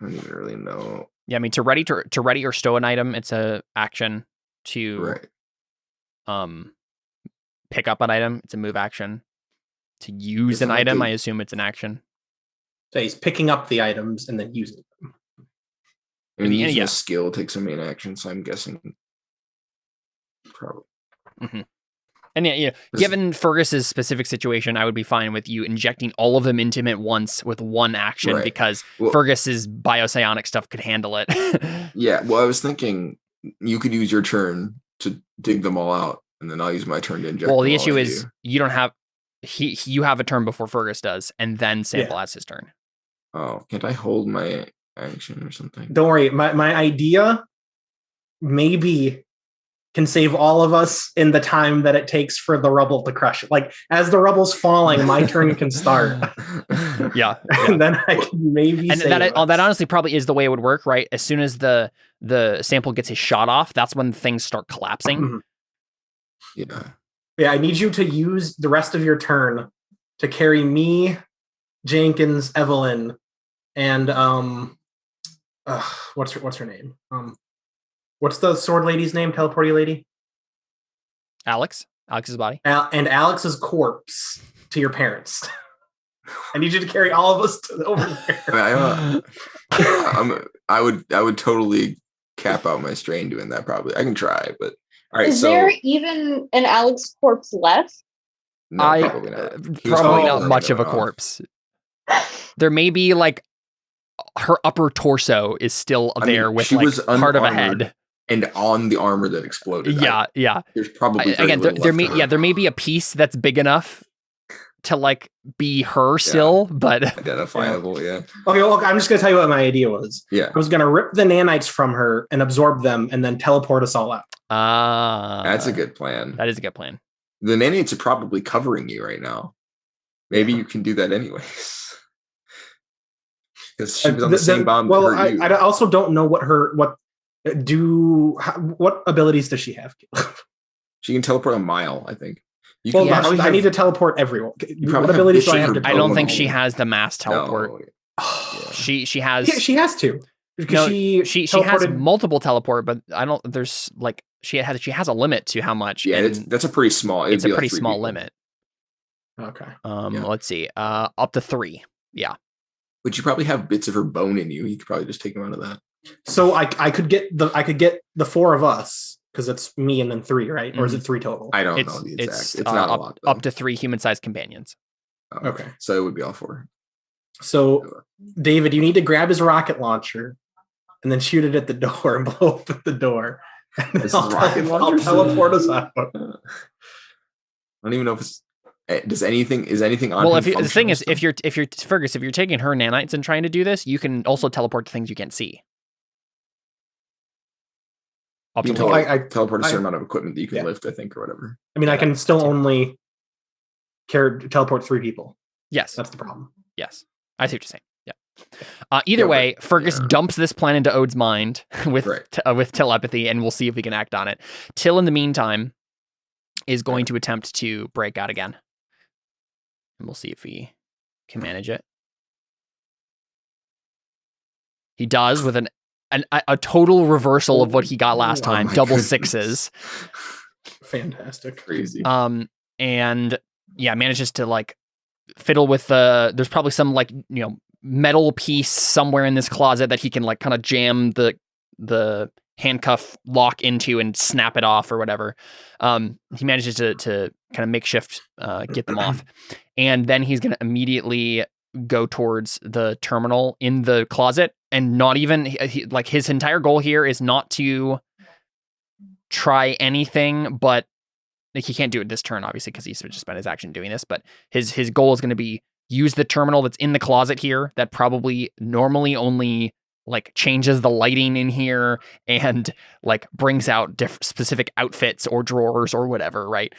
don't even really know. Yeah, to ready or stow an item, it's a action. To pick up an item, it's a move action. To use an item, I assume it's an action. So he's picking up the items and then using them. Using a skill takes a main action, so I'm guessing probably. Mm-hmm. And given Fergus's specific situation, I would be fine with you injecting all of them into him at once with one action, because Fergus's biopsionic stuff could handle it. Yeah, well, I was thinking you could use your turn to dig them all out, and then I'll use my turn to inject. Well, the issue is you don't have you have a turn before Fergus does, and then Sample has his turn. Oh, can't I hold my action or something? Don't worry, my idea maybe can save all of us in the time that it takes for the rubble to crush it. As the rubble's falling, my turn can start. Yeah. And then I can maybe and that honestly probably is the way it would work, right? As soon as the sample gets his shot off, that's when things start collapsing. Yeah, I need you to use the rest of your turn to carry me, Jenkins, Evelyn, and what's her name? What's the sword lady's name? Teleporty lady? Alex's body. And Alex's corpse to your parents. I need you to carry all of us over there. I would totally cap out my strain doing that. Probably I can try, but all right. Is there even an Alex corpse left? No, probably not. Probably not much of a corpse. There may be like her upper torso is still there with like part of a head and on the armor that exploded. Yeah. There's probably again there may be a piece that's big enough to like be her still, but identifiable. Yeah. Okay, well, I'm just gonna tell you what my idea was. Yeah. I was gonna rip the nanites from her and absorb them, and then teleport us all out. That's a good plan. That is a good plan. The nanites are probably covering you right now. Maybe you can do that anyways. Because she was on the same bomb. Well, I also don't know what abilities does she have? She can teleport a mile, I think. I need to teleport everyone. What abilities do I have to? I don't think she has the mass teleport. No. She has. Yeah, she has to. No, she has multiple teleport, but I don't. There's like she has a limit to how much. Yeah, that's a pretty small. It's a pretty small limit. Okay. Let's see. Up to 3. Yeah. But you probably have bits of her bone in you. You could probably just take them out of that. So I could get the 4 of us because it's me and then 3, right? Or is it 3 total? I don't know the exact. It's not a lot. Up to 3 human-sized companions. Okay. So it would be all 4. So David, you need to grab his rocket launcher and then shoot it at the door and blow open the door. And I'll teleport us out. I don't even know if it's. Is anything on? Well, the thing is, if you're Fergus, if you're taking her nanites and trying to do this, you can also teleport to things you can't see. I teleport a certain amount of equipment that you can lift, I think, or whatever. I mean, I can still only teleport 3 people. Yes, that's the problem. Yes, I see what you're saying. Yeah. Either way, Fergus dumps this plan into Ode's mind with telepathy, and we'll see if we can act on it. Till, in the meantime, is going to attempt to break out again. And we'll see if he can manage it. He does with a total reversal of what he got last time. Double 6s. Fantastic. Crazy. And yeah, manages to like fiddle with there's probably some like, metal piece somewhere in this closet that he can like kind of jam the handcuff lock into and snap it off or whatever. He manages to kind of makeshift get them off. And then he's going to immediately go towards the terminal in the closet, and not even like his entire goal here is not to try anything, but like he can't do it this turn, obviously, because he's just spent his action doing this. But his goal is going to be use the terminal that's in the closet here that probably normally only like changes the lighting in here and like brings out specific outfits or drawers or whatever, right?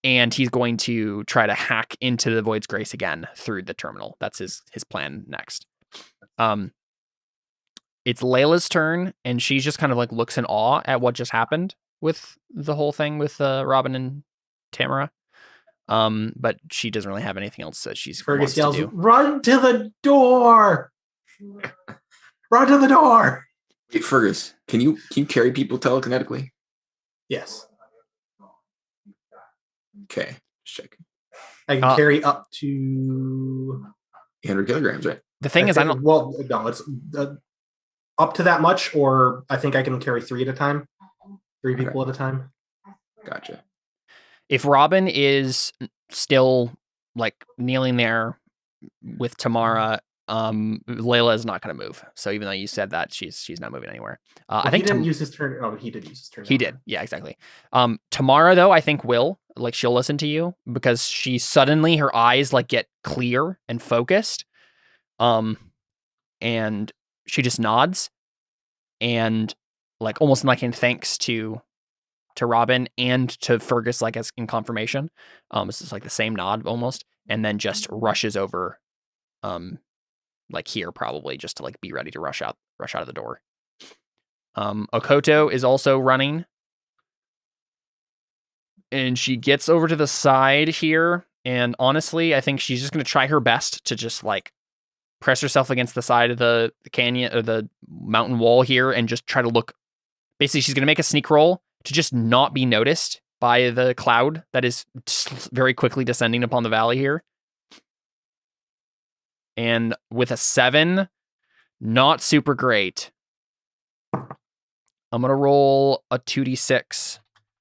And he's going to try to hack into the Void's Grace again through the terminal. That's his plan next. It's Layla's turn, and she just kind of like looks in awe at what just happened with the whole thing with Robin and Tamara. But she doesn't really have anything else that she's Fergus yells, "Run to the door! Run to the door!" Wait, Fergus, can you carry people telekinetically? Yes. Okay, just checking. I can carry up to 100 kilograms, right? The thing is, I don't. Well, no, it's up to that much, or I think I can carry 3 at a time. 3 people at a time. Gotcha. If Robin is still like kneeling there with Tamara, Layla is not going to move. So even though you said that, she's not moving anywhere. I think he didn't use his turn. Oh, he did use his turn. He did. Yeah, exactly. Tamara, though, I think will she'll listen to you because she suddenly her eyes like get clear and focused. And she just nods and like almost like in thanks to Robin and to Fergus, like as in confirmation. It's just like the same nod almost, and then just rushes over, like here probably just to like be ready to rush out of the door. Okoto is also running, and she gets over to the side here. And honestly, I think she's just going to try her best to just like press herself against the side of the canyon or the mountain wall here and just try to look. Basically, she's going to make a sneak roll to just not be noticed by the cloud that is very quickly descending upon the valley here. And with a 7, not super great. I'm going to roll a 2d6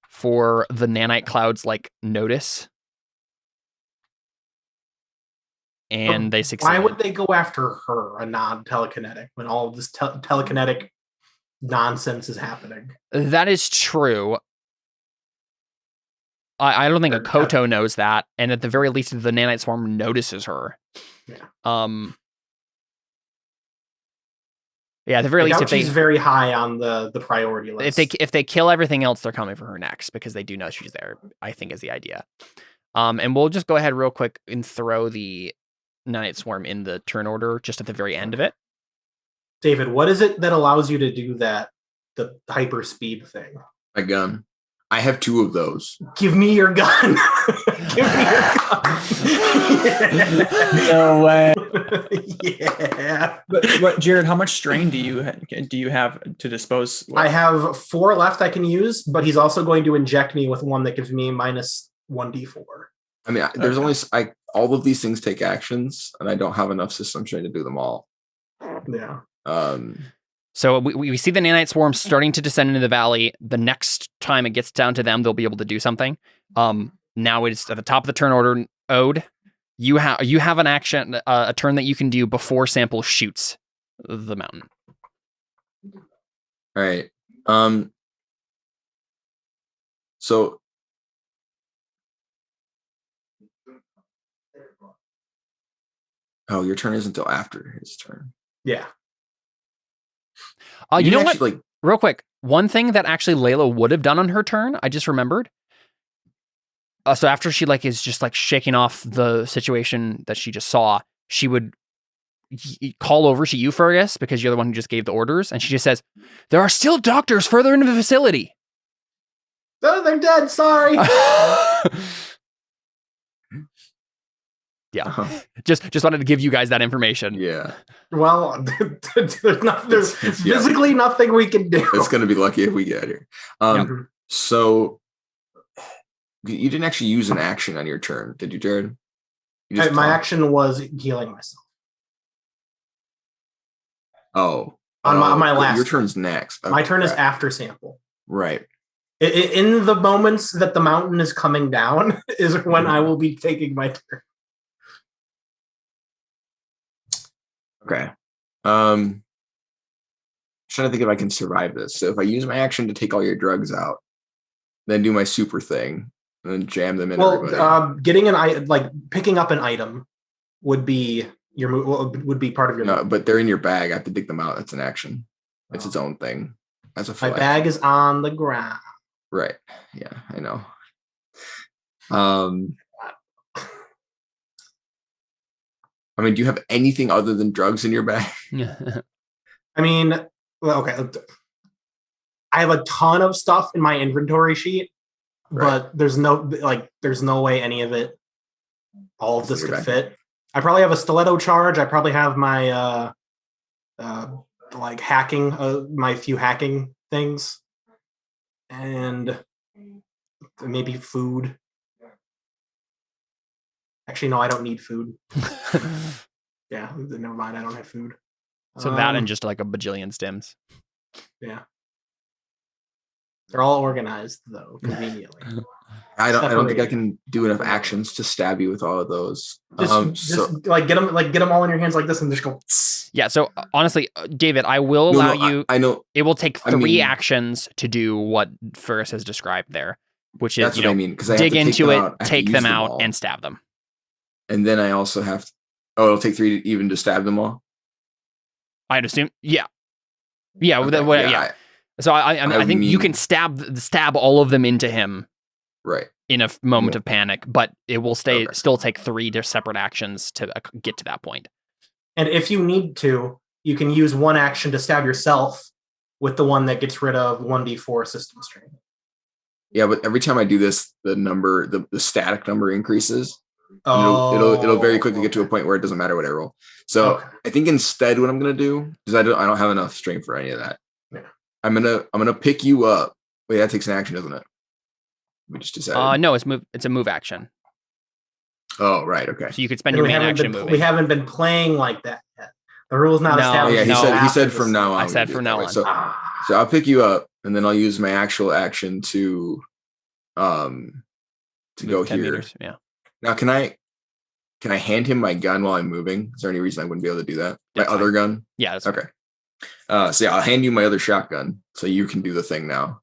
for the nanite clouds like notice. and they succeed. Why would they go after her, a non-telekinetic, when all of this telekinetic nonsense is happening? That is true. I don't think Akoto knows that, and at the very least, the nanite swarm notices her. Yeah. Yeah, at the very least, if she's very high on the priority list. If they kill everything else, they're coming for her next because they do know she's there, I think is the idea. And we'll just go ahead real quick and throw the nanite swarm in the turn order just at the very end of it. David, what is it that allows you to do that? The hyper speed thing. My gun. I have 2 of those. Give me your gun. Give me your gun. No way. Yeah. But Jared, how much strain do you have to dispose with? I have 4 left I can use, but he's also going to inject me with one that gives me minus 1d4. I mean, there's only all of these things take actions, and I don't have enough system strain to do them all. Yeah. So we see the nanite swarm starting to descend into the valley. The next time it gets down to them, they'll be able to do something. Now it's at the top of the turn order. Ode, you have an action, a turn that you can do before Sample shoots the mountain. All right. So your turn isn't until after his turn. Yeah. You know what? Real quick, one thing that actually Layla would have done on her turn, I just remembered. So after she is just shaking off the situation that she just saw, she would call over to you, Fergus, because you're the one who just gave the orders, and she just says, "There are still doctors further into the facility." Oh, they're dead. Sorry. Yeah, just wanted to give you guys that information. Yeah. Well, there's physically nothing we can do. It's going to be lucky if we get here. So you didn't actually use an action on your turn, did you, Jared? My action was healing myself. Oh. On my last. Your turn's next. Okay, my turn is after Sample. Right. In the moments that the mountain is coming down is when I will be taking my turn. Okay. Trying to think if I can survive this. So if I use my action to take all your drugs out, then do my super thing, and then jam them in. Well, picking up an item would be would be part of your. No, but they're in your bag. I have to dig them out. That's an action. It's its own thing. As a my bag is on the ground. Right. Yeah, I know. I mean, do you have anything other than drugs in your bag? I mean, well, okay. I have a ton of stuff in my inventory sheet, but there's no way any of it, all of this could fit. I probably have a stiletto charge. I probably have my hacking, my few hacking things, and maybe food. Actually, no, I don't need food. Yeah, never mind. I don't have food. So that and just a bajillion stims. Yeah. They're all organized, though, conveniently. I don't think I can do enough actions to stab you with all of those. Get them all in your hands like this and just go. Yeah. So honestly, David, I will allow you. I know it will take 3 actions to do what Fergus has described there, which is dig into it, take them out, and stab them. And then I also have to. Oh, it'll take 3 even to stab them all. I'd assume. Yeah. Yeah. Okay, yeah. So I think you can stab all of them into him. Right. In a moment of panic, but it will still take 3 separate actions to get to that point. And if you need to, you can use one action to stab yourself with the one that gets rid of 1d4 system strain. Yeah, but every time I do this, the static number increases. It'll very quickly get to a point where it doesn't matter what I roll. So I think instead what I'm gonna do, because I don't have enough strength for any of that. Yeah. I'm gonna pick you up. Wait, that takes an action, doesn't it? We just decided. No, it's a move action. Oh, right, okay. So you could spend your main action moving. We haven't been playing like that yet. The rule's not established. Yeah, he said from now on. I said from now on. So I'll pick you up, and then I'll use my actual action to go here. Meters, yeah. Now, can I Can I hand him my gun while I'm moving? Is there any reason I wouldn't be able to do that? That's my other gun? Yeah, that's okay. So yeah, I'll hand you my other shotgun so you can do the thing now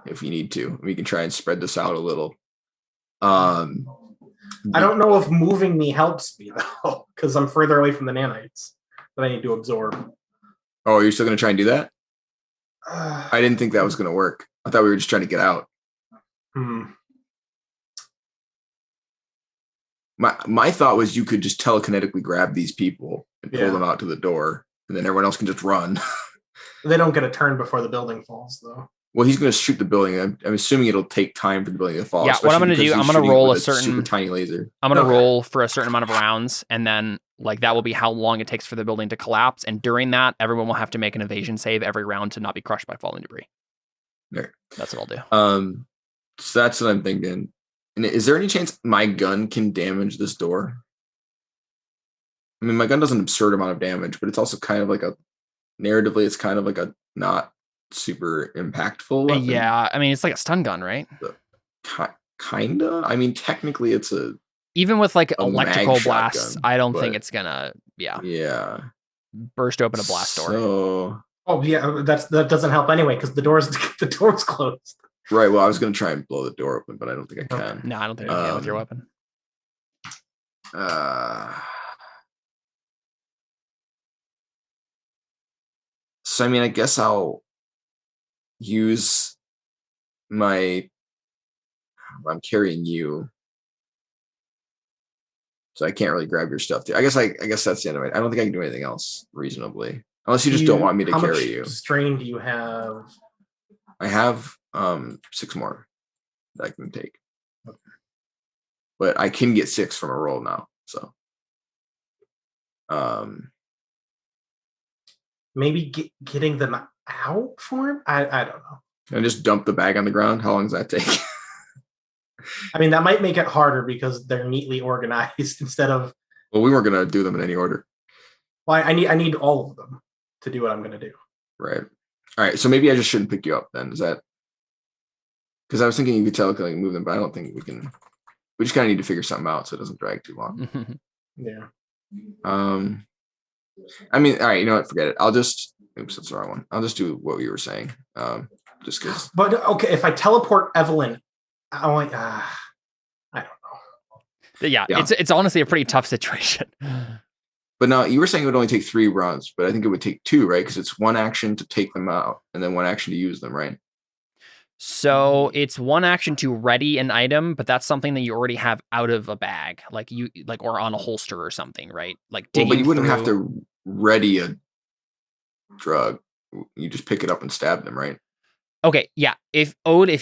if you need to. We can try and spread this out a little. I don't know if moving me helps me though, because I'm further away from the nanites that I need to absorb. Oh, you're still going to try and do that? I didn't think that was going to work. I thought we were just trying to get out. My thought was you could just telekinetically grab these people and pull them out to the door, and then everyone else can just run. They don't get a turn before the building falls, though. Well, he's going to shoot the building. I'm assuming it'll take time for the building to fall. Yeah, what I'm going to do, I'm going to roll a certain super tiny laser. I'm going to roll for a certain amount of rounds, and then like that will be how long it takes for the building to collapse. And during that, everyone will have to make an evasion save every round to not be crushed by falling debris. There. That's what I'll do. So that's what I'm thinking. And is there any chance my gun can damage this door? I mean, my gun does an absurd amount of damage, but it's also kind of like narratively, it's kind of like a not super impactful weapon. Yeah, I mean, it's like a stun gun, right? Kinda. I mean, technically, it's even with like electrical blasts. I don't think it's gonna. Yeah. Burst open a blast door. So. Oh yeah, that doesn't help anyway because the door's closed. Right. Well, I was gonna try and blow the door open, but I don't think I can. No, I don't think you can with your weapon. So I mean, I guess I'll use I'm carrying you, so I can't really grab your stuff. I guess that's the end of it. I don't think I can do anything else reasonably, unless you just don't want me to carry you. How much strain do you have? I have 6 more that I can take, but I can get 6 from a roll now. So, maybe getting them out for him. I don't know. And just dump the bag on the ground. How long does that take? I mean, that might make it harder because they're neatly organized instead of. Well, we weren't gonna do them in any order. Well, I need all of them to do what I'm gonna do. Right. All right. So maybe I just shouldn't pick you up then. Is that? Because I was thinking you could telekinetically move them, but I don't think we can. We just kind of need to figure something out so it doesn't drag too long. Yeah. I mean, all right. You know what? Forget it. I'll just. Oops, that's the wrong one. I'll just do what you were saying. Just because. But okay, if I teleport Evelyn, I don't know. Yeah, it's honestly a pretty tough situation. But now you were saying it would only take 3 runs, but I think it would take 2, right? Because it's 1 action to take them out and then 1 action to use them, right? So it's 1 action to ready an item, but that's something that you already have out of a bag, or on a holster or something, right? Like, but you wouldn't have to ready a drug. You just pick it up and stab them, right? Okay, yeah. If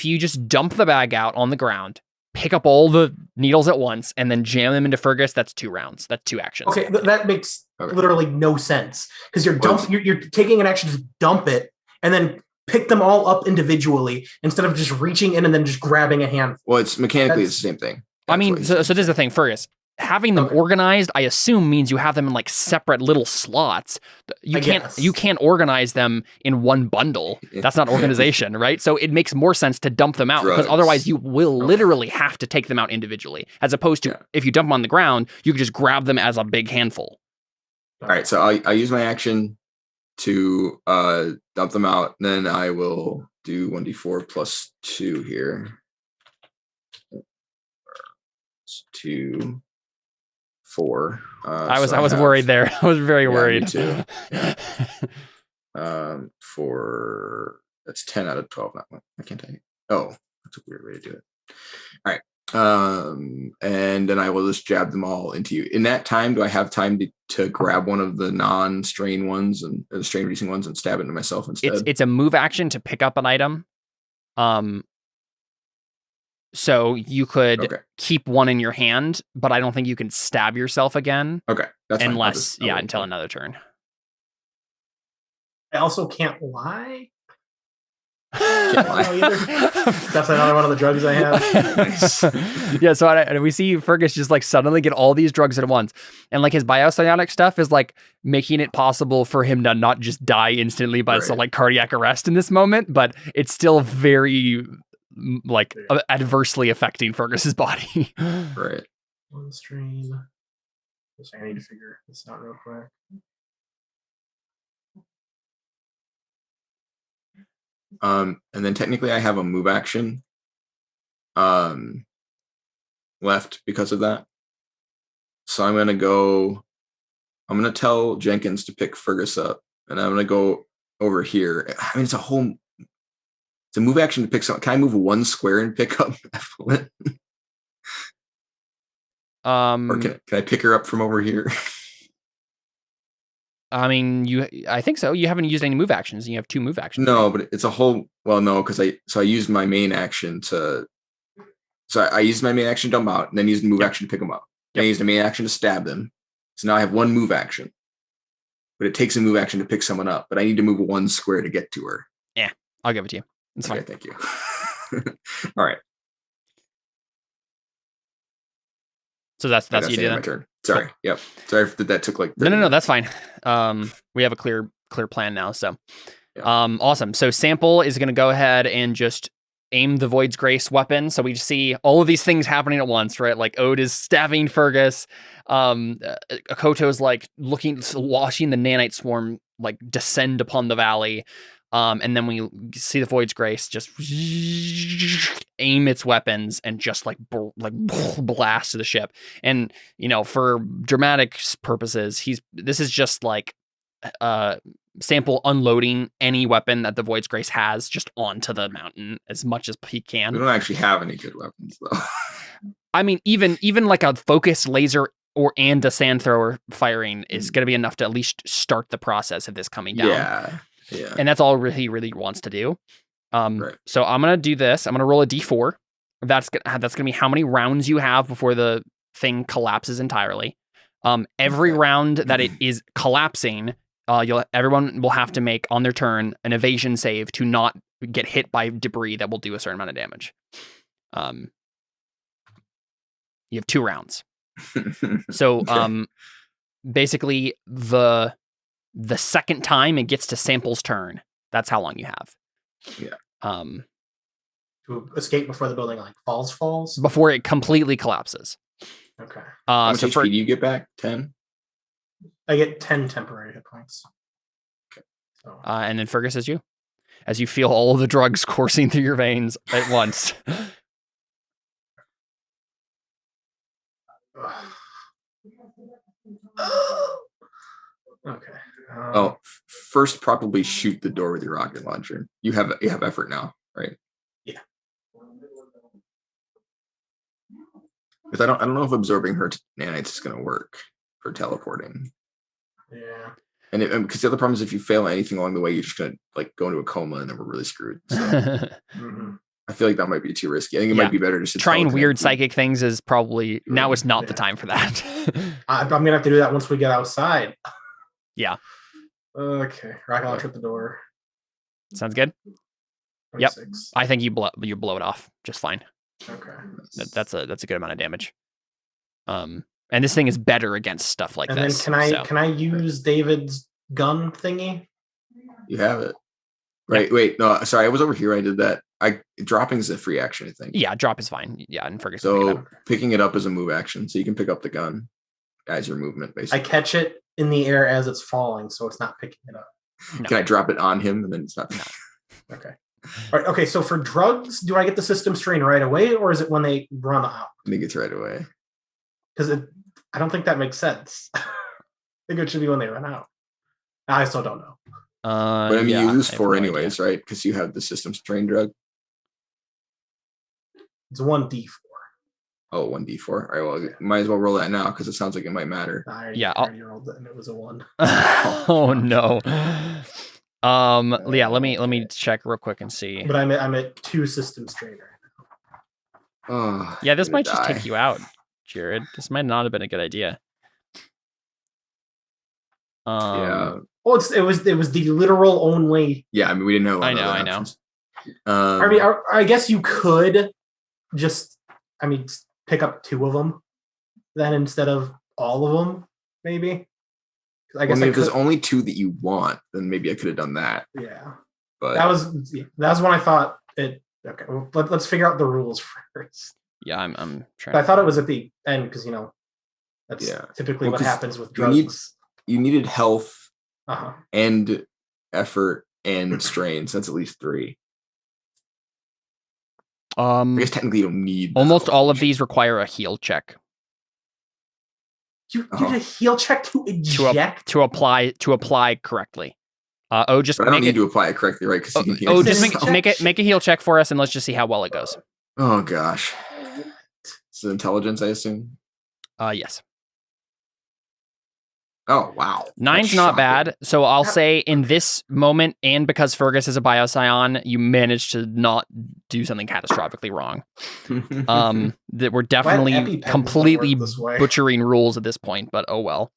you just dump the bag out on the ground, pick up all the needles at once, and then jam them into Fergus, that's 2 rounds. That's 2 actions. Okay, that makes literally no sense because you're taking an action to dump it and then pick them all up individually instead of just reaching in and then just grabbing a handful. Well, it's mechanically it's the same thing. I mean, so this is the thing, Fergus. Having them organized, I assume, means you have them in like separate little slots. You can't organize them in one bundle. That's not organization, right? So it makes more sense to dump them out because otherwise you will literally have to take them out individually. As opposed to if you dump them on the ground, you can just grab them as a big handful. All right, so I use my action to dump them out. Then I will do 1d4 plus 2 here. 2. 4. I was worried there. I was very worried. Me too. Yeah. 4. That's 10 out of 12. Not one. I can't tell you. Oh, that's a weird way to do it. All right. And then I will just jab them all into you. In that time, do I have time to grab one of the non-strain ones and the strain reducing ones and stab it into myself instead? It's a move action to pick up an item. So you could keep one in your hand, but I don't think you can stab yourself again. Okay. That's unless, until another turn. I also can't lie. Can't lie either. That's another one of the drugs I have. Yeah, so we see Fergus just like suddenly get all these drugs at once. And like his biopsionic stuff is like making it possible for him to not just die instantly by some like cardiac arrest in this moment, but it's still very adversely affecting Fergus's body. Right. 1 strain. So I need to figure this out real quick. And then technically I have a move action left because of that. So I'm gonna tell Jenkins to pick Fergus up, and I'm gonna go over here. I mean, it's a move action to pick something. Can I move 1 square and pick up Effluent? Or can I pick her up from over here? I mean, I think so. You haven't used any move actions. You have 2 move actions. No, but it's a whole. Well, no, because I used my main action to. So I used my main action to dump out, and then used the move action to pick them up. Yep. I used a main action to stab them. So now I have 1 move action. But it takes a move action to pick someone up. But I need to move 1 square to get to her. Yeah, I'll give it to you. It's fine. Thank you. All right. So that's you did my turn. Sorry. Cool. Yep. Sorry that took like. No. That's fine. We have a clear plan now. So, awesome. So Sample is going to go ahead and just aim the Void's Grace weapon. So we just see all of these things happening at once, right? Like Ode is stabbing Fergus. Akoto's like watching the nanite swarm like descend upon the valley. And then we see the Void's Grace just aim its weapons and just like blast to the ship. And for dramatic purposes, this is just like Sample unloading any weapon that the Void's Grace has just onto the mountain as much as he can. We don't actually have any good weapons though. I mean, even like a focused laser and a sand thrower firing is going to be enough to at least start the process of this coming down. Yeah. And that's all he really wants to do. Right. So I'm going to do this. I'm going to roll a d4. That's going to be how many rounds you have before the thing collapses entirely. Every round that it is collapsing, everyone will have to make on their turn an evasion save to not get hit by debris that will do a certain amount of damage. You have 2 rounds. So basically the second time it gets to Sample's turn, that's how long you have. Yeah. To escape before the building like falls? Before it completely collapses. Okay. How much HP do you get back? 10? I get 10 temporary hit points. Okay. So. And then Fergus is you. As you feel all of the drugs coursing through your veins at once. Okay. First, probably shoot the door with your rocket launcher. You have effort now, right? Yeah. Because I don't know if absorbing her nanites is going to work for teleporting. Yeah. And because the other problem is if you fail anything along the way, you're just going to like go into a coma and then we're really screwed. So I feel like that might be too risky. I think it might be better to trying weird psychic things is probably now is not the time for that. I'm gonna have to do that once we get outside. Yeah. Okay. Rocket launcher at the door. Sounds good. 26. Yep. I think you blow it off just fine. Okay. That's a good amount of damage. And this thing is better against stuff like and this. And then can I use David's gun thingy? You have it. Right. Wait. No. Sorry. I was over here. I did that. Dropping is a free action, I think. Yeah. Drop is fine. Yeah. And Fergus. So picking it up is a move action. So you can pick up the gun as your movement, basically. I catch it in the air as it's falling, so it's not picking it up. No. Can I drop it on him and then it's not? No. Okay. All right. Okay. So for drugs, do I get the system strain right away, or is it when they run out? I think it's right away. Because I don't think that makes sense. I think it should be when they run out. I still don't know. But I mean, you lose 4 anyways, right? Because you have the system strain drug. It's 1d4. Oh, 1d4. All right, well, might as well roll that now because it sounds like it might matter. I already rolled it and it was a 1. Oh no. Yeah, let me check real quick and see. But I'm at 2 system strain right now. Oh, yeah, this might just take you out, Jared. This might not have been a good idea. Yeah. Well, it was the literal only. Yeah, I mean, we didn't know. I know. I mean, I guess you could just, pick up 2 of them, then instead of all of them, maybe. I guess if there's only 2 that you want, then maybe I could have done that. Yeah, but that was when I thought it. Okay, well, let's figure out the rules first. Yeah, I'm trying. I thought it was at the end because That's Yeah. typically Well, what 'cause happens with you need- drugs. You needed health Uh-huh. and effort and strains. That's at least 3. I guess technically you don't need the Almost health all and of these require a heal check You did a heal check to eject? to apply correctly. Just But I don't make need it. to apply it correctly, right? Because you can heal Oh, just yourself. make a heal check for us, and let's just see how well it goes. Oh gosh. It's intelligence, I assume. Yes. Oh wow. 9's That's not shocking. bad. So I'll say in this moment, and because Fergus is a Bioscion, you managed to not do something catastrophically wrong. That we're definitely EpiPens don't completely work this way. butchering rules at this point, but oh well.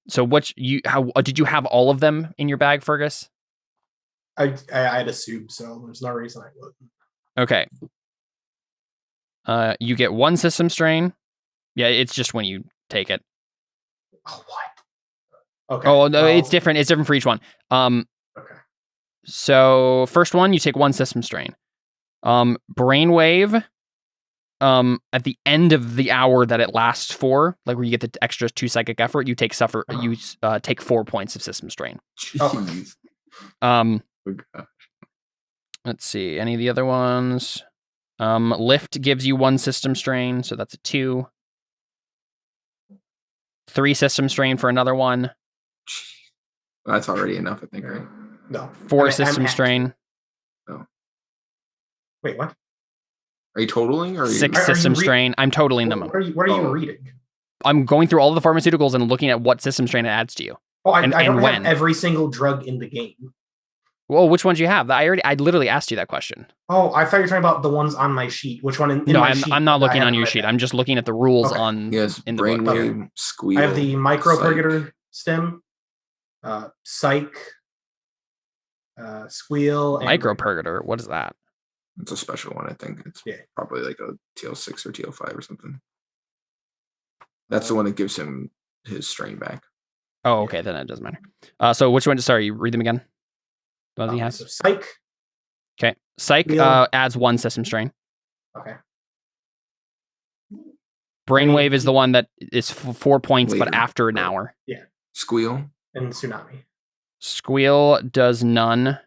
So did you have all of them in your bag, Fergus? I'd assume so. There's no reason I wouldn't. Okay. You get 1 system strain. Yeah, it's just when you take it. Oh, what? Okay. Oh no, it's different. It's different for each one. Okay. So first one, you take 1 system strain. Brainwave. At the end of the hour that it lasts for, like where you get the extra 2 psychic effort, you take take 4 points of system strain. Jeez. Um, Oh, gosh. let's see. Any of the other ones? Lift gives you 1 system strain, so that's a 2. 3 system strain for another one. That's already enough, I think, right? No. 4 system strain. Wait, what? Are you totaling or are you 6 system strain. I'm totaling them. What are you Oh. reading? I'm going through all of the pharmaceuticals and looking at what system strain it adds to you. Oh, I And don't have when? every single drug in the game. Well, which ones you have? I literally asked you that question. Oh, I thought you were talking about the ones on my sheet. Which one in No, my sheet I'm not that I looking on haven't your read sheet. yet? I'm just looking at the rules Okay. on Yes, in the book. brainwave, squeal. I have the micro psych. purgator stem, psych, squeal, and Micro purgator. What is that? It's a special one, I think. It's Yeah. probably like a TL6 or TL5 or something. That's the one that gives him his strain back. Oh, okay, then it doesn't matter. So which one? Sorry, read them again. The ones he has. So psych. Okay, psych Squeal. adds 1 system strain. Okay. Brainwave is the one that is 4 points, but Later. after an hour. Squeal. And tsunami. Squeal does none,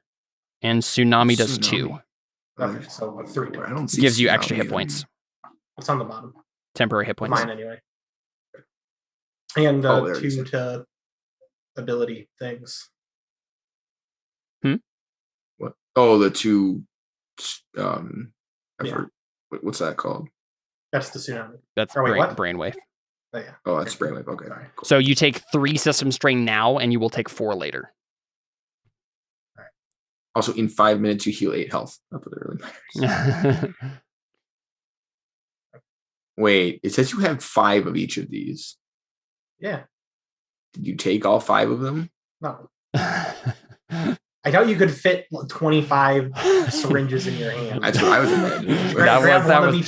and tsunami does 2. Tsunami. Okay, so 3. I don't see Gives you extra tsunami hit in- points, It's on the bottom. temporary hit points. Mine anyway. And Oh, there it 2 is. to ability things. What? Oh, the 2 Yeah. effort. What's that called? That's the tsunami. That's Oh, wait, what? brainwave. Oh, yeah. Oh, that's brainwave. Okay. Sorry. Cool. So you take 3 system strain now, and you will take 4 later. Also, in 5 minutes, you heal 8 health. Not that it really matters. Wait, it says you have 5 of each of these. Yeah. Did you take all 5 of them? No. I doubt you could fit 25 syringes in your hand. That's what I was imagining.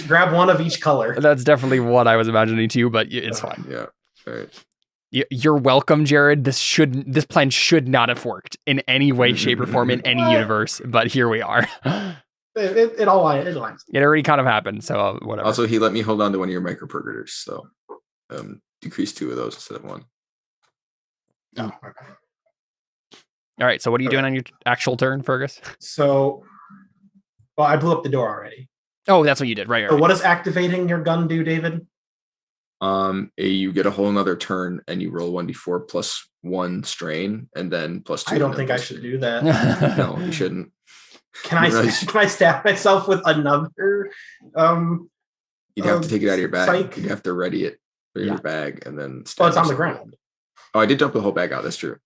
Grab one of each color. That's definitely what I was imagining too, but it's fine. Yeah. All right. You're welcome, Jared. This plan should not have worked in any way, shape, or form in any universe, but here we are. It all lines. It already kind of happened, so whatever. Also, he let me hold on to one of your micropurgators, so decrease 2 of those instead of 1. Oh, okay. All right, so what are you doing on your actual turn, Fergus? So, well, I blew up the door already. Oh, that's what you did, right? So, what does activating your gun do, David? You get a whole nother turn and you roll 1d4 plus 1 strain and then plus 2. I don't think I should do that. No, you shouldn't. Can I stab myself with another? You'd have to take it out of your bag. Psych. You'd have to ready it in your bag and then. Oh, it's on the yourself. ground. Oh, I did dump the whole bag out. That's true.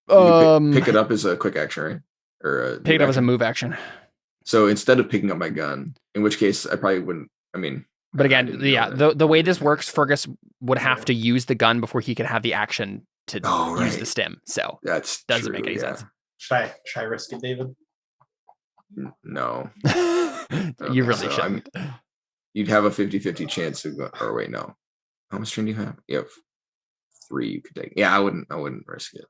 You pick it up as a quick action, right? Or pick it up as a move action. So instead of picking up my gun, in which case I probably wouldn't. I mean, but again, yeah, the way this works, Fergus would have to use the gun before he could have the action to use the stim. So that's doesn't make any sense. Should I risk it, David? No. You really shouldn't. You'd have a 50-50 chance to go. Or wait, no. How much strain do you have? You have 3 you could take. Yeah, I wouldn't risk it.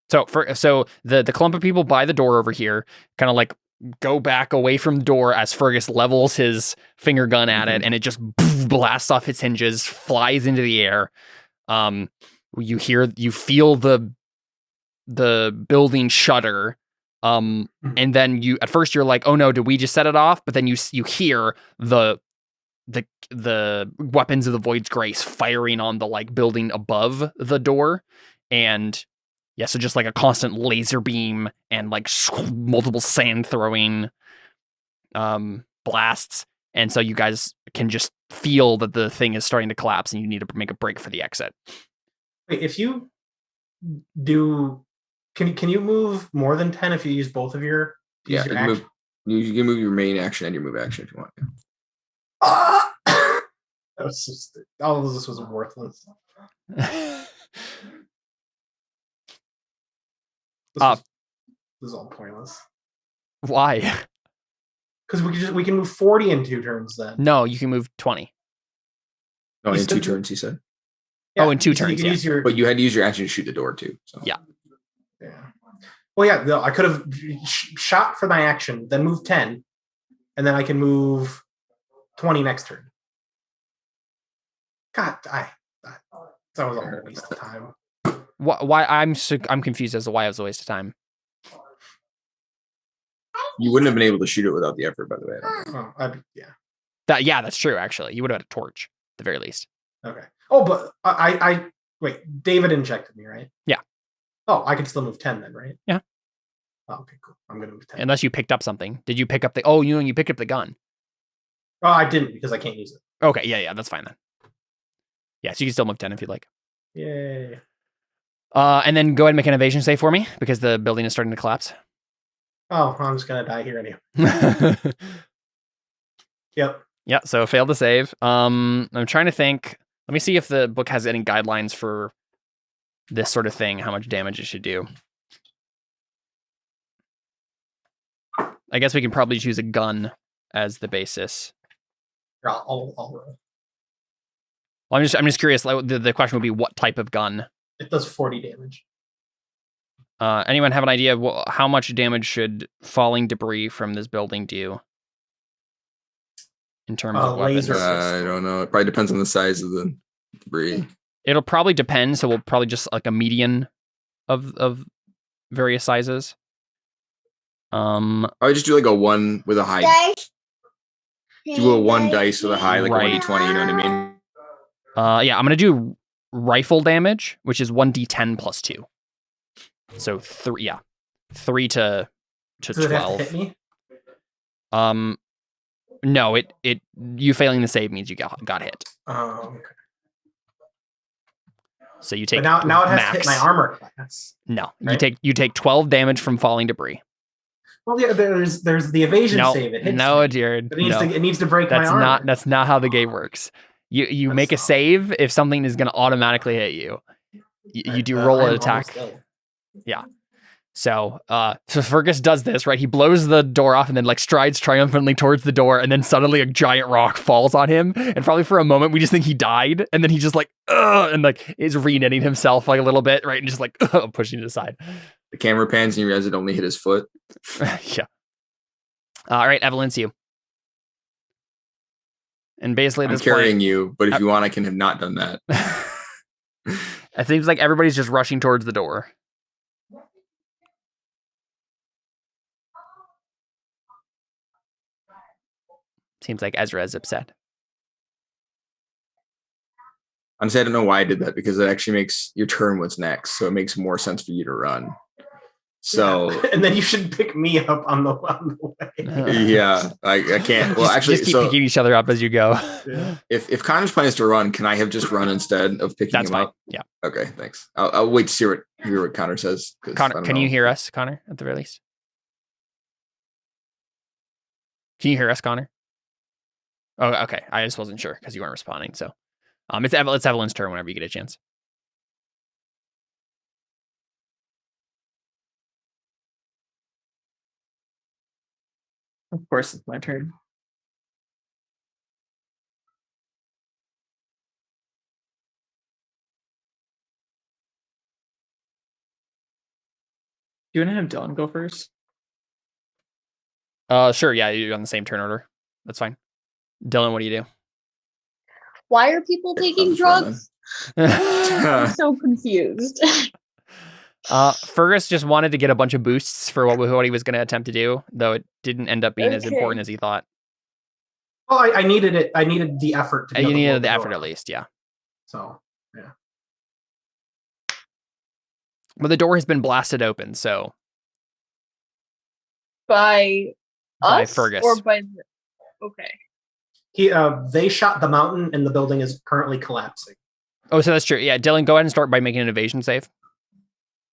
So the clump of people by the door over here kind of like go back away from the door as Fergus levels his finger gun at it, and it just blasts off its hinges, flies into the air. You feel the building shudder. And then at first you're like, oh no, did we just set it off? But then you hear the weapons of the Void's Grace firing on the like building above the door, and yeah, so just like a constant laser beam and like multiple sand throwing blasts, and so you guys can just feel that the thing is starting to collapse, and you need to make a break for the exit. Wait, if you do, can you move more than 10 if you use both of your? Yeah, you can move your main action and your move action if you want. That was just, all of this was worthless. This is all pointless. Why? Because we can move 40 in 2 turns then. No, you can move 20. No, in 2 turns, he said. Yeah, in 2 turns, yeah. But you had to use your action to shoot the door too. So. Yeah. Well, yeah, no, I could have shot for my action, then move 10, and then I can move 20 next turn. God, that was a waste of time. Why? I'm confused as to why it was a waste of time. You wouldn't have been able to shoot it without the effort, by the way. Yeah. That's true. Actually, you would have had a torch at the very least. Okay. Oh, but I wait. David injected me, right? Yeah. Oh, I can still move 10 then, right? Yeah. Oh, okay, cool. I'm gonna move 10. Unless you picked up something. Did you pick up the? Oh, you picked up the gun. Oh, I didn't because I can't use it. Okay. Yeah. That's fine then. Yeah, so you can still move 10 if you'd like. Yay. And then go ahead and make an evasion save for me because the building is starting to collapse. Oh, I'm just gonna die here anyway. Yep. Yeah, so failed to save. I'm trying to think. Let me see if the book has any guidelines for this sort of thing, how much damage it should do. I guess we can probably choose a gun as the basis. I'll roll. Well, I'm just curious. Like, the question would be, what type of gun? It does 40 damage. Anyone have an idea of how much damage should falling debris from this building do? In terms of weapons? I don't know. It probably depends on the size of the debris. It'll probably depend. So we'll probably just like a median of various sizes. I would just do like a 1 with a high. Do a 1 dice with a high, like right. 1d20. You know what I mean? Yeah, I'm gonna do rifle damage, which is 1d10 plus 2. So 3 to Does 12. it have to hit me? No, it you failing the save means you got hit. Oh, okay. So you take but now it has max. to hit my armor class. No, right? you take 12 damage from falling debris. Well, yeah, there's the evasion save. It hits me. Jared. It needs to break my armor. That's not how the game works. You make a save if something is going to automatically hit you. You do roll an attack. Yeah. So Fergus does this, right? He blows the door off and then like strides triumphantly towards the door, and then suddenly a giant rock falls on him, and probably for a moment we just think he died, and then he just like and like is re-knitting himself like a little bit, right? And just like pushing it aside. The camera pans and you realize it only hit his foot. Yeah. All right, Evelyn, it's you. And basically, I'm carrying you, but if you want, I can have not done that. It seems like everybody's just rushing towards the door. Seems like Ezra is upset. Honestly, I don't know why I did that, because it actually makes your turn what's next, so it makes more sense for you to run. So and then you should pick me up on the way. Yeah, I can't. Well, actually, just keep picking each other up as you go. Yeah. If Connor's plan is to run, can I have just run instead of picking him up? Yeah. Okay, thanks. I'll wait to hear what Connor says. Connor, can you hear us, Connor? At the very least, can you hear us, Connor? Oh, okay. I just wasn't sure because you weren't responding. So, it's Evelyn's turn whenever you get a chance. Of course, it's my turn. Do you want to have Dylan go first? Sure, yeah, you're on the same turn order. That's fine. Dylan, what do you do? Why are people taking drugs? I'm so confused. Fergus just wanted to get a bunch of boosts for what he was going to attempt to do, though it didn't end up being as important as he thought. Well, I needed it. I needed the effort. To you needed the effort at least, yeah. So, yeah. But the door has been blasted open, so. By us? Fergus. Or by... Okay. They shot the mountain, and the building is currently collapsing. Oh, so that's true. Yeah, Dylan, go ahead and start by making an evasion save.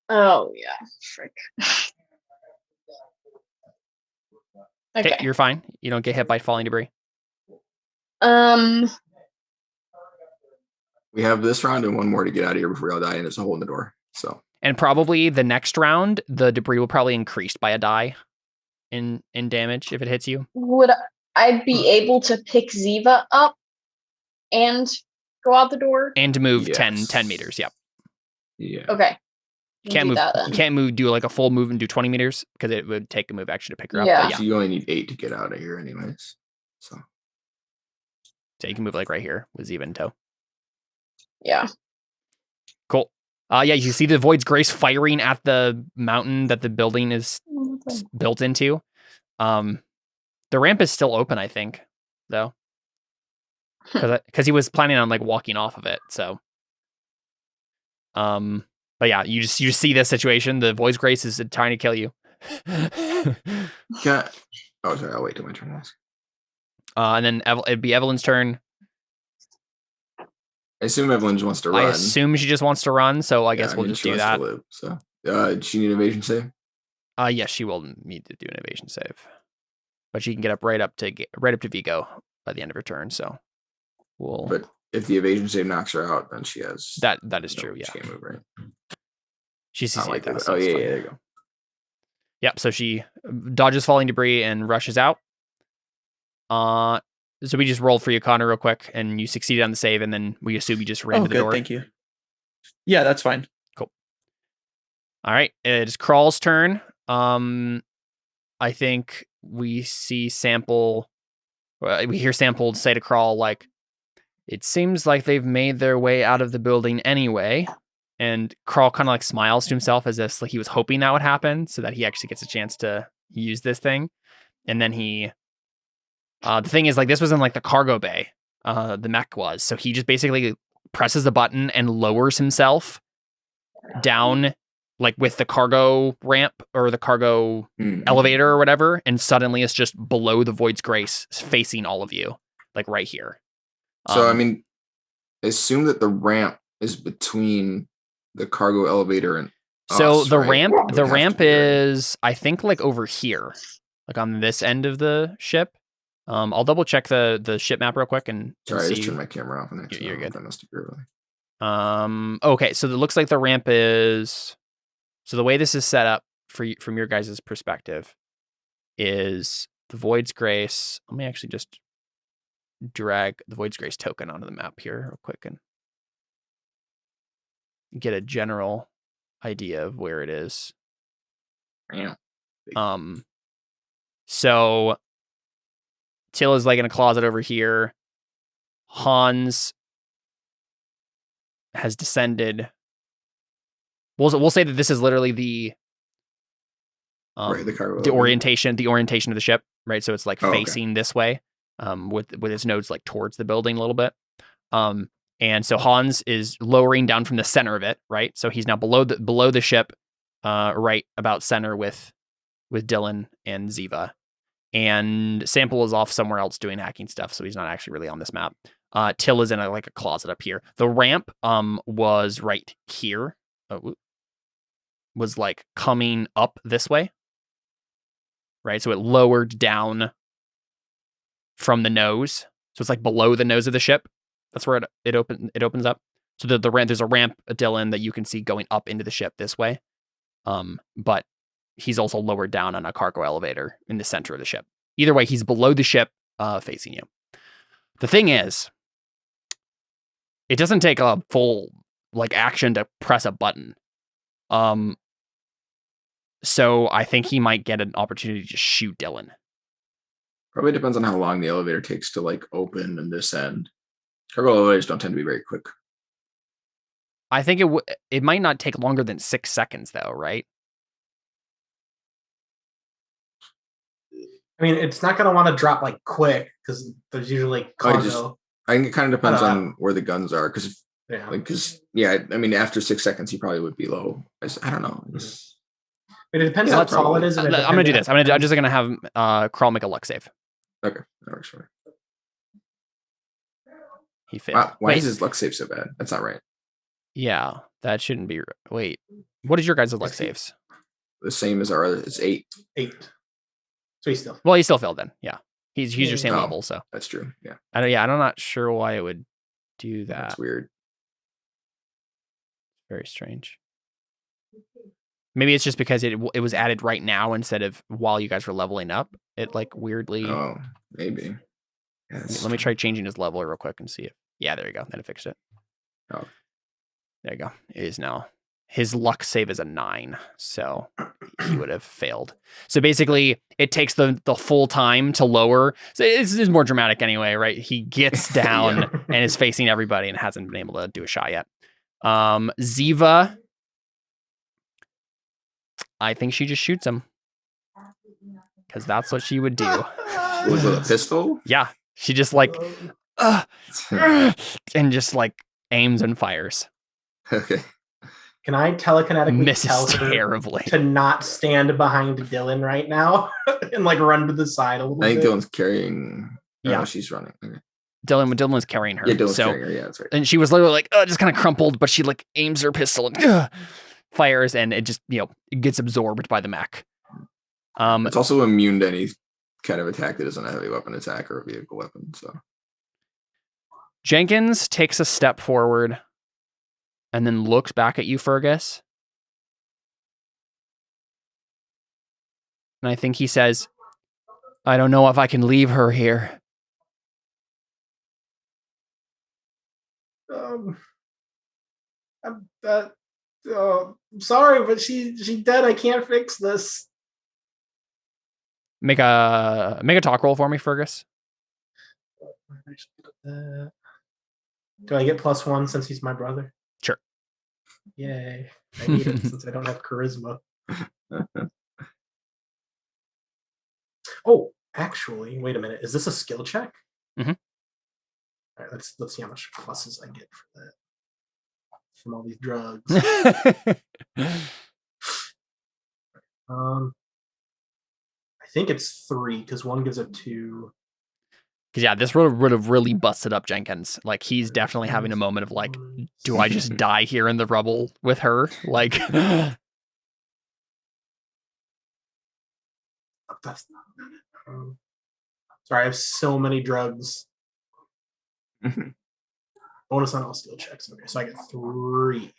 Oh, yeah. Frick. Okay, you're fine. You don't get hit by falling debris. We have this round and one more to get out of here before we all die, and there's a hole in the door. So. And probably the next round, the debris will probably increase by a die in damage if it hits you. Would I be able to pick Ziva up and go out the door? And to move 10 meters, yep. Yeah. Okay. You can't move. You can't move. Do like a full move and do 20 meters because it would take a move action to pick her up. Yeah. So you only need 8 to get out of here, anyways. So you can move like right here with Ziva in tow. Yeah. Cool. Yeah, you see the Void's Grace firing at the mountain that the building is built into. The ramp is still open, I think, though, because he was planning on like walking off of it. So, but yeah, you just see this situation. The Void's Grace is trying to kill you. Oh, sorry. I'll wait till my turn. And then it'd be Evelyn's turn. I assume Evelyn just wants to run. I assume she just wants to run, so I guess we'll just do that. Live, so, does she need an evasion save? Yes, she will need to do an evasion save, but she can get up right up to Vigo by the end of her turn. So we'll. But if the evasion save knocks her out, then she has that. That is true. Yeah. She can't move, right? She's like that. Oh yeah, there you go. Yep. So she dodges falling debris and rushes out. So we just rolled for you, Connor, real quick, and you succeeded on the save, and then we assume you just ran to the door. Thank you. Yeah, that's fine. Cool. All right, it is Crawl's turn. I think we see Sample. We hear Sample say to Crawl, like, "It seems like they've made their way out of the building anyway." And Crawl kind of like smiles to himself as if like he was hoping that would happen, so that he actually gets a chance to use this thing. And then he. The thing is, like, this was in like the cargo bay, the mech was. So he just basically presses a button and lowers himself down, like with the cargo ramp or the cargo elevator or whatever. And suddenly it's just below the Void's Grace, facing all of you, like right here. So, I mean, assume that the ramp is between the cargo elevator and so us, the right? ramp is, I think, like over here, like on this end of the ship. I'll double check the ship map real quick and sorry, see. I just turned my camera off. And You're good. That must have been Okay, so it looks like the ramp is. So the way this is set up from your guys' perspective is the Void's Grace. Let me actually just drag the Void's Grace token onto the map here real quick and get a general idea of where it is. Yeah. So Till is like in a closet over here. Hans has descended. We'll say that this is literally the the orientation of the ship, right? So it's like facing this way, with its nose like towards the building a little bit. And so Hans is lowering down from the center of it, right? So he's now below the ship, right about center with Dylan and Ziva. And Sample is off somewhere else doing hacking stuff, so he's not actually really on this map. Till is in a closet up here. The ramp was right here. Was like coming up this way. Right? So it lowered down from the nose. So it's like below the nose of the ship. That's where it opens up. So the ramp, there's a ramp, Dylan, that you can see going up into the ship this way. But he's also lowered down on a cargo elevator in the center of the ship. Either way, he's below the ship, facing you. The thing is, it doesn't take a full action to press a button. So I think he might get an opportunity to just shoot Dylan Probably depends on how long the elevator takes to like open and descend. Cargo elevators don't tend to be very quick. I think it might not take longer than 6 seconds though, right? I mean, it's not gonna want to drop like quick because there's usually cargo. I think it kind of depends on where the guns are because yeah. I mean, after 6 seconds, he probably would be low. I don't know. It depends how tall it is. I'm gonna do this. I'm just gonna have Krull make a luck save. Okay, that works for me. He failed. Wow, why is his luck save so bad? That's not right. Yeah, that shouldn't be. Wait, what is your guys' luck saves? The same as our other. It's 8. 8. So he still. Well, he still failed then. Yeah, he's your same level. So that's true. Yeah. I'm not sure why it would do that. That's weird. Very strange. Maybe it's just because it was added right now instead of while you guys were leveling up. It like weirdly. Oh, maybe. Yes. Let me try changing his level real quick and see if. Yeah, there you go. Then it fixed it. Oh, there you go. It is now. His luck save is a 9, so he would have failed. So basically, it takes the full time to lower. So this is more dramatic anyway, right? He gets down and is facing everybody and hasn't been able to do a shot yet. Ziva. I think she just shoots him. Because that's what she would do. With a pistol? Yeah. She just like, and just like aims and fires. Okay. Can I telekinetically Misses tell her terribly to not stand behind Dylan right now and like run to the side a little bit? I think Dylan's carrying. Yeah, she's running. Okay. Dylan's carrying her. Yeah, Dylan's carrying her. Yeah, that's right. And she was literally like, just kind of crumpled, but she like aims her pistol and fires, and it just it gets absorbed by the mech. It's also immune to any kind of attack that isn't a heavy weapon attack or a vehicle weapon. So Jenkins takes a step forward and then looks back at you, Fergus. And I think he says, I don't know if I can leave her here. I'm sorry, but she's dead. I can't fix this. Make a talk roll for me, Fergus. Do I get +1 since he's my brother? Sure. Yay. I need it since I don't have charisma. Oh, actually, wait a minute. Is this a skill check? Mm-hmm. All right, let's see how much pluses I get for that. From all these drugs. I think it's 3 because 1 gives a 2. Because yeah, this would have really busted up Jenkins. Like he's definitely having a moment of like, do I just die here in the rubble with her? Like, that's not sorry, I have so many drugs. Bonus on all skill checks. Okay, so I get 3.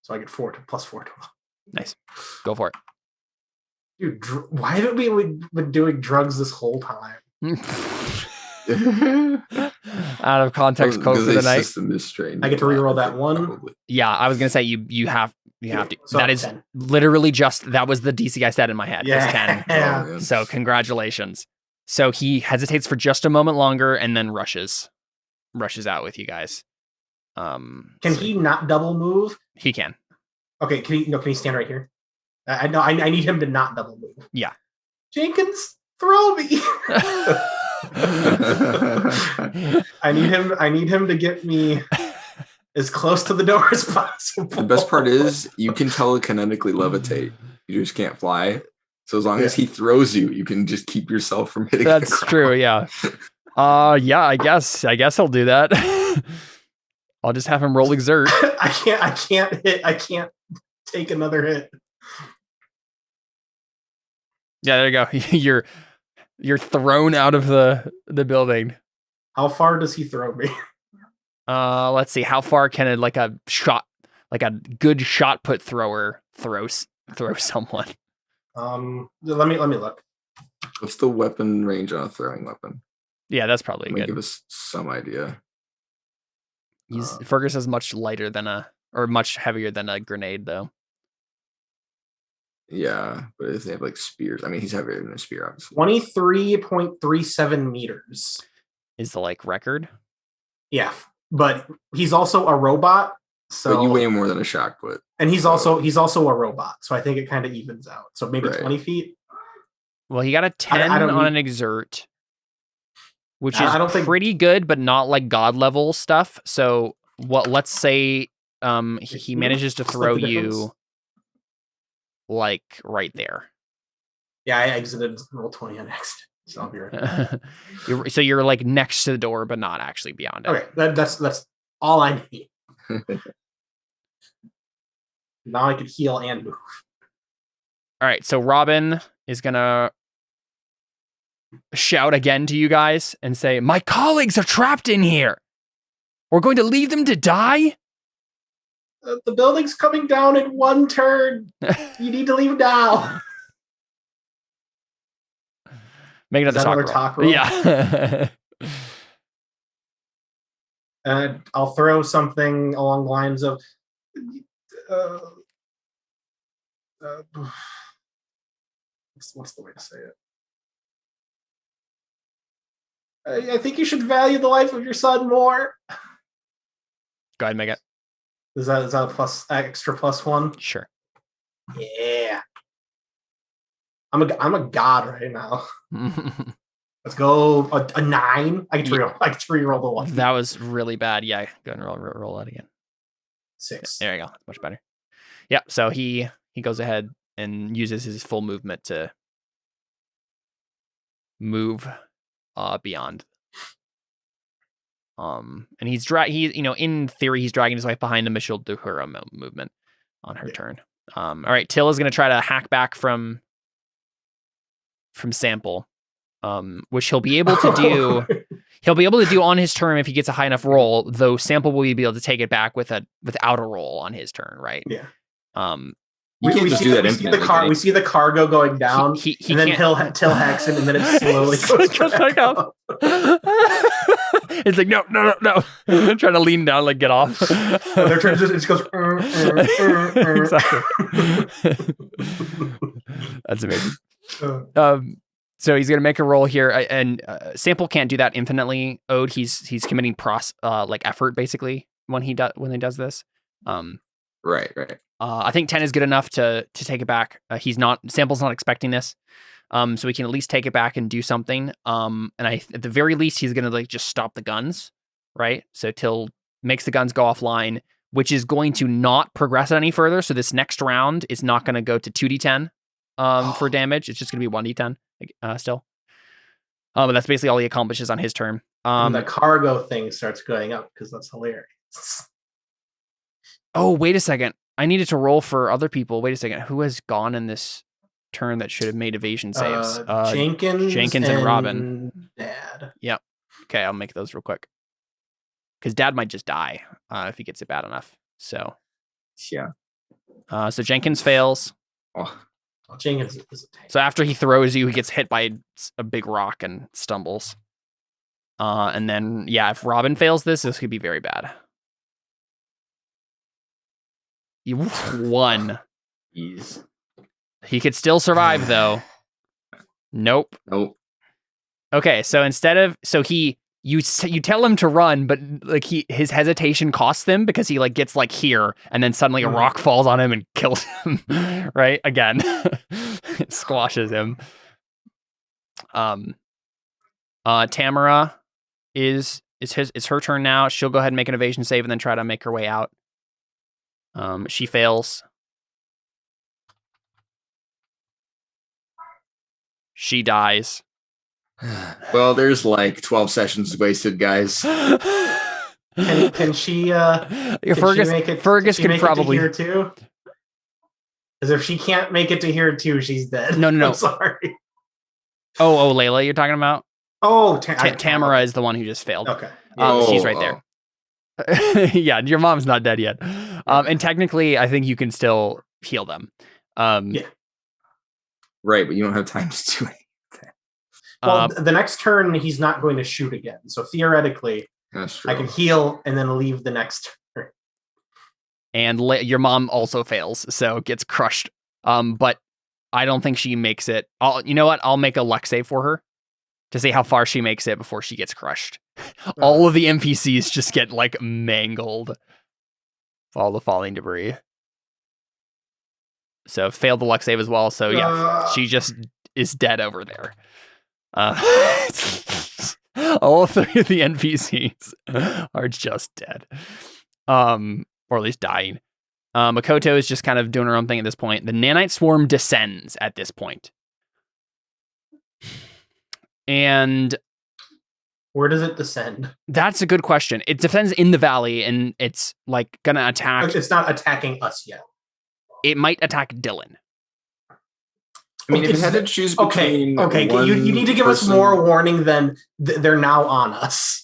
So I get 4 to +4 to. Nice. Go for it. Dude, why haven't we been doing drugs this whole time? Out of context code for the night. I get to reroll that 1. Probably. Yeah, I was gonna say you have to. So that is 10. literally that was the DC I said in my head. Yeah. Was 10. Yeah. So congratulations. So he hesitates for just a moment longer and then rushes out with you guys. Can he not double move? He can. Okay, can he stand right here? I need him to not double move. Yeah. Jenkins, throw me. I need him to get me as close to the door as possible. The best part is you can telekinetically levitate. You just can't fly. So as long as he throws you, you can just keep yourself from hitting. That's true. Yeah. Yeah. I guess he'll do that. I'll just have him roll exert. I can't hit. I can't take another hit. Yeah, there you go. You're thrown out of the building. How far does he throw me? Let's see. How far can a good shot put thrower throw someone? Let me look. What's the weapon range on a throwing weapon? Yeah, that's probably good. Give us some idea. Fergus is much lighter than much heavier than a grenade, though. Yeah, but if they have like spears, I mean, he's heavier than a spear, obviously. 23.37 meters is the like record. Yeah, but he's also a robot. So but you weigh more than a shock put. And he's also a robot, so I think it kind of evens out. So maybe 20 feet. Well, he got a 10 on an exert, which is pretty good, but not like god level stuff. So let's say he manages to throw you like right there. Yeah, I exited roll 20 on next. So I'll be right back. So you're like next to the door, but not actually beyond it. Okay, that's all I need. Now I could heal and move. All right, so Robin is gonna shout again to you guys and say, "My colleagues are trapped in here. We're going to leave them to die." The building's coming down in one turn. You need to leave now. Make another talk roll. Yeah. And I'll throw something along the lines of, what's the way to say it? I think you should value the life of your son more. Go ahead and make it. Is that a extra +1? Sure. Yeah. I'm a god right now. Let's go a 9. I can reroll the 1. That was really bad. Yeah, go ahead and roll that again. 6. There you go. Much better. Yeah. So he goes ahead and uses his full movement to move beyond. And in theory he's dragging his wife behind him, but she'll do her own movement on her turn. All right, Till is going to try to hack back from Sample, which he'll be able to do. He'll be able to do on his turn if he gets a high enough roll. Though Sample will be able to take it back without a roll on his turn, right? Yeah. We can't just do that infinitely. We see the cargo going down, and then Till hacks him, and then it slowly goes back up. It's like no. Trying to lean down, like get off. Their turn just goes. That's amazing. So he's gonna make a roll here, and Sample can't do that infinitely. Ode, he's committing effort basically when he does this. Right. I think 10 is good enough to take it back. Sample's not expecting this, so we can at least take it back and do something. And at the very least, he's gonna just stop the guns, right? So Till makes the guns go offline, which is going to not progress it any further. So this next round is not going to go to 2d10 for damage. It's just going to be 1d10 still. But that's basically all he accomplishes on his turn. And the cargo thing starts going up because that's hilarious. Oh, wait a second. I needed to roll for other people. Wait a second. Who has gone in this turn that should have made evasion saves? Jenkins and Robin. Dad. Yep. Okay, I'll make those real quick. Because Dad might just die if he gets it bad enough. So. Yeah. So Jenkins fails. Oh. Jenkins is a tank. So after he throws you, he gets hit by a big rock and stumbles. And then, if Robin fails this could be very bad. You won. Jeez. He could still survive though. Nope. Okay, so you tell him to run, but his hesitation costs him because he gets here and then suddenly a rock falls on him and kills him. Right? Again. It squashes him. Tamara it's her turn now. She'll go ahead and make an evasion save and then try to make her way out. She fails. She dies. Well, there's 12 sessions wasted, guys. Can she? Fergus can probably here too. Because if she can't make it to here too, she's dead. No. I'm sorry. Oh, Layla, you're talking about? Oh, Tamara is the one who just failed. Okay. She's right there. Yeah, your mom's not dead yet. And technically, I think you can still heal them. Yeah. Right, but you don't have time to do it. Well, the next turn, he's not going to shoot again. So theoretically, that's true. I can heal and then leave the next turn. And your mom also fails, so gets crushed. But I don't think she makes it. You know what? I'll make a luck save for her to see how far she makes it before she gets crushed. All of the NPCs just get like mangled. All the falling debris. So failed the luck save as well. So yeah, she just is dead over there. All three of the NPCs are just dead. Or at least dying. Makoto is just kind of doing her own thing at this point. The nanite swarm descends at this point. And where does it descend? That's a good question. It descends in the valley, and it's like gonna attack. It's not attacking us yet. It might attack Dylan. I mean, if it had to choose between you need to give us more warning than they're now on us.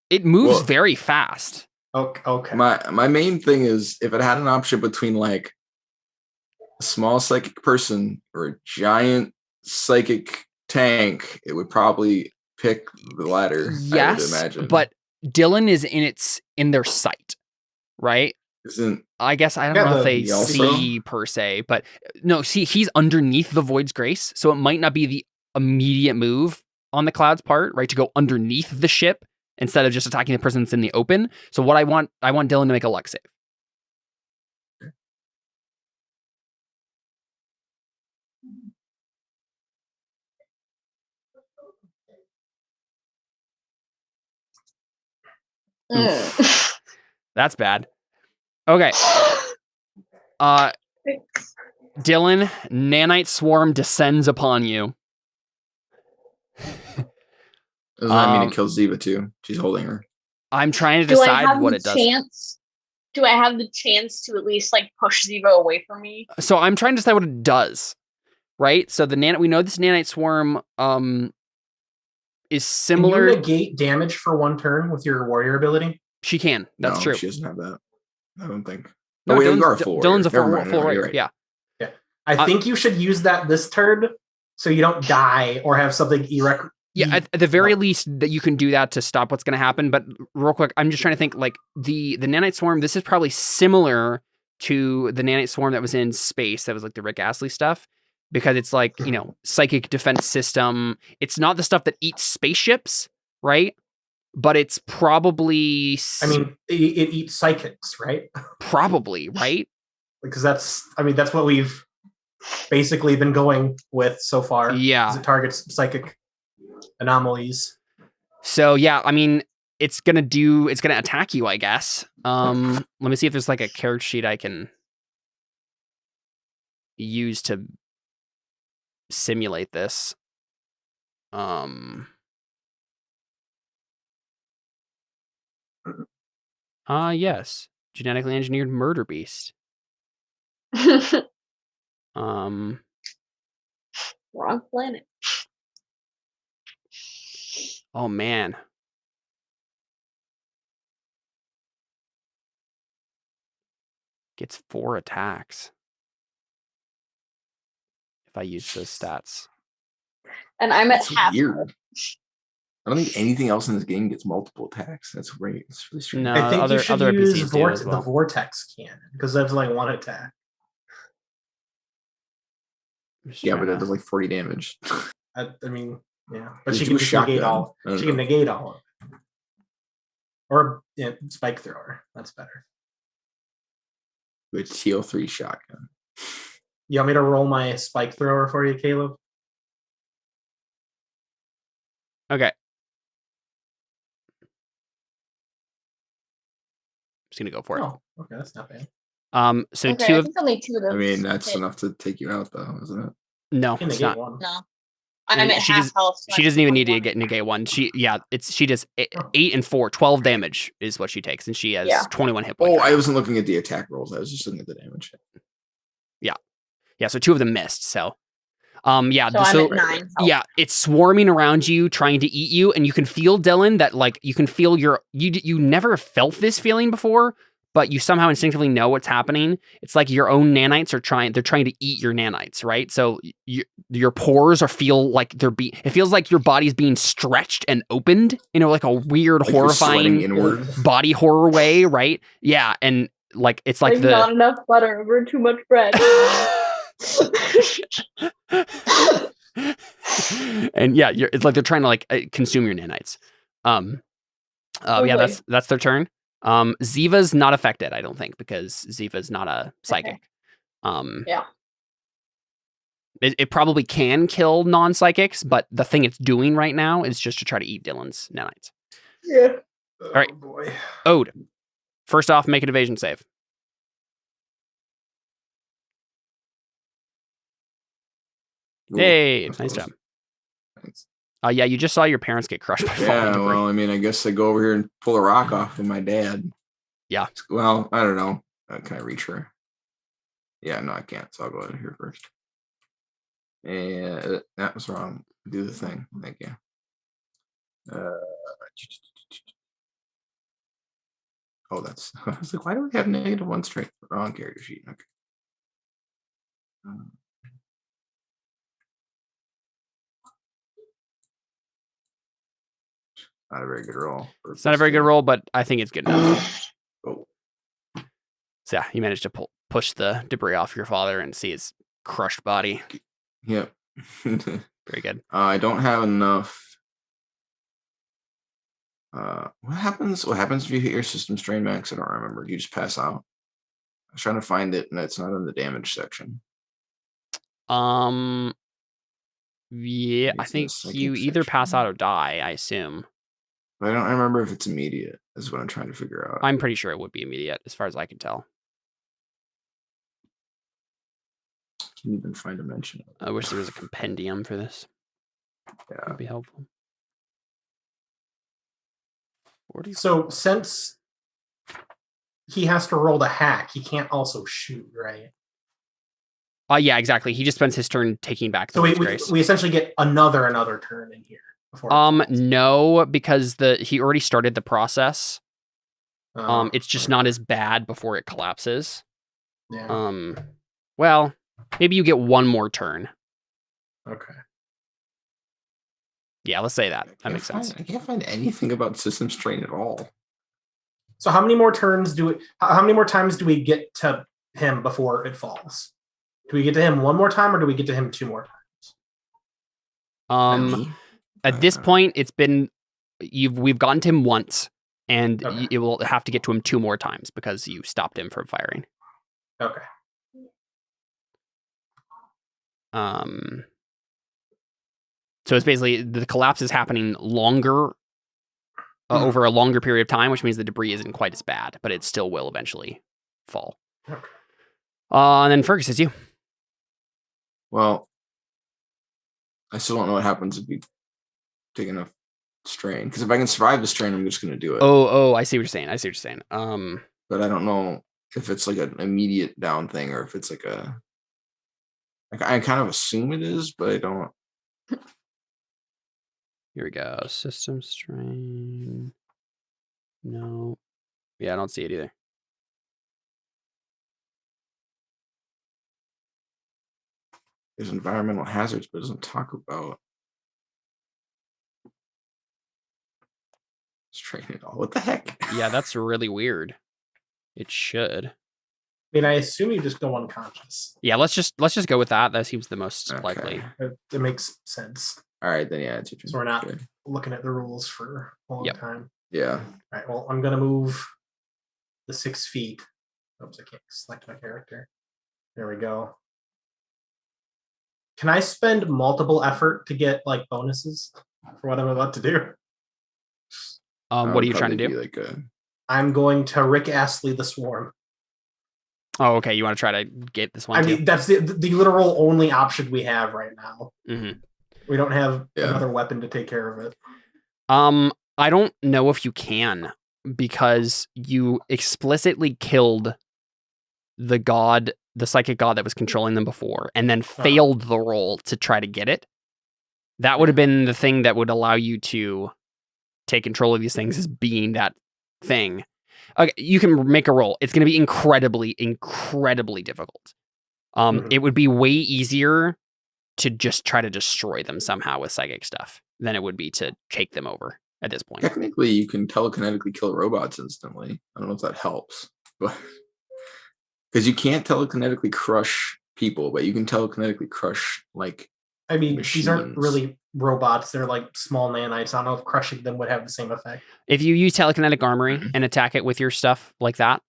It moves very fast. Okay. My main thing is if it had an option between like a small psychic person or a giant psychic tank, it would probably pick the latter. Yes, I would imagine. But Dylan is in their sight, right? I guess I don't know if they see per se, but no, see, he's underneath the Void's Grace, so it might not be the immediate move on the Cloud's part, right? To go underneath the ship instead of just attacking the person that's in the open. So what I want Dylan to make a luck save. That's bad. Okay. Dylan, nanite swarm descends upon you. Does that mean it kills Ziva too? She's holding her. I'm trying to decide what it does. Do I have the chance to at least like push Ziva away from me? So I'm trying to decide what it does. Right? So we know this nanite swarm is similar. Can you negate damage for one turn with your warrior ability? She can. That's true. She doesn't have that. I don't think. No, Dylan's a full warrior. Right. Yeah. I think you should use that this turn so you don't die or have something Yeah, at the very least that you can do that to stop what's going to happen. But real quick, I'm just trying to think like the nanite swarm. This is probably similar to the nanite swarm that was in space. That was like the Rick Astley stuff because it's like, psychic defense system. It's not the stuff that eats spaceships, right? But it's probably. I mean, it eats psychics, right? Probably, right? Because that's what we've basically been going with so far. Yeah. It targets psychic anomalies. So yeah, I mean, it's gonna attack you, I guess. Let me see if there's like a character sheet I can use to simulate this. Yes. Genetically engineered murder beast. Wrong planet. Oh man. Gets 4 attacks. If I use those stats. And I'm at half. Weird. I don't think anything else in this game gets multiple attacks. That's great. It's really strange. No, I think you should use NPCs the vortex cannon because that's like 1 attack. Yeah, but it does like 40 damage. I mean, yeah, but she can negate all. She can negate all of it. Or spike thrower. That's better. With TL3 shotgun. You want me to roll my spike thrower for you, Caleb? Okay. Just gonna go for it. Oh, okay, that's not bad. So okay, two I of. think only 2 of those. I mean, that's enough to take you out, though, isn't it? No, it's not. One. No, I'm at half health. So she doesn't even need to negate 1. She does 8 and 4, 12 damage is what she takes, and she has 21 hit points. Oh, I wasn't looking at the attack rolls. I was just looking at the damage. Yeah. So 2 of them missed. So, So I'm at 9 health. Yeah, it's swarming around you, trying to eat you, and you can feel, Dylan, that like you can feel you never felt this feeling before, but you somehow instinctively know what's happening. It's like your own nanites are trying to eat your nanites, right? So your pores feel like it feels like your body's being stretched and opened, like a weird, like horrifying body horror way, right? Yeah, and like it's like not enough butter over too much bread. And yeah, it's like they're trying to like consume your nanites. Yeah, that's their turn. Ziva's not affected, I don't think, because Ziva's not a psychic. Yeah. It probably can kill non-psychics, but the thing it's doing right now is just to try to eat Dylan's nanites. Yeah. All right. Oh, boy. Ode. First off, make an evasion save. Ooh, Hey, that's nice close. job. Thanks. Yeah, you just saw your parents get crushed by falling Yeah, debris. well, I mean, I guess I go over here and pull a rock off of my dad. Yeah. Well, I don't know. Can I reach her? Yeah, no, I can't. So I'll go over here first. And that was wrong. Do the thing. Thank you. Oh, that's. I was like, why do we have -1 strength? Wrong character sheet. Okay. Not a very good roll. It's not a very good roll, but I think it's good enough. Oh. So yeah, you managed to push the debris off your father and see his crushed body. Yep. Very good. I don't have enough. What happens if you hit your system strain max? I don't remember. Do you just pass out? I was trying to find it, and it's not in the damage section. Yeah, I think you either pass out or die, I assume. But I don't remember if it's immediate, is what I'm trying to figure out. I'm pretty sure it would be immediate, as far as I can tell. Can you even find a mention of it? I wish there was a compendium for this. Yeah. That'd be helpful. 40. So since he has to roll the hack, he can't also shoot, right? Yeah, exactly. He just spends his turn taking back the So grace. we essentially get another turn in here. No, because he already started the process. It's just not as bad before it collapses. Yeah. Well, maybe you get one more turn. Okay. Yeah, let's say that. That makes sense. I can't find anything about system strain at all. So how many more times do we get to him before it falls? Do we get to him one more time, or do we get to him 2 more times? At this point, it's been we've gotten to him once, and Okay. it will have to get to him 2 more times because you stopped him from firing. Okay. So it's basically the collapse is happening longer over a longer period of time, which means the debris isn't quite as bad, but it still will eventually fall. Okay. And then Fergus, it's you. Well, I still don't know what happens if you take enough strain. Because if I can survive the strain, I'm just going to do it. Oh, I see what you're saying. But I don't know if it's like an immediate down thing or if it's like I kind of assume it is, but I don't. Here we go. System strain. No. Yeah, I don't see it either. There's environmental hazards, but it doesn't talk about strain at all. What the heck? Yeah, that's really weird. It should. I mean, I assume you just go unconscious. Yeah, let's just go with that. That seems the most likely. It makes sense. All right, then yeah, it's your turn. So we're not looking at the rules for a long time. Yeah. All right. Well, I'm gonna move the 6 feet. Oops, I can't select my character. There we go. Can I spend multiple effort to get like bonuses for what I'm about to do? What are you trying to do? I'm going to Rick Astley the Swarm. Oh, okay. You want to try to get this one? I mean, that's the literal only option we have right now. Mm-hmm. We don't have another weapon to take care of it. I don't know if you can, because you explicitly killed the god, the psychic god that was controlling them before, and then failed the roll to try to get it. That would have been the thing that would allow you to take control of these things, as being that thing. Okay, you can make a roll. It's going to be incredibly, incredibly difficult. It would be way easier to just try to destroy them somehow with psychic stuff than it would be to take them over at this point. Technically, you can telekinetically kill robots instantly. I don't know if that helps, but because you can't telekinetically crush people, but you can telekinetically crush like. I mean, these aren't machines. really robots. They're like small nanites. I don't know if crushing them would have the same effect. If you use telekinetic armory and attack it with your stuff like that,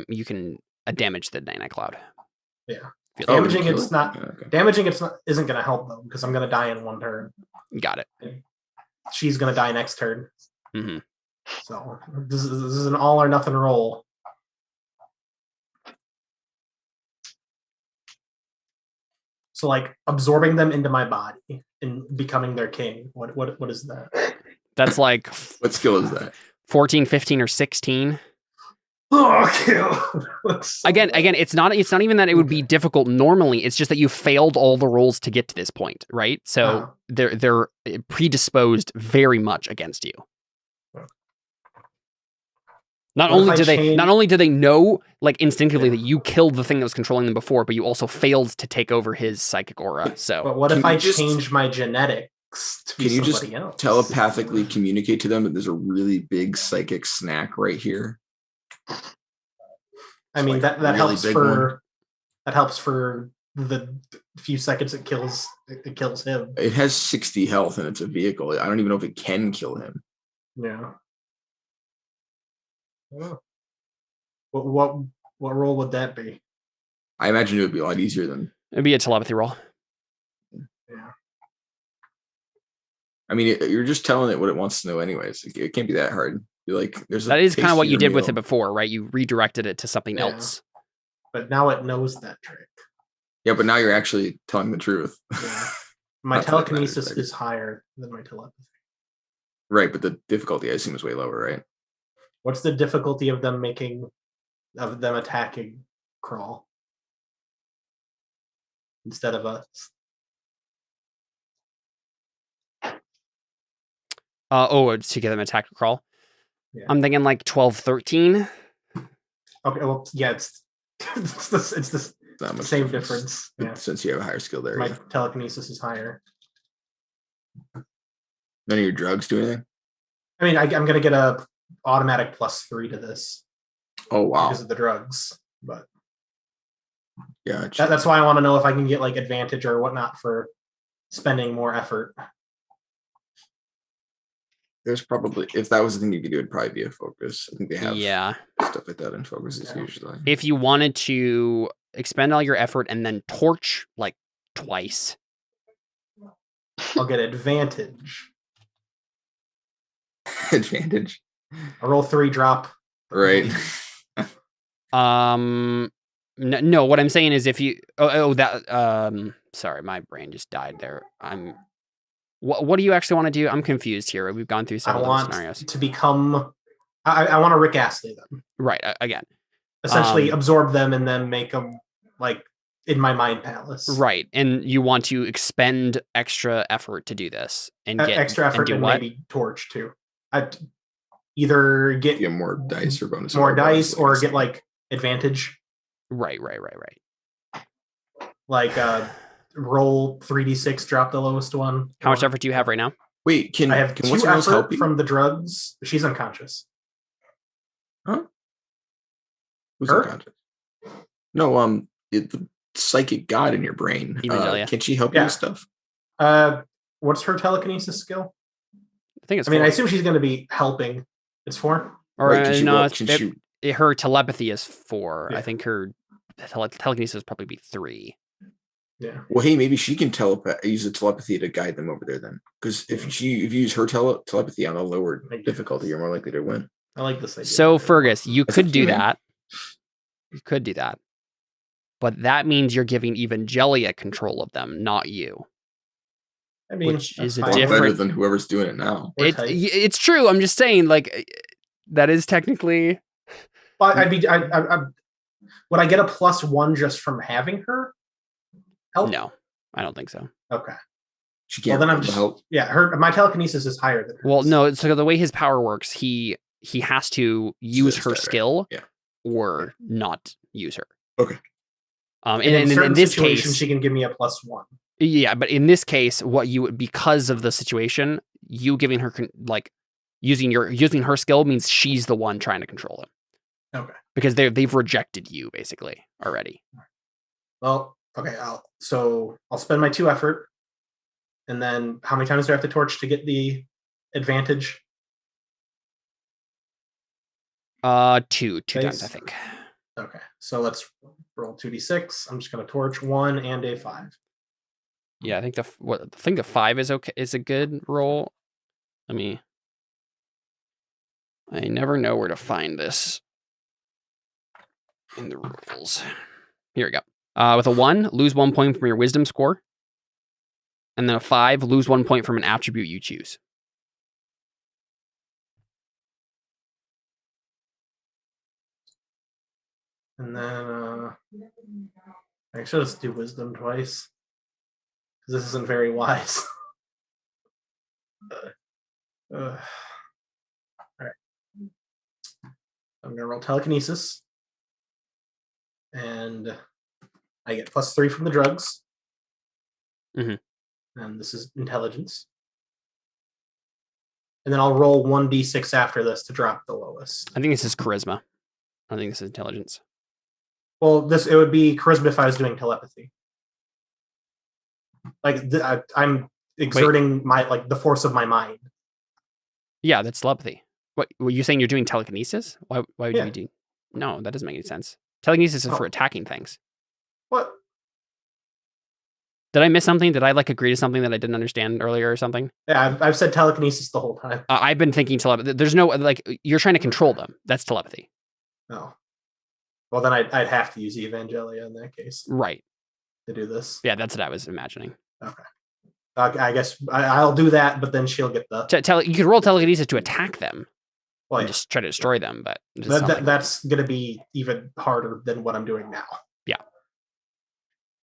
you can damage the nanite cloud. Yeah. Oh, Damaging kill it's it? not. Yeah, okay. Damaging it's not isn't going to help though because I'm going to die in one turn. Got it. She's going to die next turn. Mm-hmm. So this is an all or nothing roll. So like absorbing them into my body and becoming their king. What is that? That's like What skill is that? 14, 15, or 16. Oh, Again, it's not even that it would be difficult normally. It's just that you failed all the rolls to get to this point, right? So they're predisposed very much against you. Not only do they know like instinctively that you killed the thing that was controlling them before, but you also failed to take over his psychic aura. So, but what if I change my genetics to be somebody else? Telepathically communicate to them that there's a really big psychic snack right here? I mean like that really helps for the few seconds it kills him. It has 60 health and it's a vehicle. I don't even know if it can kill him. Yeah. Oh. What role would that be? I imagine it would be a lot easier than. It'd be a telepathy roll. Yeah. I mean, you're just telling it what it wants to know, anyways. It can't be that hard. You're like, that is kind of what you did with it before, right? You redirected it to something else. But now it knows that trick. Yeah, but now you're actually telling the truth. Yeah. My telekinesis is higher than my telepathy. Right, but the difficulty I assume is way lower, right? What's the difficulty of them attacking Crawl instead of us? To get them attack or crawl. Yeah. I'm thinking like 12, 13. Okay, well, yeah, it's the same difference. Yeah. Since you have a higher skill there. My telekinesis is higher. None of your drugs do anything? I mean, I'm going to get a automatic +3 to this. Oh, wow. Because of the drugs. But yeah, that's why I want to know if I can get like advantage or whatnot for spending more effort. There's probably, if that was the thing you could do, it'd probably be a focus. I think they have stuff like that in focuses usually. If you wanted to expend all your effort and then torch like twice, I'll get advantage. Advantage. I roll 3 drop. Right. No, what I'm saying is if you sorry, my brain just died there. What do you actually want to do? I'm confused here. We've gone through several scenarios. To become I want to Rick Astley them. Right, again. Essentially absorb them and then make them like in my mind palace. Right, and you want to expend extra effort to do this and get extra effort and maybe torch too. I'd either get more dice or bonus. More dice or get like advantage. Right. Like roll 3d6, drop the lowest one. How much effort do you have right now? Wait, I have 2 effort from the drugs. She's unconscious. Huh? Who's Her? unconscious? No, the psychic god in your brain. Can she help you with stuff? What's her telekinesis skill? I think it's. I assume she's going to be helping. It's 4. Or her telepathy is 4. Yeah. I think her telekinesis probably be 3. Yeah. Well, hey, maybe she can use the telepathy to guide them over there then. Because if you use her telepathy on a lower difficulty, you're more likely to win. I like this idea. So Fergus, you could do that. You could do that. But that means you're giving Evangelia control of them, not you. I mean, which is better than whoever's doing it now. It's true. I'm just saying, like, that is technically. But would I get a +1 just from having her help? No, I don't think so. Okay. She can't. Well, then I'm just help. Yeah. My telekinesis is higher than hers. Well, no. So the way his power works, he has to use her skill, or not use her. Okay. In this case, she can give me a +1. Yeah, but in this case, because of the situation, you giving her like using her skill means she's the one trying to control him. Okay. Because they've rejected you basically already. Well, Okay, I'll spend my 2 effort, and then how many times do I have to torch to get the advantage? 2 times, I think. Okay, so let's roll 2d6. I'm just going to torch 1 and a 5. Yeah, I think the 5 is okay. Is a good roll. I never know where to find this in the rules. Here we go. With a 1, lose 1 point from your wisdom score. And then a 5, lose 1 point from an attribute you choose. And then I should just do wisdom twice, because this isn't very wise. All right. I'm going to roll telekinesis. And I get +3 from the drugs. Mm-hmm. And this is intelligence. And then I'll roll 1d6 after this to drop the lowest. I think this is charisma. I don't think this is intelligence. Well, it would be charisma if I was doing telepathy. Like I'm exerting the force of my mind. Yeah, that's telepathy. What were you saying? You're doing telekinesis? Why would Yeah. you do? No, that doesn't make any sense. Telekinesis is for attacking things. What? Did I miss something? Did I agree to something that I didn't understand earlier or something? Yeah, I've said telekinesis the whole time. I've been thinking telepathy. There's no you're trying to control them. That's telepathy. No. Well, then I'd have to use Evangelia in that case. Right. To do this. Yeah, that's what I was imagining. Okay. I guess I'll do that, but then she'll get the... You could roll telekinesis to attack them. Well, and just try to destroy them, but... that's going to be even harder than what I'm doing now. Yeah.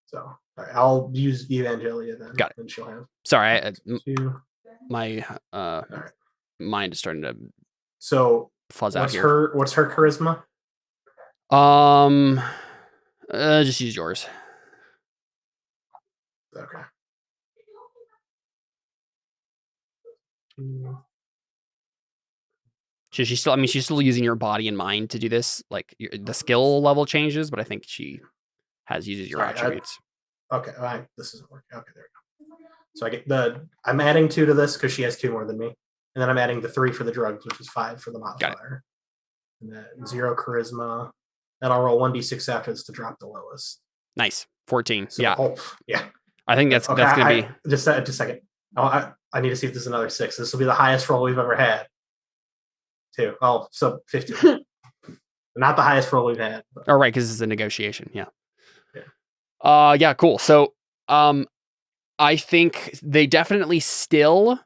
So, all right, I'll use Evangelia then. Got it. And she'll have... Sorry, 2. My all right. mind is starting to fuzz out here. What's her charisma? Just use yours. Okay. So she's still using your body and mind to do this. The skill level changes, but I think she uses your attributes. Okay, this isn't working. Okay, there we go. So I get I'm adding 2 to this because she has 2 more than me, and then I'm adding the 3 for the drugs, which is 5 for the modifier, and then 0 charisma. And I'll roll 1d6 after this to drop the lowest. Nice, 14. So, yeah. Yeah. I think that's gonna be just a second. I need to see if there's another 6. This will be the highest roll we've ever had. 2. Oh, so 15. Not the highest roll we've had. But. Oh, right, because it's a negotiation. Yeah. Yeah. Cool. So, I think they definitely still,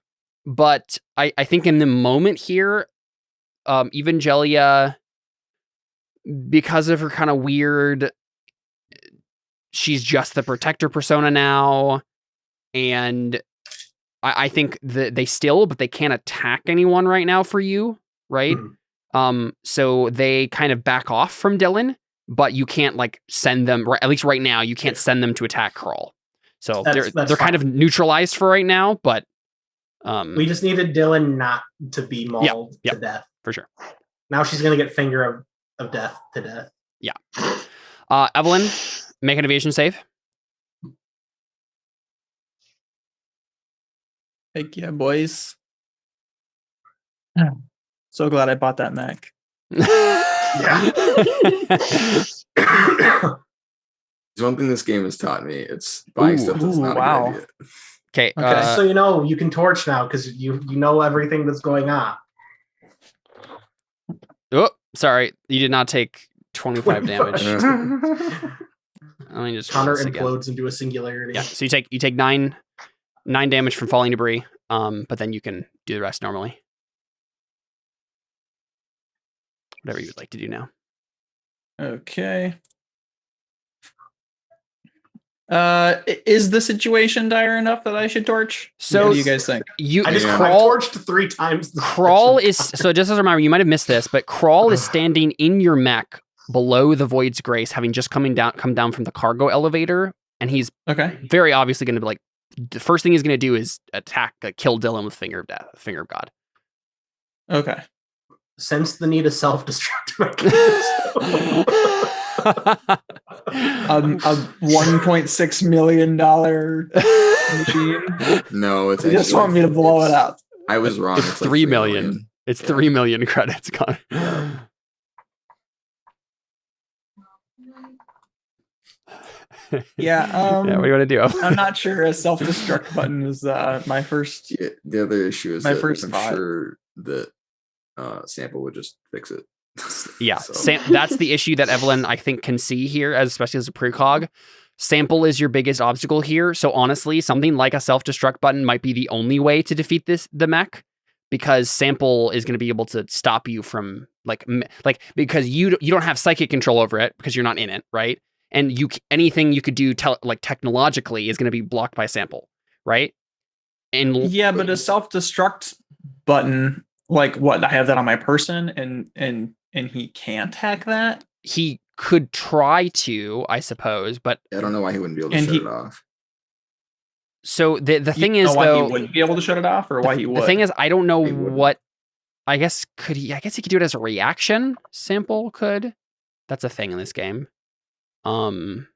but I think in the moment here, Evangelia, because of her kind of weird, she's just the protector persona now, and I think that they still, but they can't attack anyone right now for you, right? Mm-hmm. So they kind of back off from Dylan, but you can't send them, at least right now, you can't send them to attack Crawl. So they're kind of neutralized for right now, but we just needed Dylan not to be mauled to death. For sure. Now she's gonna get finger of death to death. Yeah. Evelyn, make an evasion save. Heck yeah, boys. So glad I bought that mech. Yeah. There's one thing this game has taught me. It's buying stuff that's not a good idea. Okay. So you can torch now because you know everything that's going on. Oh, sorry. You did not take 25 damage. Let me just Connor implodes into a singularity. Yeah. So you take 9 damage from falling debris. But then you can do the rest normally. Whatever you would like to do now. Okay. Is the situation dire enough that I should torch? So what do you guys think? I torched 3 times. Crawl is so. Just as a reminder, you might have missed this, but Crawl is standing in your mech below the Void's Grace, having just come down from the cargo elevator, and he's very obviously going to be the first thing he's going to do is attack, kill Dylan with Finger of Death, Finger of God. Okay. Sense the need of self-destruct. $1.6 million machine. No, it's You just want me to blow it up. I was wrong. It's 3 million. It's 3 million credits, Connor. Yeah. What do you want to do? I'm not sure a self-destruct button is my first. Yeah, the other issue is my that first I'm thought. sure that Sample would just fix it. Yeah, So- that's the issue that Evelyn, I think, can see here, especially as a precog. Sample is your biggest obstacle here. So honestly, something like a self-destruct button might be the only way to defeat the mech, because Sample is going to be able to stop you from because you don't have psychic control over it because you're not in it, right? And anything you could do technologically is going to be blocked by Sample, right? And Yeah, but a self-destruct button, like what? I have that on my person, and he can't hack that. he could try to, I suppose, but I don't know why he wouldn't be able to shut it off. so the thing You is, know why though, he wouldn't be able to shut it off, or why he would. the thing is, I don't know He wouldn't. what. I guess he could do it as a reaction. Sample could. That's a thing in this game. Mhm.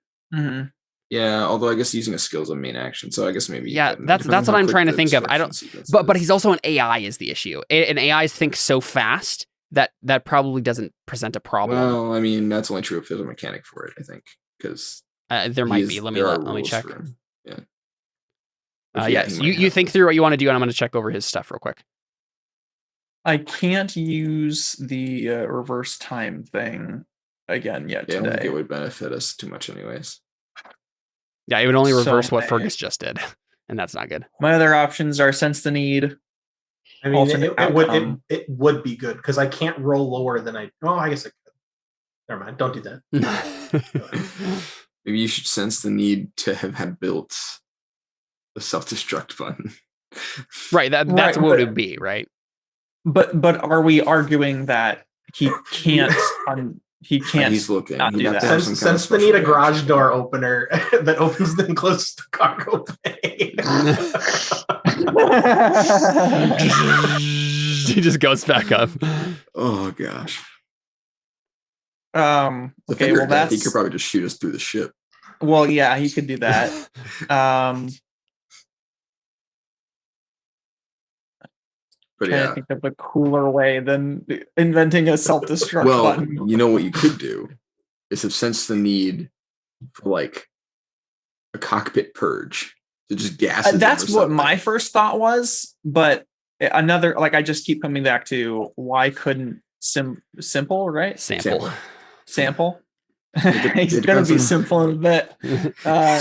Yeah, although I guess using a skill is a main action, so I guess maybe. Yeah, you couldn't. that's Depends what on how I'm quick trying to the think of. I don't- destruction sequence But is. he's also an AI is the issue, and AIs think so fast that probably doesn't present a problem. Well, I mean, that's only true if there's a mechanic for it, I think, because There might be. Let me check. Yeah. Yes, he might you have think to. through what you want to do, and I'm going to check over his stuff real quick. I can't use the reverse time thing again yet Yeah, I don't think today. it would benefit us too much, anyways. Yeah, it would only So reverse what my- Fergus just did, and that's not good. My other options are sense the need. I mean, Alternate outcome. it would be good because I can't roll lower than I. Oh, I guess I could. Never mind. Don't do that. Maybe you should sense the need to have had built the self-destruct button. Right, that's Right, what it but- would be, right? But are we arguing that he can't? He can't. He's looking. not He'd do have to that. have some kind of Since they need a special garage reaction. door opener that opens then closes the cargo bay. He just goes back up. Oh gosh. Okay, well He that's could probably just shoot us through the ship. well, yeah, he could do that. But Trying to yeah. think of a cooler way than inventing a self-destruct Well, button. you know what you could do is have sensed the need for like a cockpit purge to just gas. it That's or what something. my first thought was, but another, like, I just keep coming back to why couldn't simple, right? Sample. He's it gonna depends be on- simple in a bit.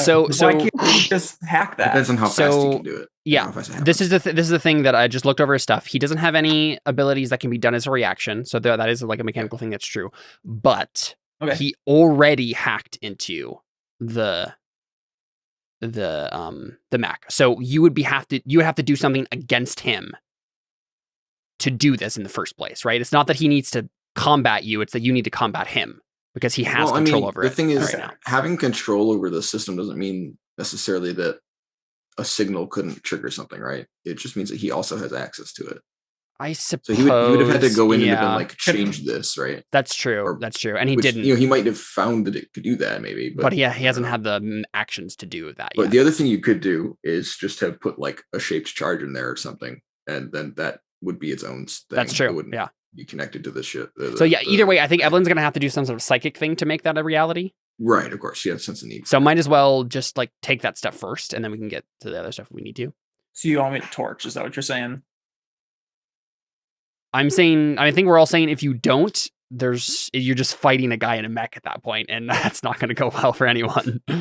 So why can't we just hack that? Depends on how fast So, you can do it. yeah, How fast it this happens. is the thing that I just looked over his stuff. He doesn't have any abilities that can be done as a reaction, so that is like a mechanical thing that's true. But Okay. he already hacked into the Mac. So you would have to do something against him to do this in the first place, right? It's not that he needs to combat you; it's that you need to combat him because he has Well, I control mean, over the it. thing is, right now. having control over the system doesn't mean necessarily that a signal couldn't trigger something, right? It just means that he also has access to it. I So suppose he would have had to go in and yeah, have been like change this, right? that's true. or- That's true, and he Which, didn't. You know, he might have found that it could do that, maybe. but he hasn't uh, had the actions to do that But yet. the other thing you could do is just have put like a shaped charge in there or something, and then that would be its own thing. That's It true. wouldn't Yeah. be connected to the ship. So yeah, either way, I think Evelyn's gonna have to do some sort of psychic thing to make that a reality. Right, of course, you have a sense of need. So might as well just like take that step first, and then we can get to the other stuff if we need to. So you want me to torch? Is that what you're saying? I think we're all saying if you don't, you're just fighting a guy in a mech at that point, and that's not gonna go well for anyone. All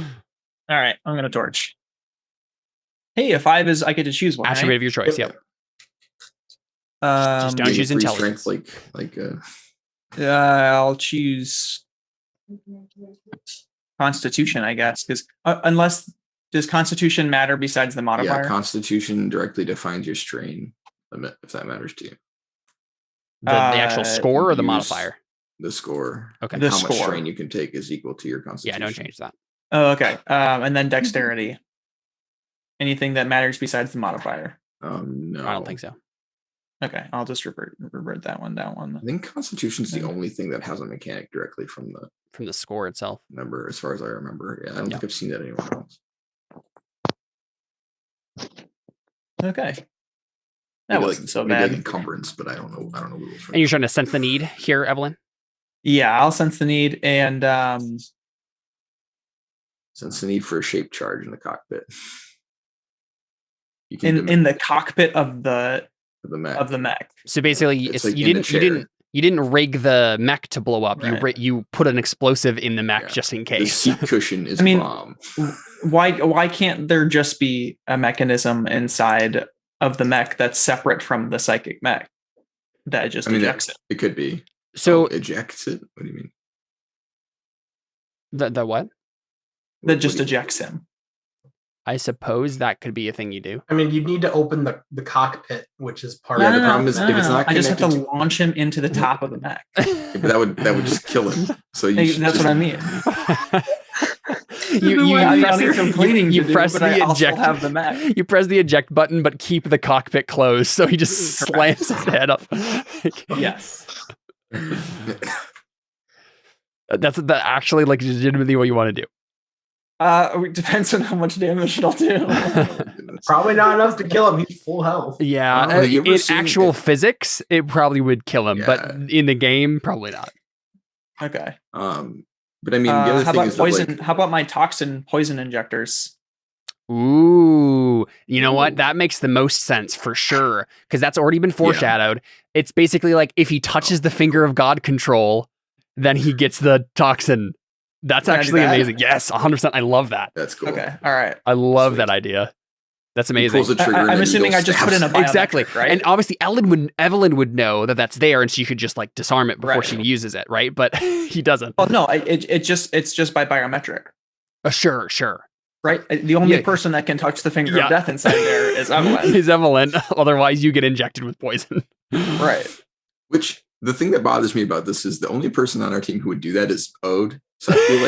right, I'm gonna torch. Hey, if I get to choose one. Attribute of your choice. Yep. Right? Just don't Maybe choose free intelligence. strength, like I'll choose Constitution, I guess, because unless does Constitution matter besides the modifier? yeah, Constitution directly defines your strain limit, if that matters to you. The actual score or the use- modifier. The score. Okay. And The how much score. strain you can take is equal to your Yeah, Constitution. don't change that. Oh, okay. And then Dexterity. Anything that matters besides the modifier. No, I don't think so. Okay, I'll just revert that one down. I think Constitution's the only thing that has a mechanic directly from the from the score itself. Number, as far as I remember. Yeah, I don't think I've seen that anywhere else. Okay. That wasn't so bad. Like encumbrance, but I don't know. And you're trying to sense the need here, Evelyn? Yeah, I'll sense the need and sense the need for a shape charge in the cockpit. You in the cockpit of the mech. So basically, it's like you didn't rig the mech to blow up. Right. You put an explosive in the mech just in case. The seat cushion is bomb. Why can't there just be a mechanism inside of the mech that's separate from the psychic mech that just ejects it? It could be. So ejects it? What do you mean? The what? That just ejects him. I suppose that could be a thing you do. I mean, you'd need to open the cockpit, which is part of the problem. If it's not, I just have to launch him into the top of the mech. But that would just kill him. So that's what I mean. You press the eject. You press the eject button, but keep the cockpit closed, so he just slams his head up. Yes. That's actually like legitimately what you want to do. It depends on how much damage it'll do. Probably not enough to kill him. He's full health. Yeah, in actual physics, it probably would kill him, but in the game, probably not. Okay. But I mean, the other how thing about is poison? How about my toxin poison injectors? Ooh, you know what? That makes the most sense for sure, because that's already been foreshadowed. Yeah. It's basically like if he touches the finger of God control, then he gets the toxin. That's actually amazing. Yes, 100%. I love that. That's cool. Okay, all right. I love that idea. That's amazing. I'm assuming I just put in a biometric, exactly, right? And obviously Evelyn would know that that's there, and she could just like disarm it before she uses it, right? But he doesn't. Well, no, it's just by biometric. Sure. Right. The only person that can touch the finger of death inside there is Evelyn. Otherwise, you get injected with poison. Right. Which the thing that bothers me about this is the only person on our team who would do that is Ode. So I feel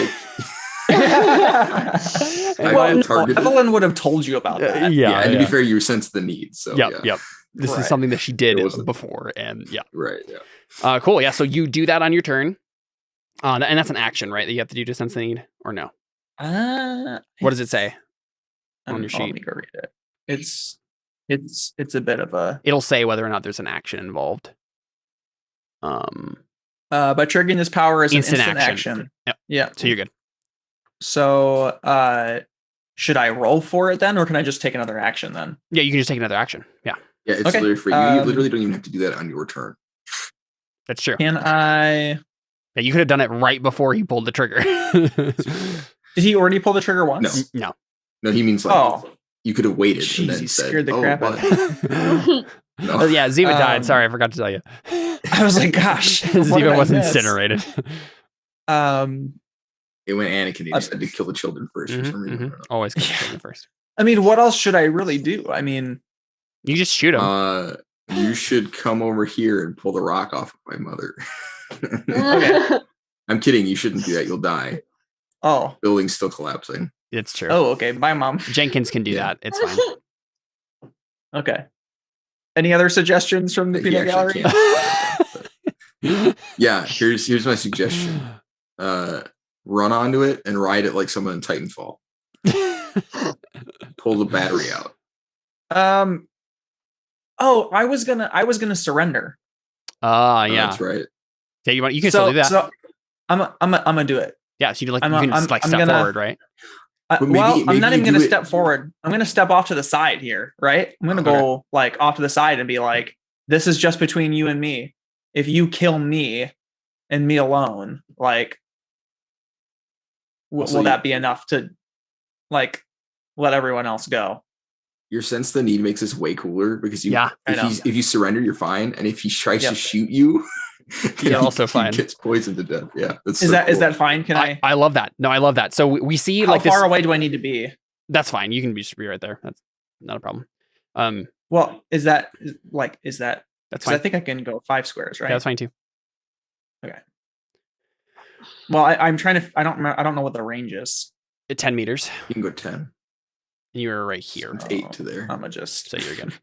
like Evelyn would have told you about that. Yeah. And to be fair, you sense the need. So yep. This is something that she did before, and Right. Yeah. Cool. Yeah. So you do that on your turn, and that's an action, right? That you have to do to sense the need, or no? What does it say on your sheet? Let me go read it. It's a bit of a. It'll say whether or not there's an action involved. By triggering this power as an instant action. Yep. Yeah. So you're good. So, should I roll for it then, or can I just take another action then? Yeah, you can just take another action. Yeah. Yeah, it's literally free. You literally don't even have to do that on your turn. That's true. Can I? Yeah, you could have done it right before he pulled the trigger. Did he already pull the trigger once? No. No, he means like you could have waited. Jeez, and then he said, scared the crap out of me. No. Oh, yeah, Ziva died. Sorry, I forgot to tell you. I was like, gosh. Ziva was incinerated. It went Anakin. He decided to kill the children first for some reason. Always kill the children first. I mean, what else should I really do? I mean, you just shoot him. You should come over here and pull the rock off of my mother. Okay. I'm kidding. You shouldn't do that. You'll die. Oh. Building's still collapsing. It's true. Oh, okay. Bye, Mom. Jenkins can do that. It's fine. Okay. Any other suggestions from the peanut gallery? Yeah, here's my suggestion. Run onto it and ride it like someone in Titanfall. Pull the battery out. Oh, I was gonna surrender. Yeah. That's right. Yeah, you can still do that. So I'm gonna do it. Yeah, so you can step forward, right? I'm not even gonna step forward. I'm gonna step off to the side here, right? I'm gonna go like off to the side and be like, "This is just between you and me. If you kill me and me alone, like, will that be enough to like let everyone else go?" Your sense the need makes this way cooler because if you surrender, you're fine, and if he tries to shoot you, you're also fine. He gets poisoned to death. Yeah, is that fine? Can I love that. No, I love that. So we see how far away do I need to be? That's fine. You can be right there. That's not a problem. Well, is that? That's fine. I think I can go 5 squares, right? Yeah, that's fine too. Okay. Well, I'm trying to. I don't know what the range is. 10 meters. You can go 10. You're right here. It's 8 to there. I'm gonna just so you're good.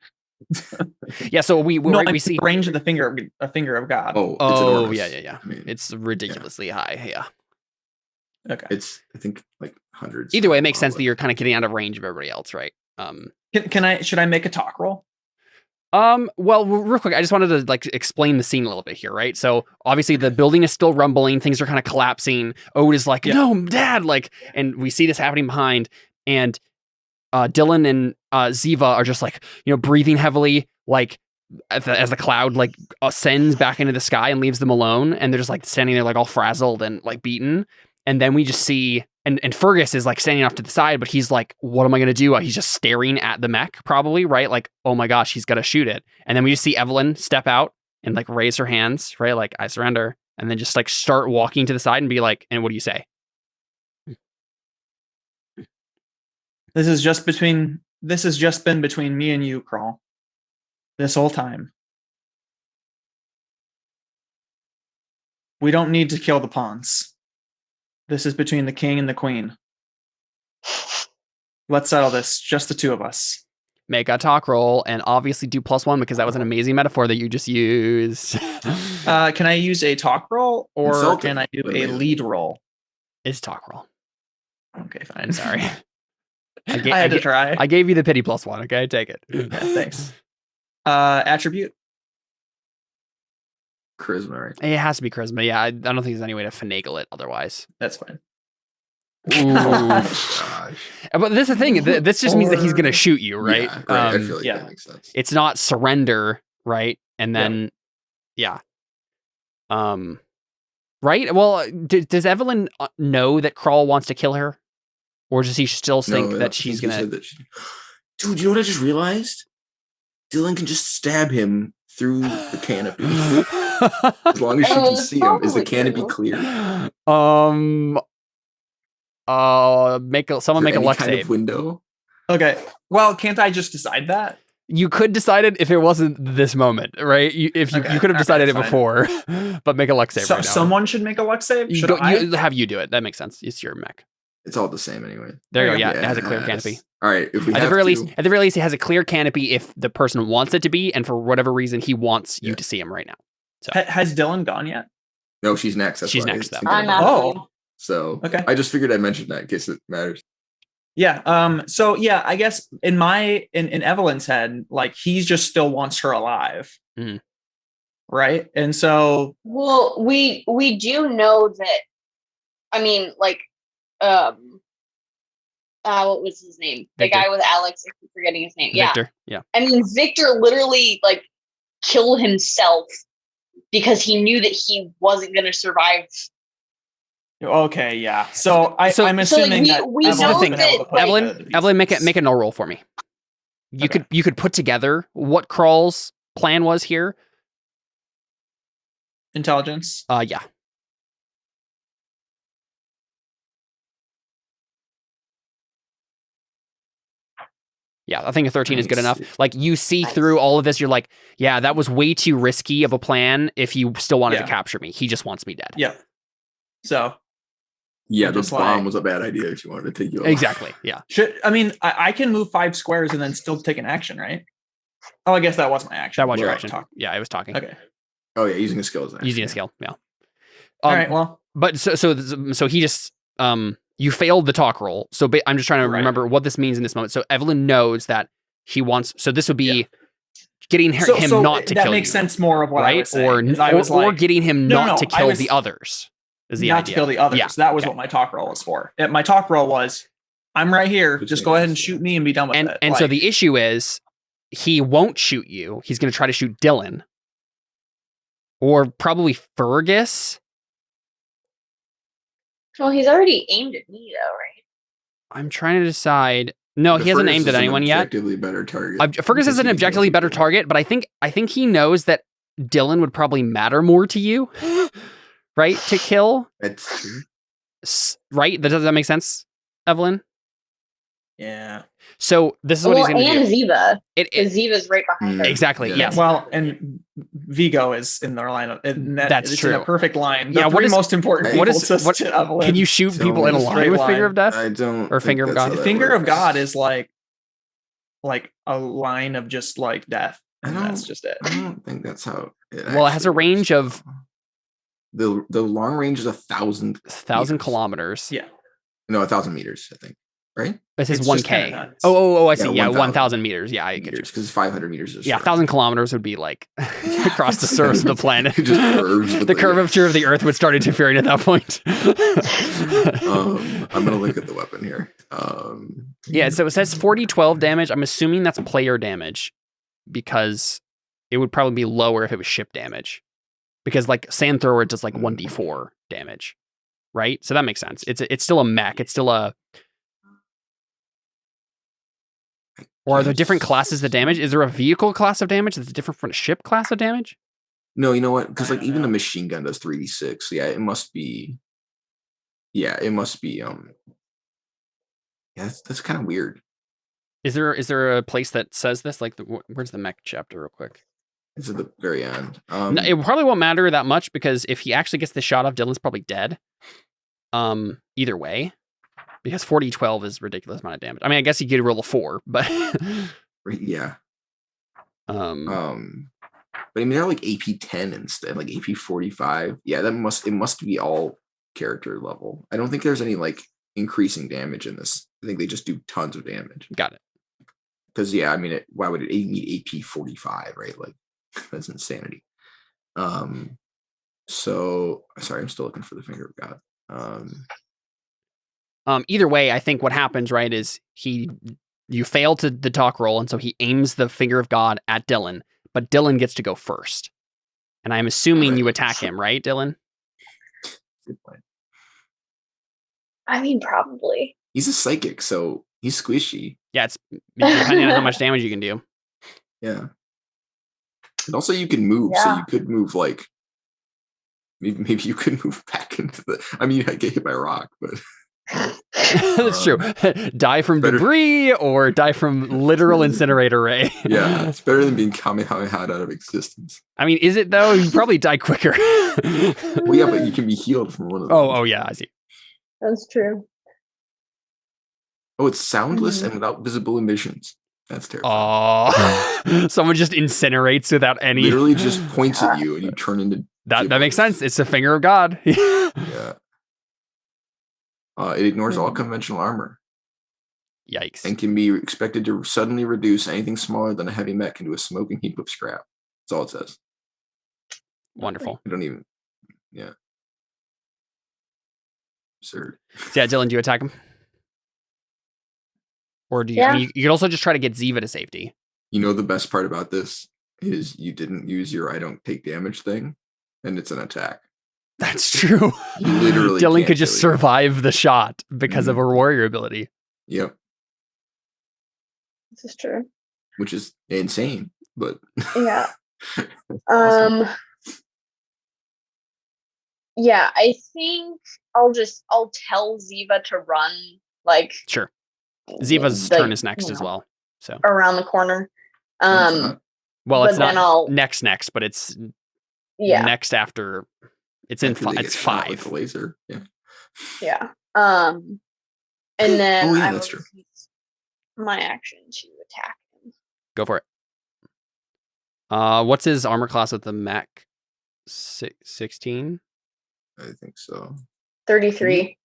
Yeah. So we see the range of the finger of God. Oh, yeah. I mean, it's ridiculously high. Yeah. Okay. It's I think like hundreds. Either way, it makes sense that you're kind of getting out of range of everybody else, right? Should I make a talk roll? Well, real quick, I just wanted to like explain the scene a little bit here, right? So obviously the building is still rumbling, things are kind of collapsing. Ode is like, no, Dad, like, and we see this happening behind, and Dylan and Ziva are just like, breathing heavily, like as the cloud like ascends back into the sky and leaves them alone, and they're just like standing there like all frazzled and like beaten. And then we just see, and Fergus is like standing off to the side, but he's like, what am I going to do? He's just staring at the mech probably, right? Like, oh my gosh, he's got to shoot it. And then we just see Evelyn step out and like raise her hands, right? Like, I surrender. And then just like start walking to the side and be like, and what do you say? This has just been between me and you, Crawl. This whole time. We don't need to kill the pawns. This is between the king and the queen. Let's settle this, just the two of us. Make a talk roll and obviously do +1 because that was an amazing metaphor that you just used. Can I use a talk roll or can I do a lead roll? It's talk roll. Okay, fine. Sorry. I had to try. I gave you the pity +1. Okay, take it. Yeah, thanks. Attribute. Charisma, right? It has to be charisma. Yeah, I don't think there's any way to finagle it otherwise. That's fine. Gosh. But this is the thing. This just means that he's going to shoot you, right? Yeah, right. I feel like that makes sense. It's not surrender, right? And then, yeah. Right? Well, does Evelyn know that Crawl wants to kill her? Or does he still think that she's going to... Dude, you know what I just realized? Dylan can just stab him through the canopy. As long as she can see him. Is the canopy clear? Someone make a luck kind save. of window? Okay. Well, can't I just decide that? You could decide it if it wasn't this moment, right? You could have decided it before, but make a luck save right now. Someone should make a luck save? Have you do it. That makes sense. It's your mech. It's all the same anyway. There you go. Yeah, it has a clear canopy. All right. If we at the very least, it has a clear canopy if the person wants it to be, and for whatever reason, he wants you to see him right now. So has Dylan gone yet? No, she's next. She's next. I'm not. So okay. I just figured I'd mention that in case it matters. Yeah. So yeah, I guess in Evelyn's head, like he just still wants her alive. Mm. Right. And so we do know that, I mean, like what was his name? Victor. The guy with Alex, I keep forgetting his name. Victor. Yeah. I mean, Victor literally like killed himself because he knew that he wasn't going to survive. Okay, yeah. So I'm assuming that we know that Evelyn, make a no roll for me. You could put together what Crawl's plan was here. Intelligence. Yeah. Yeah, I think a 13 is good enough. Like, you see through all of this, you're like, yeah, that was way too risky of a plan if you still wanted to capture me. He just wants me dead. Yeah. So. Yeah, the bomb was a bad idea if you wanted to take you off. Exactly, yeah. I can move 5 squares and then still take an action, right? Oh, I guess that was my action. That was your action. Yeah, I was talking. Okay. Oh, yeah, using a skill is an action. Using a skill, yeah. All right, well. But so he just... you failed the talk roll. So I'm just trying to remember what this means in this moment. So Evelyn knows that he wants. So this would be getting him not to kill you. That makes sense more of what I was saying. Or getting him not to kill the others. Is the not idea. To kill the others. Yeah. That was what my talk roll was for. My talk roll was, I'm right here. Just go ahead and shoot me and be done with it. And so the issue is, he won't shoot you. He's going to try to shoot Dylan. Or probably Fergus. Well, he's already aimed at me, though, right? I'm trying to decide. No, he hasn't aimed at anyone yet. Objectively better target. Fergus is an objectively better target, but I think he knows that Dylan would probably matter more to you, right? To kill. That's true. Right? Does that make sense, Evelyn? Yeah. So this is what he's going to do. And Ziva. Ziva's right behind her. Exactly. Yes. Well, and Vigo is in their line. That's true. In a perfect line. Yeah. What is most important? Can you shoot people in a line with Finger of Death? I don't. Or Finger of God. Finger of God is like a line of just like death. And that's just it. I don't think that's how. Well, it has a range of The long range is 1,000. 1,000 kilometers. Yeah. No, 1,000 meters, I think. Right? This is It's just 1K. kinda nuts. Oh, I see. Yeah, Yeah, 1,000 1,000 meters. Yeah, I get you. Because 500 meters is Yeah, short. 1,000 kilometers would be like across the surface of the planet. It just curves with The the- curvature of the Earth would start interfering at that point. I'm gonna look at the weapon here. Yeah, so it says 40-12 damage. I'm assuming that's player damage because it would probably be lower if it was ship damage. Because like Sand Thrower does like 1d4 damage, right? So that makes sense. It's still a mech. It's still a. Or are there different classes of damage? Is there a vehicle class of damage that's different from a ship class of damage? No, you know what? Because like even the machine gun does 3d6. So yeah, it must be. Yeah, it must be. Yeah, that's kind of weird. Is there a place that says this? Like, where's the mech chapter, real quick? It's at the very end. No, it probably won't matter that much because if he actually gets the shot off, Dylan's probably dead. Either way, because 40-12 is a ridiculous amount of damage. I mean, I guess you could roll a 4, but yeah. But I mean, they're like AP 10 instead, like AP 45. Yeah, it must be all character level. I don't think there's any like increasing damage in this. I think they just do tons of damage. Got it. Because yeah, I mean, why would it need AP 45, right? Like that's insanity. So sorry, I'm still looking for the finger of God. Either way, I think what happens, right, is you fail to the talk roll, and so he aims the finger of God at Dylan, but Dylan gets to go first. And I'm assuming you attack him, right, Dylan? Good point. I mean, probably. He's a psychic, so he's squishy. Yeah, it's depending on how much damage you can do. Yeah. And also you can move, so you could move like maybe you could move back into the I mean you get hit by a rock, but That's true. Die from debris or die from literal incinerator ray. Yeah, it's better than being Kamehameha out of existence. I mean, is it though? You probably die quicker. Well, yeah, but you can be healed from one of them. Oh, yeah, I see. That's true. Oh, it's soundless and without visible emissions. That's terrible. Oh, someone just incinerates without any. Literally just points at you and you turn into. That makes sense. It's the finger of God. Yeah. It ignores all conventional armor. Yikes. And can be expected to suddenly reduce anything smaller than a heavy mech into a smoking heap of scrap. That's all it says. Wonderful. I don't even. Yeah. Absurd. So yeah, Dylan, do you attack him? Or do you? Yeah. I mean, you could also just try to get Ziva to safety. You know the best part about this is you didn't use your I don't take damage thing, and it's an attack. That's true. You literally Dylan can't could just kill you. survive the shot because of her warrior ability. Yep. This is true. Which is insane, but Yeah. awesome. Yeah, I think I'll tell Ziva to run like Sure. Ziva's turn is next as well. So around the corner. well, but it's then not I'll next, but it's next after. It's in After they it's get shot with 5. the laser. Yeah. yeah. And then Oh, yeah, I that's will true. use my action to attack him. Go for it. What's his armor class with the mech? 16? I think so. 33.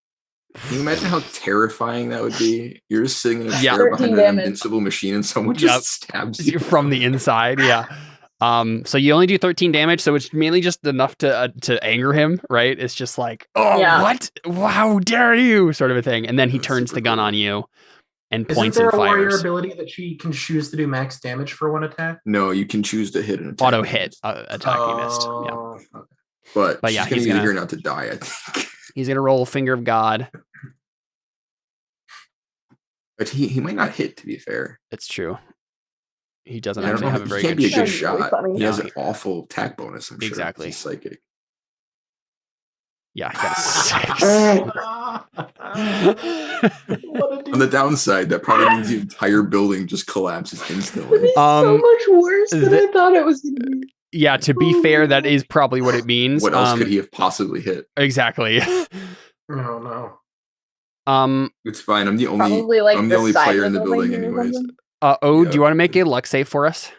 Can you imagine how terrifying that would be? You're just sitting in a Yeah. chair behind 13 an damage. invincible machine and someone just stabs you. From the inside, yeah. So you only do 13 damage, so it's mainly just enough to anger him, right? It's just like, oh, Yeah. what? How dare you? Sort of a thing. And then he That's turns super the gun cool. on you and Isn't points there and a warrior fires. ability that she can choose to do max damage for one attack? No, you can choose to hit an attack. Auto hit attack you missed. Yeah. Oh, okay. But yeah, she's gonna he's use it gonna- here not to die, I think. He's gonna roll Finger of God. But he might not hit, to be fair. It's true. He doesn't I don't actually know. have a He very can't good be a good That'd be really shot. funny. He has No. an awful attack bonus, I'm sure. Exactly. He's psychic. Yeah, he got a 6. What a On the downside, that probably means the entire building just collapses instantly. It's so much worse than I thought it was going to be. Yeah, to be fair, that is probably what it means. What else could he have possibly hit? Exactly. Oh no. It's fine. I'm the only Probably like I'm the only side player of in the building building or anyways. something. Do Yeah. you want to make a luck save for us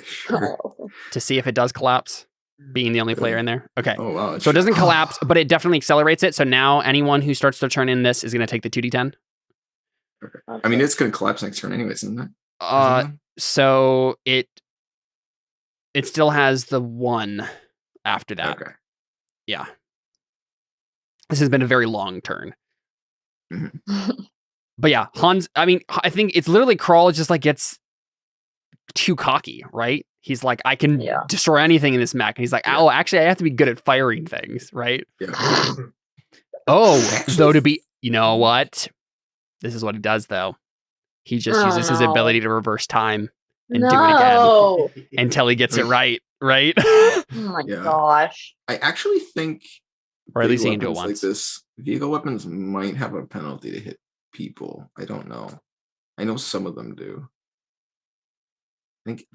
Sure. Oh. to see if it does collapse? being the only player in there. Okay. Oh wow. So it doesn't collapse, but it definitely accelerates it. So now anyone who starts their turn in this is going to take the 2d10. Okay. I mean, it's going to collapse next turn anyways, isn't it? So it still has the 1 after that. Okay. Yeah. This has been a very long turn. Mm-hmm. But yeah, Hans, I mean, I think it's literally Crawl just like gets too cocky, right? He's like, I can destroy anything in this mech. And he's like, oh, actually, I have to be good at firing things, right? Yeah. Though you know what? This is what he does, though. He just uses his ability to reverse time and do it again until he gets it right, right? Oh my gosh. I actually think, or at least he can do it once. Like this, vehicle weapons might have a penalty to hit people. I don't know. I know some of them do. I think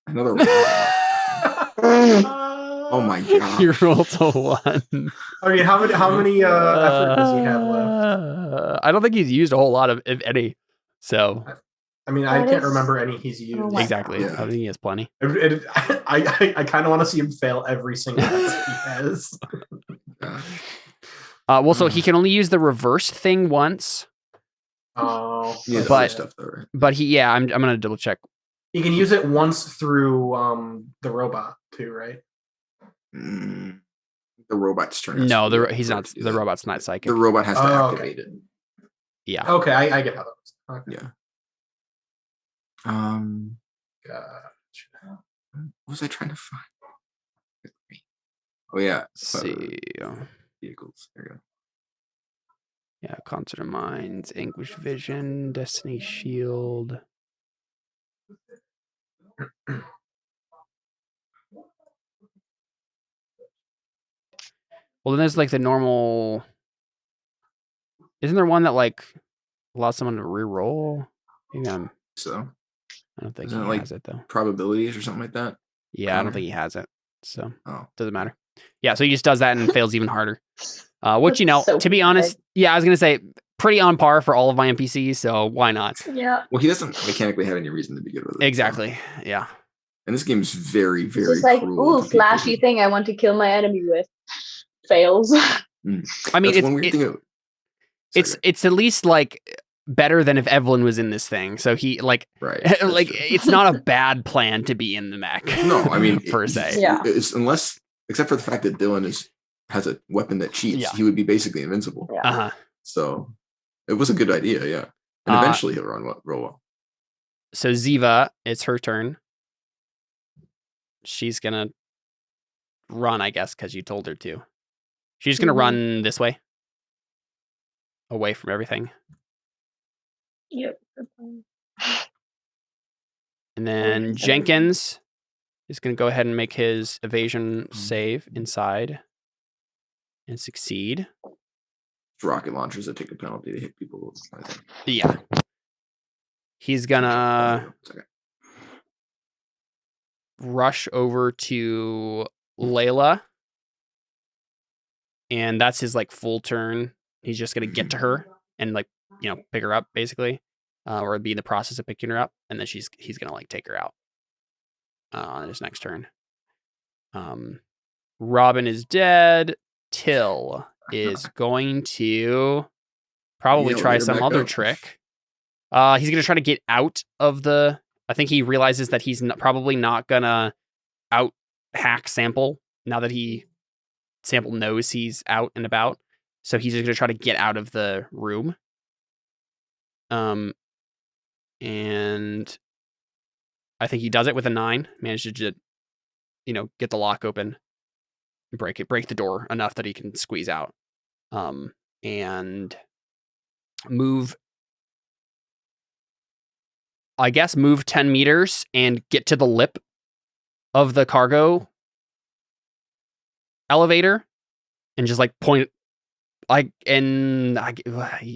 another. Oh my god! You rolled a 1. I mean, how many effort does he have left? I don't think he's used a whole lot of, if any. So. I mean, I can't remember any he's used. Exactly. Yeah. I think he has plenty. I kind of want to see him fail every single effort he has. Well, so he can only use the reverse thing once. Oh, yeah, but he, I'm gonna double check. He can use it once through the robot too, right? The robot's turn. No, he's not. The robot's not psychic. The robot has to activate it. Yeah. Okay, I get how that works. Okay. Yeah. What was I trying to find? Oh yeah. Let's see. Vehicles. There you go. Yeah, Concert of Minds, Anguish Vision, Destiny Shield. Well, then there's like the normal. Isn't there one that like allows someone to re-roll? Maybe I don't think he has it though. Probabilities or something like that. Yeah, I don't think he has it. So doesn't matter. Yeah, so he just does that and fails even harder. Which to be honest, I was gonna say pretty on par for all of my NPCs. So why not? Yeah. Well, he doesn't mechanically have any reason to be good with it. Exactly. So. Yeah. And this game is very, very. It's like, ooh, flashy thing I want to kill my enemy with. Fails. I mean, it's at least like better than if Evelyn was in this thing. So he like it's not a bad plan to be in the mech. No, I mean per se. Yeah. It's except for the fact that Dylan has a weapon that cheats, he would be basically invincible. Yeah. So it was a good idea, yeah. And eventually he'll real well. So Ziva, it's her turn. She's gonna run, I guess, because you told her to. She's gonna run this way. Away from everything. Yep. And then Jenkins is going to go ahead and make his evasion save inside and succeed. Rocket launchers that take a penalty to hit people. Yeah. He's going to rush over to Layla. And that's his like full turn. He's just going to get to her and like, pick her up basically. Or be in the process of picking her up, and then he's gonna like take her out on his next turn. Robin is dead. Till is going to probably try some other trick. He's gonna try to get out of the. I think he realizes that he's probably not gonna out hack Sample now that Sample knows he's out and about. So he's just gonna try to get out of the room. And I think he does it with a 9. Manages to, get the lock open, break the door enough that he can squeeze out, and move 10 meters and get to the lip of the cargo elevator, and just like point. He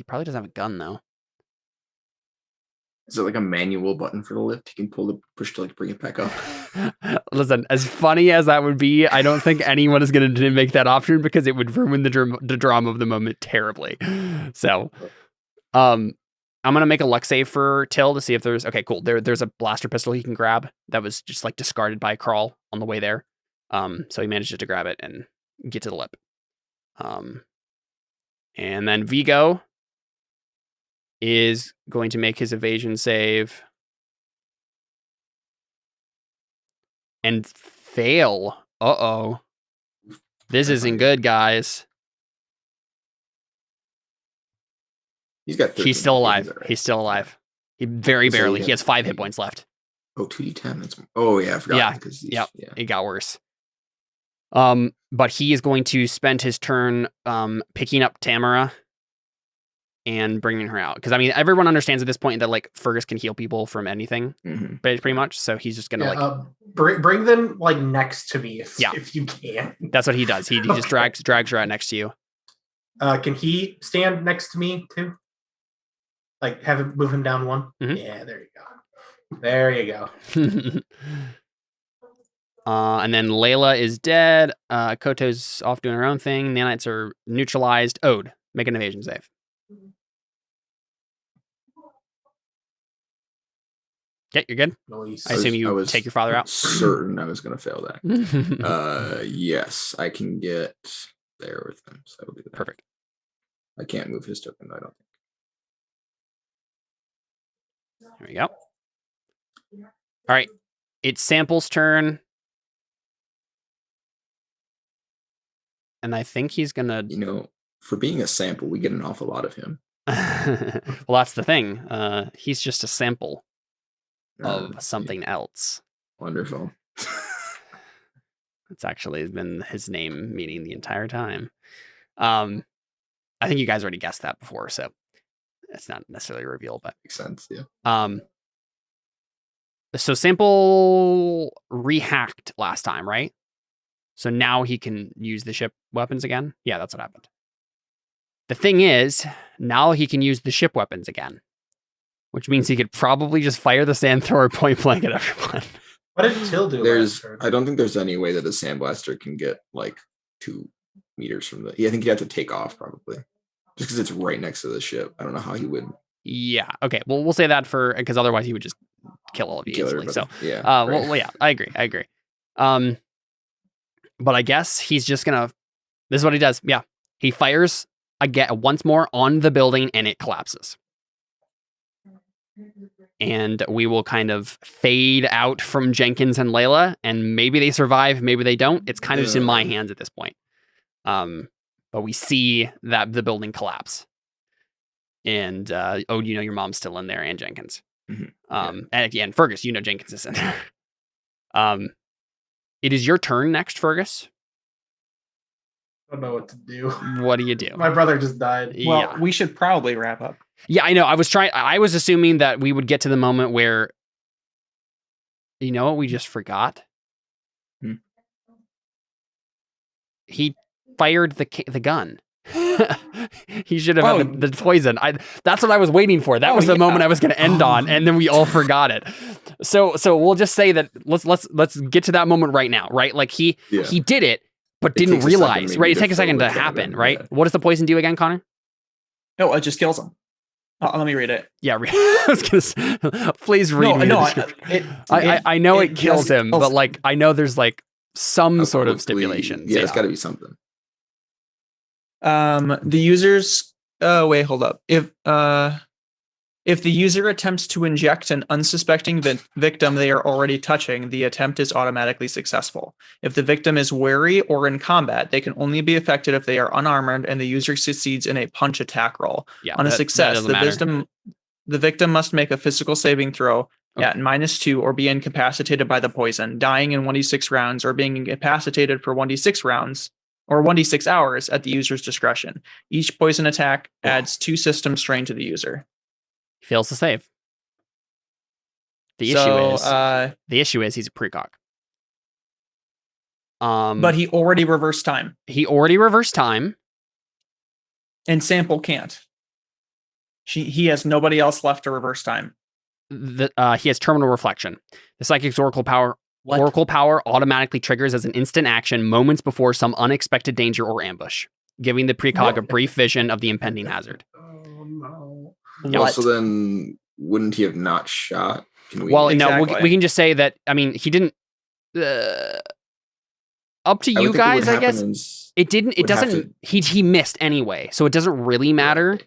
probably doesn't have a gun though. Is it like a manual button for the lift? You can push to like bring it back up. Listen, as funny as that would be, I don't think anyone is going to make that option because it would ruin the drama of the moment terribly. So, I'm going to make a luck save for Till to see if there's okay, cool. There's a blaster pistol he can grab that was just like discarded by Crawl on the way there. So he manages to grab it and get to the lip. And then Vigo is going to make his evasion save and fail. Uh-oh. This isn't good, guys. He's still alive. Right. He's still alive. He very barely. He has 5 hit points left. Oh, 2d10. That's. Oh yeah, I forgot. Yeah. It got worse. But he is going to spend his turn picking up Tamara and bringing her out. Because I mean, everyone understands at this point that like Fergus can heal people from anything, pretty much. So he's just gonna bring them like next to me if you can. That's what he does. He just drags her out next to you. Can he stand next to me too? Like have him move him down 1? Yeah, there you go. There you go. And then Layla is dead. Koto's off doing her own thing. Nanites are neutralized. Ode, make an evasion save. Yeah, you're good. Nice. I assume you take your father out. Certain I was going to fail that. Yes, I can get there with him. So I will do that. Perfect. I can't move his token, I don't think. There we go. All right. It's Sample's turn. And I think he's going to... for being a sample, we get an awful lot of him. Well, that's the thing. He's just a sample of something else. Wonderful. It's actually been his name meaning the entire time. I think you guys already guessed that before, so it's not necessarily a reveal, but makes sense. Yeah. So Sample rehacked last time, right? So now he can use the ship weapons again. Yeah, that's what happened. The thing is, now he can use the ship weapons again, which means he could probably just fire the sand thrower point blank at everyone. What did Till do? I don't think there's any way that a sandblaster can get like 2 meters from the. Yeah, I think you have to take off probably, just because it's right next to the ship. I don't know how he would. Yeah. Okay. Well, we'll say that because otherwise he would just kill all of you easily. So yeah. Well, yeah. I agree. But I guess he's just gonna. This is what he does. Yeah. He fires again once more on the building, and it collapses. And we will kind of fade out from Jenkins and Layla, and maybe they survive, maybe they don't. It's kind of just in my hands at this point. But we see that the building collapse. And your mom's still in there, and Jenkins. And again, Fergus, Jenkins is in there. It is your turn next, Fergus. I don't know what to do. What do you do? My brother just died. Well, we should probably wrap up. Yeah, I know. I was assuming that we would get to the moment where, you know what we just forgot? He fired the gun. He should have had the poison. That's what I was waiting for. That was the moment I was going to end on, and then we all forgot it. So we'll just say that let's get to that moment right now, right? Like he did it, but didn't realize, right? It takes a second to happen, right? What does the poison do again, Connor? No, it just kills him. Let me read it. Yeah, I was gonna say, please read me. I know it kills him, but like I know there's like some sort of stipulation. Yeah, it's got to be something. The user's wait, hold up. If the user attempts to inject an unsuspecting victim they are already touching, the attempt is automatically successful. If the victim is wary or in combat, they can only be affected if they are unarmored and the user succeeds in a punch attack roll. Yeah, on a success, the victim must make a physical saving throw at -2 or be incapacitated by the poison, dying in 1d6 rounds or being incapacitated for 1d6 rounds or 1d6 hours at the user's discretion. Each poison attack adds 2 system strain to the user. He fails to save. The issue is he's a precog. But he already reversed time. And Sample can't. He has nobody else left to reverse time. He has terminal reflection. The psychic's oracle power automatically triggers as an instant action moments before some unexpected danger or ambush, giving the precog a brief vision of the impending hazard. Oh no. So then wouldn't he have not shot? We can just say that, I mean, he didn't... up to I would you think what would guys, I guess. happen is It didn't. It would have doesn't. He missed anyway, so it doesn't really matter.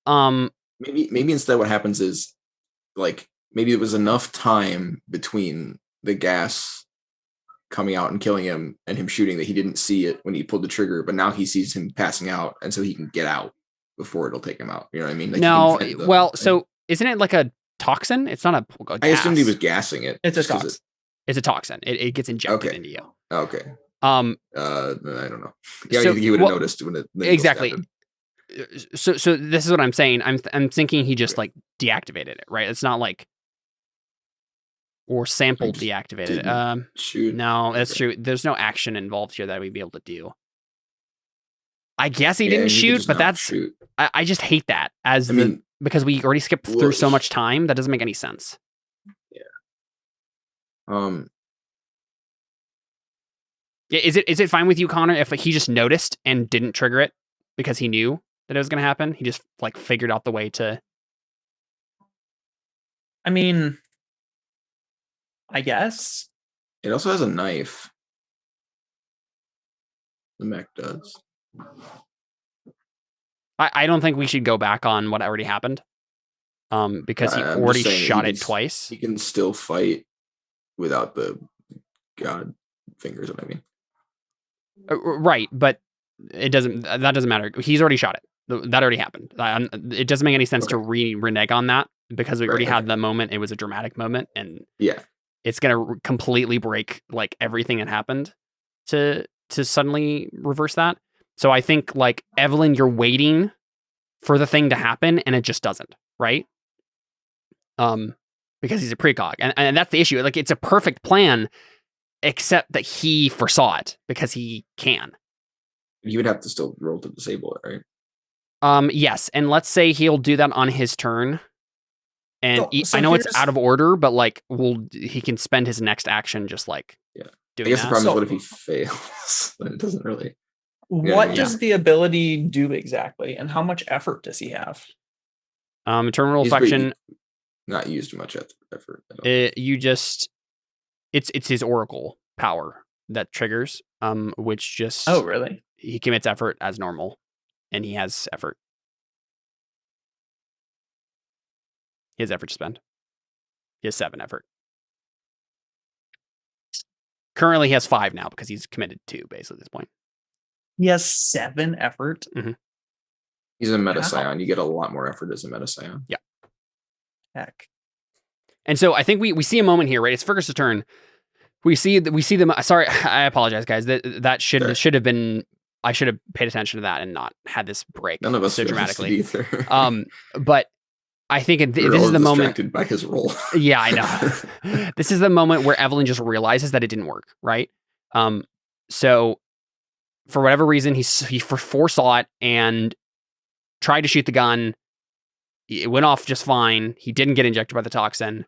Maybe instead what happens is like maybe it was enough time between the gas coming out and killing him and him shooting that he didn't see it when he pulled the trigger, but now he sees him passing out, and so he can get out before it'll take him out. You know what I mean? Like no, well, so isn't it like a toxin? It's not a gas. I assumed he was gassing it. It's a toxin. It's a toxin. It gets injected into you. Okay. I don't know. Yeah, so, he would have noticed when it exactly. So this is what I'm saying. I'm thinking he just like deactivated it, right? It's not like or sample deactivated it. Shoot. No, that's true. There's no action involved here that we'd be able to do. I guess he didn't shoot, but that's shoot. I just hate that because we already skipped through so much time. That doesn't make any sense. Yeah. Is it fine with you, Connor, if he just noticed and didn't trigger it because he knew that it was going to happen? He just like figured out the way to. I mean, I guess it also has a knife. The mech does. I don't think we should go back on what already happened. Because he already shot it twice. He can still fight without the god fingers. What I mean. Right, but that doesn't matter. He's already shot it. That already happened. It doesn't make any sense to renege on that because we already had the moment. It was a dramatic moment, and it's gonna completely break like everything that happened to suddenly reverse that. So I think like Evelyn, you're waiting for the thing to happen, and it just doesn't. Right? Because he's a precog, and that's the issue. Like it's a perfect plan. Except that he foresaw it because he can. You would have to still roll to disable it, right? Yes, and let's say he'll do that on his turn. And I know it's out of order, but like, he can spend his next action just like doing. I guess the problem is, what if he fails? Then it doesn't really. What does the ability do exactly, and how much effort does he have? Terminal reflection. Not used much effort. It's his oracle power that triggers, which just really? He commits effort as normal, and he has effort. He has effort to spend. He has 7 effort. Currently, he has 5 now because he's committed 2 basically at this point. He has 7 effort. Mm-hmm. He's a meta scion. You get a lot more effort as a meta scion. Yeah. Heck. And so I think we see a moment here, right? It's Fergus's turn. We see them. Sorry, I apologize, guys. That should have been. I should have paid attention to that and not had this break. None of us so dramatically either. But I think this is the moment. Distracted by his role. Yeah, I know. This is the moment where Evelyn just realizes that it didn't work, right? So for whatever reason, he foresaw it and tried to shoot the gun. It went off just fine. He didn't get injected by the toxin.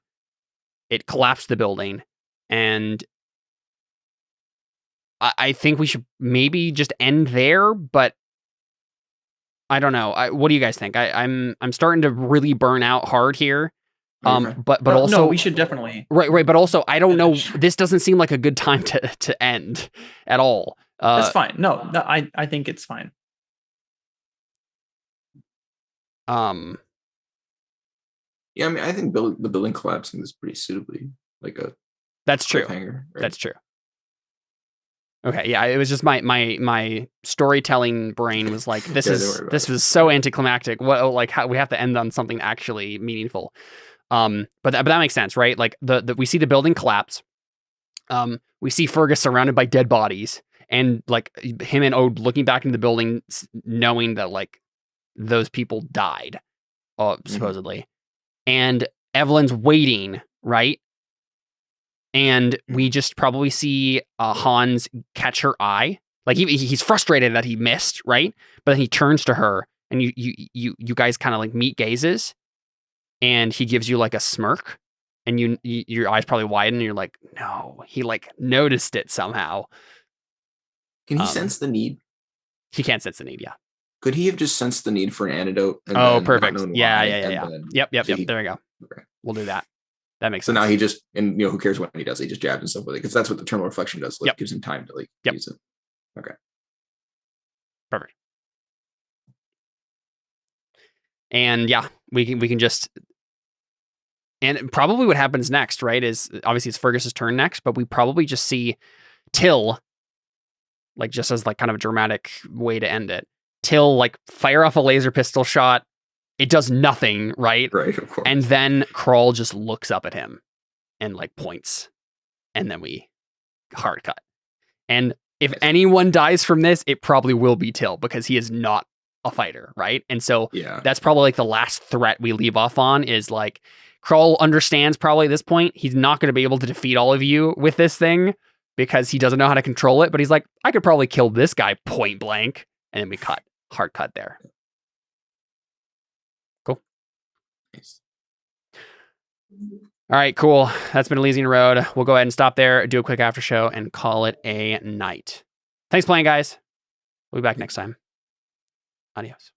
It collapsed the building. And I think we should maybe just end there, but I don't know. What do you guys think? I'm starting to really burn out hard here. But also no, we should definitely right. But also, I don't know. This doesn't seem like a good time to end at all. That's fine. No, I think it's fine. Yeah, I mean, I think the building collapsing is pretty suitably like a. That's true. Right? That's true. Okay, yeah, it was just my storytelling brain was like, this was so anticlimactic. What how we have to end on something actually meaningful. But that makes sense, right? Like we see the building collapse. We see Fergus surrounded by dead bodies, and like him and Ode looking back into the building, knowing that like those people died, supposedly. And Evelyn's waiting, right? And we just probably see Hans catch her eye. Like he's frustrated that he missed, right? But then he turns to her, and you guys kind of like meet gazes, and he gives you like a smirk, and your eyes probably widen, and you're like, no, he like noticed it somehow. Can he sense the need? He can't sense the need, yeah. Could he have just sensed the need for an antidote? And perfect. Yeah. Yep. There we go. Okay. We'll do that. That makes So sense. now he just, and who cares when he does it? He just jabs himself with it because that's what the terminal reflection does. Like, gives him time to use it. Okay. Perfect. And yeah, we can just, and probably what happens next, right, is obviously it's Fergus's turn next, but we probably just see Till, like just as like kind of a dramatic way to end it. Till like fire off a laser pistol shot. It does nothing, right? Right, of course. And then Krull just looks up at him and like points. And then we hard cut. And if anyone dies from this, it probably will be Till because he is not a fighter, right? And so that's probably like the last threat we leave off on is like Krull understands probably at this point he's not going to be able to defeat all of you with this thing because he doesn't know how to control it. But he's like, I could probably kill this guy point blank. And then we cut. Hard cut there. Cool. Nice. All right, cool. That's been Elysian Road. We'll go ahead and stop there, do a quick after show, and call it a night. Thanks for playing, guys. We'll be back next time. Adios.